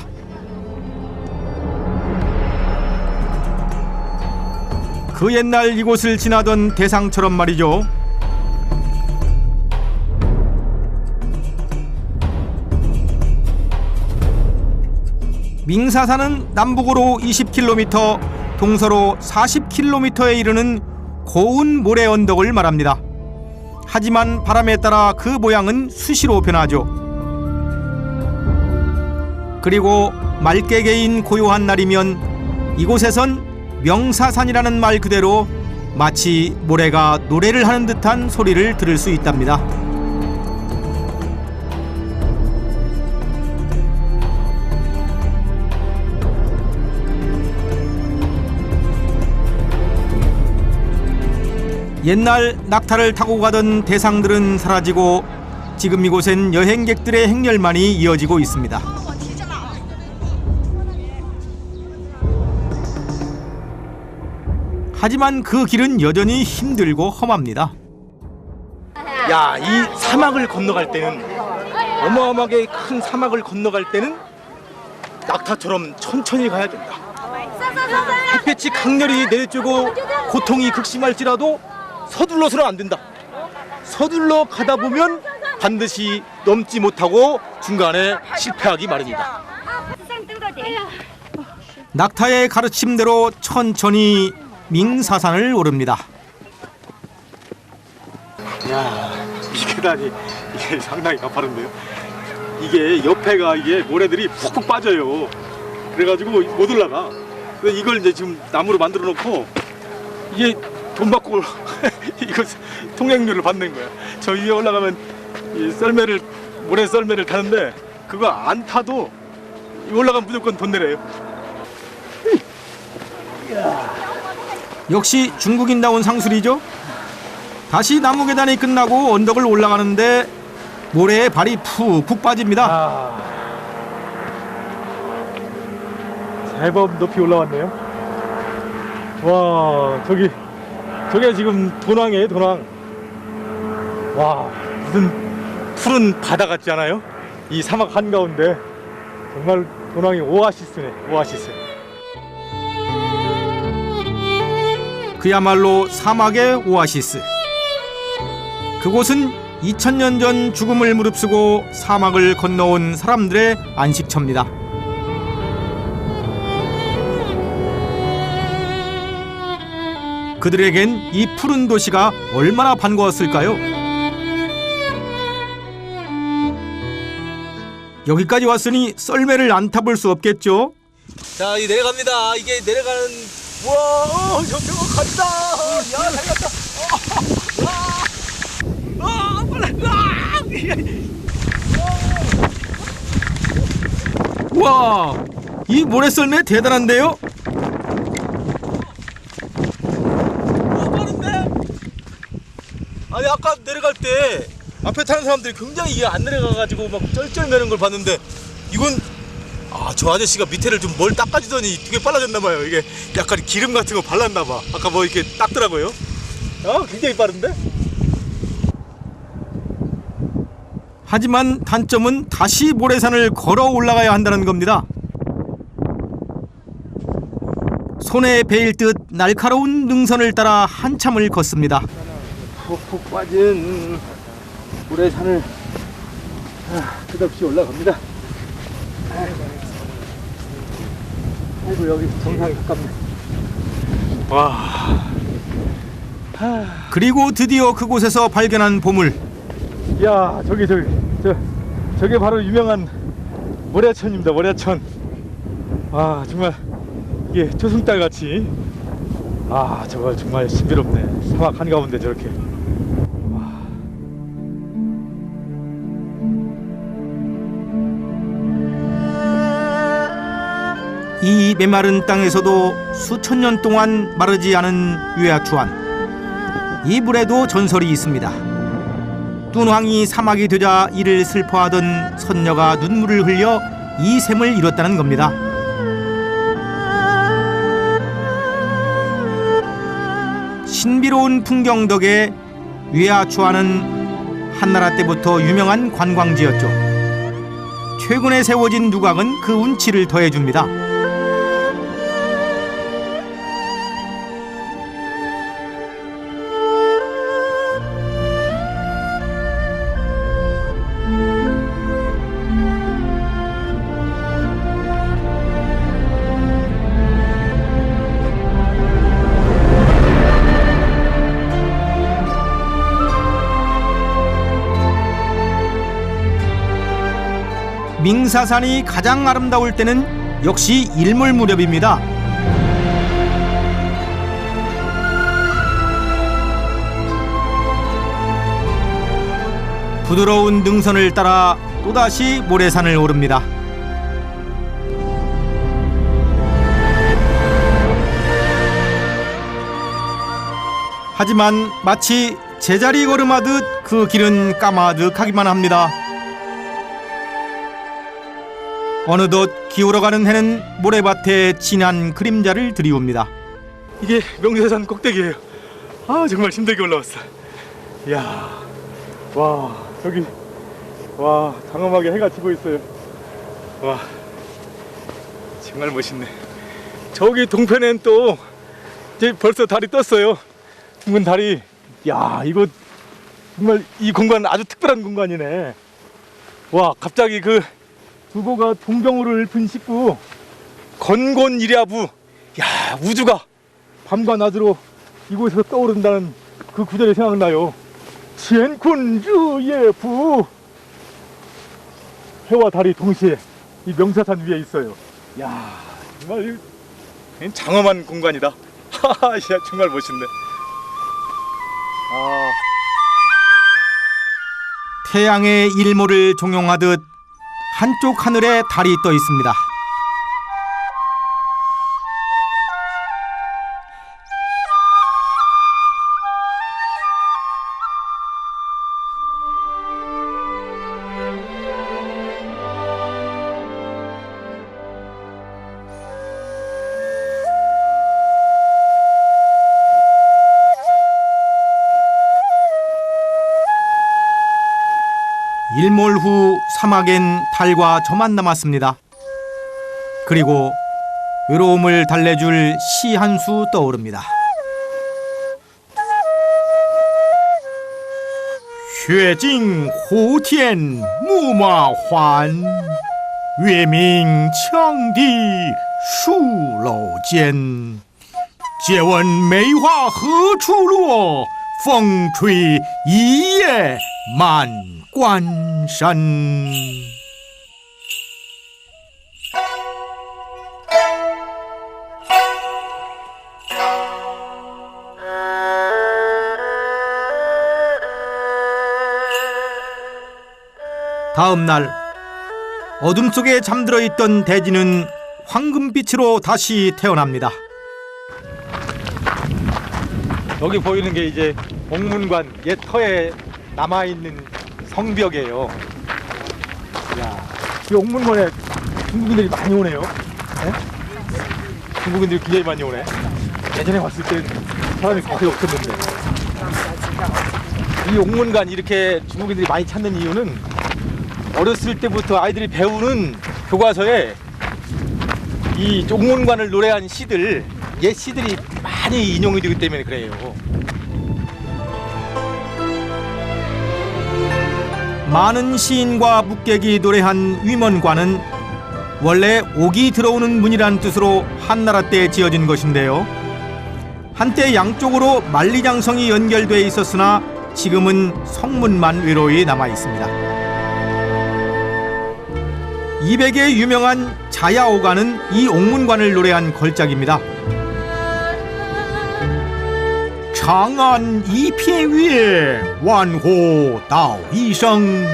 그 옛날 이곳을 지나던 대상처럼 말이죠. 밍사산은 남북으로 20km, 동서로 40km에 이르는 고운 모래 언덕을 말합니다. 하지만 바람에 따라 그 모양은 수시로 변하죠. 그리고 맑게 개인 고요한 날이면 이곳에선 명사산이라는 말 그대로 마치 모래가 노래를 하는 듯한 소리를 들을 수 있답니다. 옛날 낙타를 타고 가던 대상들은 사라지고 지금 이곳엔 여행객들의 행렬만이 이어지고 있습니다. 하지만 그 길은 여전히 힘들고 험합니다. 야, 이 사막을 건너갈 때는 어마어마하게 큰 사막을 건너갈 때는 낙타처럼 천천히 가야 된다. 햇볕이 강렬히 내리쬐고 고통이 극심할지라도 서둘러서는 안 된다. 서둘러 가다 보면 반드시 넘지 못하고 중간에 실패하기 마련이다. 낙타의 가르침대로 천천히 밍사산을 오릅니다. 야, 이 계단이 이게 상당히 가파른데요. 이게 옆에가 이게 모래들이 푹푹 빠져요. 그래가지고 못 올라가. 그래서 이걸 이제 지금 나무로 만들어 놓고 이게 돈 받고 이거 통행료를 받는 거야. 저 위에 올라가면 이 썰매를 모래 썰매를 타는데 그거 안 타도 올라가면 무조건 돈 내래요. 역시 중국인다운 상술이죠. 다시 나무 계단이 끝나고 언덕을 올라가는데 모래에 발이 푹푹 빠집니다. 제법 높이 올라왔네요. 와, 저게 지금 도낭이에요, 도낭. 와, 무슨 푸른 바다 같지 않아요? 이 사막 한가운데 정말 도낭이 오아시스네, 오아시스. 그야말로 사막의 오아시스. 그곳은 2000년 전 죽음을 무릅쓰고 사막을 건너온 사람들의 안식처입니다. 그들에겐 이 푸른 도시가 얼마나 반가웠을까요? 여기까지 왔으니 썰매를 안 타볼 수 없겠죠? 자, 이 내려갑니다. 이게 내려가는 와, 저 간다. 야, 잘 갔다. 와, 이 모래썰매 대단한데요? 아니, 아까 내려갈 때 앞에 타는 사람들이 굉장히 이게 안 내려가가지고 막 쩔쩔매는 걸 봤는데 이건 저 아저씨가 밑에를 좀 뭘 닦아주더니 되게 빨라졌나봐요. 이게 약간 기름 같은 거 발랐나봐. 아까 뭐 이렇게 닦더라고요. 굉장히 빠른데? 하지만 단점은 다시 모래산을 걸어 올라가야 한다는 겁니다. 손에 베일 듯 날카로운 능선을 따라 한참을 걷습니다. 푹푹 빠진 모래산을 끝없이 올라갑니다. 아이고, 여기 정상이 가깝네. 와. 그리고 드디어 그곳에서 발견한 보물. 야, 저게 바로 유명한 모래천입니다. 모래천. 와, 정말 이게 초승달 같이. 저거 정말 신비롭네. 사막 한가운데 저렇게. 이 메마른 땅에서도 수천 년 동안 마르지 않은 유야추안. 이 물에도 전설이 있습니다. 뚠황이 사막이 되자 이를 슬퍼하던 선녀가 눈물을 흘려 이 샘을 이뤘다는 겁니다. 신비로운 풍경 덕에 유야추안은 한나라 때부터 유명한 관광지였죠. 최근에 세워진 누각은 그 운치를 더해줍니다. 밍사산이 가장 아름다울 때는 역시 일몰 무렵입니다. 부드러운 능선을 따라 또다시 모래산을 오릅니다. 하지만 마치 제자리 걸음하듯 그 길은 까마득하기만 합니다. 어느덧 기울어가는 해는 모래밭에 진한 그림자를 드리웁니다. 이게 명세산 꼭대기예요. 아 정말 힘들게 올라왔어. 이야, 와 여기 와 장엄하게 해가 지고 있어요. 와 정말 멋있네. 저기 동편엔 또 이제 벌써 달이 떴어요. 둥근 달이. 야 이거 정말 이 공간 아주 특별한 공간이네. 와 갑자기 그 두고가 동병우를 분식구 건곤이랴부. 야 우주가 밤과 낮으로 이곳에서 떠오른다는 그 구절이 생각나요. 지엔쿤 르예부. 해와 달이 동시에 이 명사산 위에 있어요. 야 정말 장엄한 공간이다. 하하 정말 멋있네. 태양의 일몰을 종용하듯 한쪽 하늘에 달이 떠 있습니다. 일몰 후 사막엔 달과 저만 남았습니다. 그리고 외로움을 달래줄 시 한 수 떠오릅니다. 雪尽胡天牧马还，月明羌笛戍楼间。借问梅花何处落？风吹一夜满关山。 다음 날 어둠 속에 잠들어 있던 대지는 황금빛으로 다시 태어납니다. 여기 보이는 게 이제 옥문관 옛 터에 남아있는 성벽이에요. 야, 이 옥문관에 중국인들이 많이 오네요. 네? 중국인들이 굉장히 많이 오네. 예전에 왔을 때 사람이 거의 없었는데. 이 옥문관 이렇게 중국인들이 많이 찾는 이유는 어렸을 때부터 아이들이 배우는 교과서에 이 옥문관을 노래한 시들, 옛 시들이 많이 인용이 되기 때문에 그래요. 많은 시인과 묵객이 노래한 위먼관은 원래 옥이 들어오는 문이란 뜻으로 한나라 때 지어진 것인데요. 한때 양쪽으로 만리장성이 연결돼 있었으나 지금은 성문만 외로이 남아 있습니다. 200의 유명한 자야오가는 이 옥문관을 노래한 걸작입니다.长安一片月，万户道一声。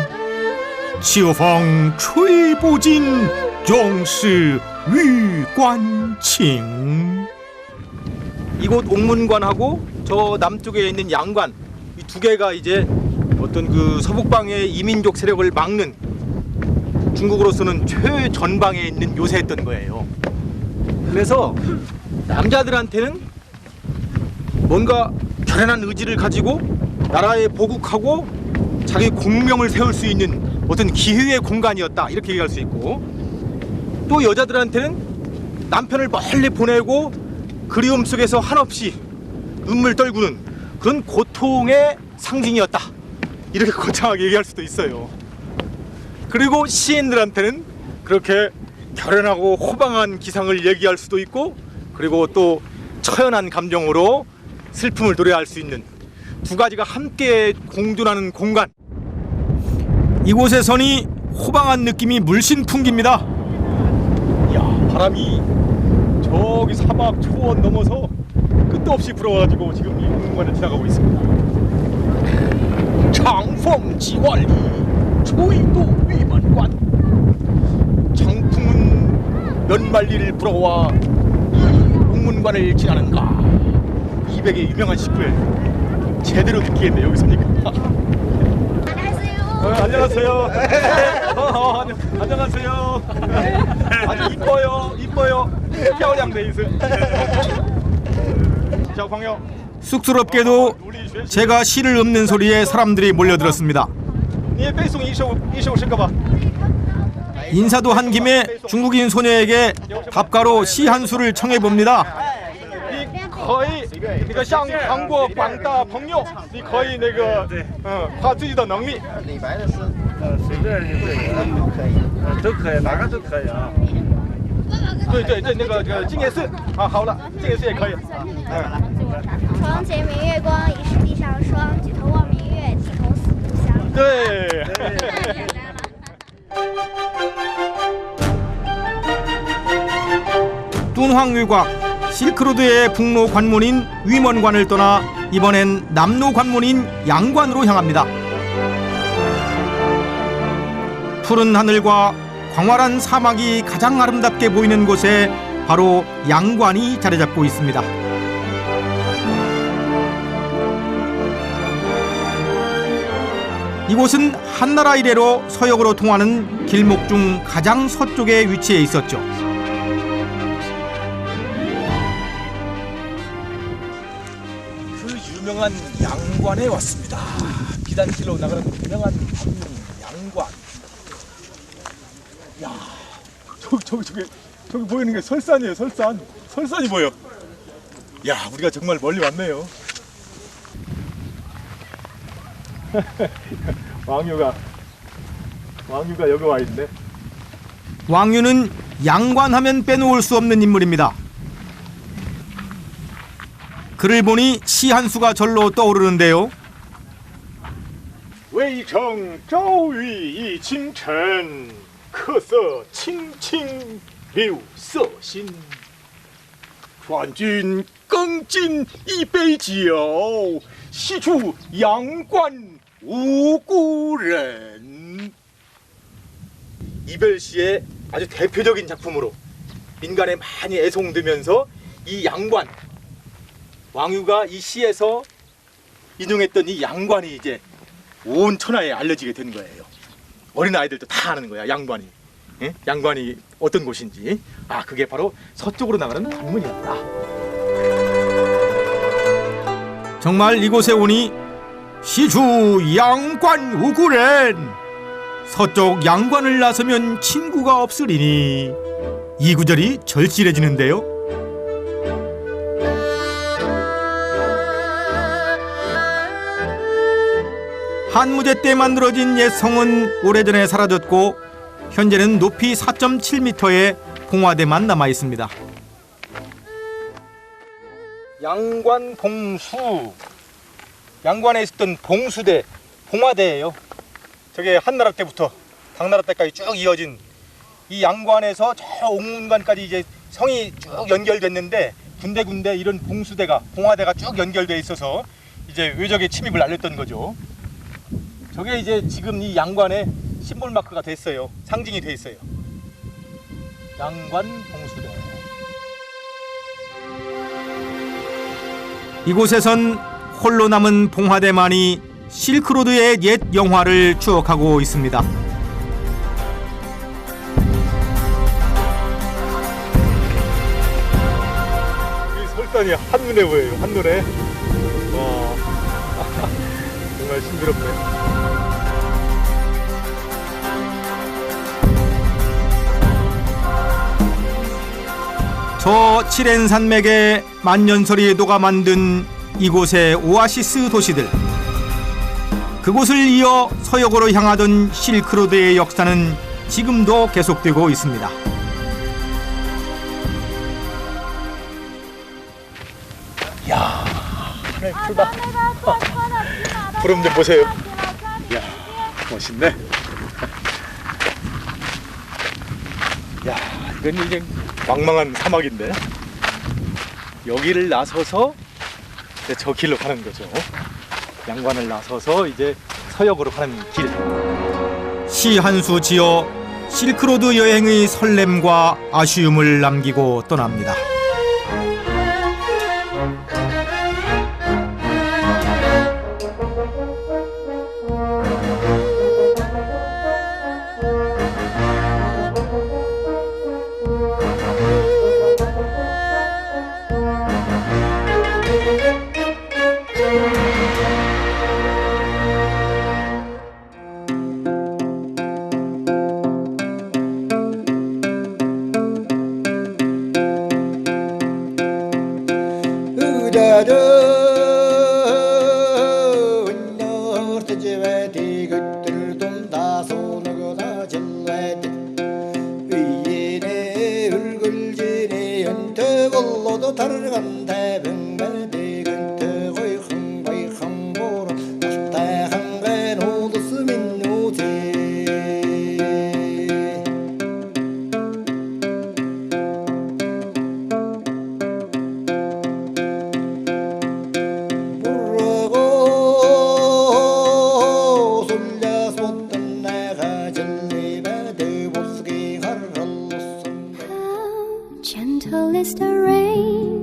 秋风吹不尽，总是玉关情。 이곳 옥문관하고 저 남쪽에 있는 양관, 이 두 개가 이제 어떤 그 서북방의 이민족 세력을 막는 중국으로서는 최전방에 있는 요새였던 거예요. 그래서 남자들한테는 뭔가 결연한 의지를 가지고 나라에 보국하고 자기 공명을 세울 수 있는 어떤 기회의 공간이었다, 이렇게 얘기할 수 있고, 또 여자들한테는 남편을 멀리 보내고 그리움 속에서 한없이 눈물 떨구는 그런 고통의 상징이었다, 이렇게 거창하게 얘기할 수도 있어요. 그리고 시인들한테는 그렇게 결연하고 호방한 기상을 얘기할 수도 있고, 그리고 또 처연한 감정으로 슬픔을 노래할 수 있는 두 가지가 함께 공존하는 공간. 이곳에서니 호방한 느낌이 물씬 풍깁니다. 이야, 바람이 저기 사막 초원 넘어서 끝도 없이 불어가지고 지금 이 옥문관을 지나가고 있습니다. 장풍 지관리 초이도 위만관. 장풍은 몇 만리를 불어와 이 옥문관을 지나는가. 200의 유명한 식구예요. 제대로 느끼겠네 여기서니까. 안녕하세요. 안녕하세요. 아주 이뻐요.漂亮的意思. 쑥스럽게도 제가 시를 읊는 소리에 사람들이 몰려들었습니다. 인사도 한 김에 중국인 소녀에게 답가로 시 한 수를 청해봅니다. 可以那个向韩国广大朋友，你可以那个发自己的能力。李白的诗，随便你对，可以，都可以，哪个都可以啊。对，那个静夜思啊，好了，静夜思也可以。床前明月光，疑是地上霜。举头望明月，低头思故乡。对。 둔황유곽 실크로드의 북로 관문인 위먼관을 떠나 이번엔 남로 관문인 양관으로 향합니다. 푸른 하늘과 광활한 사막이 가장 아름답게 보이는 곳에 바로 양관이 자리 잡고 있습니다. 이곳은 한나라 이래로 서역으로 통하는 길목 중 가장 서쪽에 위치해 있었죠. 유명한 양관에 왔습니다. 비단길로 나가는 유명한 양관. 야, 저기 보이는 게 설산이에요. 설산이 보여. 야, 우리가 정말 멀리 왔네요. 왕유가 여기 와 있네. 왕유는 양관하면 빼놓을 수 없는 인물입니다. 그를 보니 시 한 수가 절로 떠오르는데요. 渭城朝雨浥轻尘，客色青青柳色新。劝君更尽一杯酒，西出阳关无故人. 이별시의 아주 대표적인 작품으로 민간에 많이 애송되면서 이 양관, 왕유가 이 시에서 인용했던 이 양관이 이제 온 천하에 알려지게 된 거예요. 어린 아이들도 다 아는 거야, 양관이. 예? 양관이 어떤 곳인지. 아, 그게 바로 서쪽으로 나가는 관문이었다. 정말 이곳에 오니 시주 양관 우구렌, 서쪽 양관을 나서면 친구가 없으리니, 이 구절이 절실해지는데요. 한무제 때 만들어진 옛 성은 오래전에 사라졌고 현재는 높이 4.7m의 봉화대만 남아 있습니다. 양관 봉수, 양관에 있었던 봉수대, 봉화대예요. 저게 한나라 때부터 당나라 때까지 쭉 이어진 이 양관에서 저 옥문관까지 이제 성이 쭉 연결됐는데 군데군데 이런 봉수대가, 봉화대가 쭉 연결돼 있어서 이제 외적의 침입을 알렸던 거죠. 저게 이제 지금 이 양관의 심볼 마크가 됐어요. 상징이 돼 있어요. 양관 봉수대. 이곳에선 홀로 남은 봉화대만이 실크로드의 옛 영화를 추억하고 있습니다. 이 설산이 한눈에 보여요. 한눈에. 와, 정말 신비롭네. 저 칠엔 산맥에 만년설이 녹아 만든 이곳의 오아시스 도시들. 그곳을 이어 서역으로 향하던 실크로드의 역사는 지금도 계속되고 있습니다. 이야, 하늘 푸르다. 푸른 데 보세요. 이야, 멋있네. 야, 이건 이제 망망한 사막인데 여기를 나서서 이제 저 길로 가는 거죠. 양관을 나서서 이제 서역으로 가는 길. 시 한 수 지어 실크로드 여행의 설렘과 아쉬움을 남기고 떠납니다. Gentle is the rain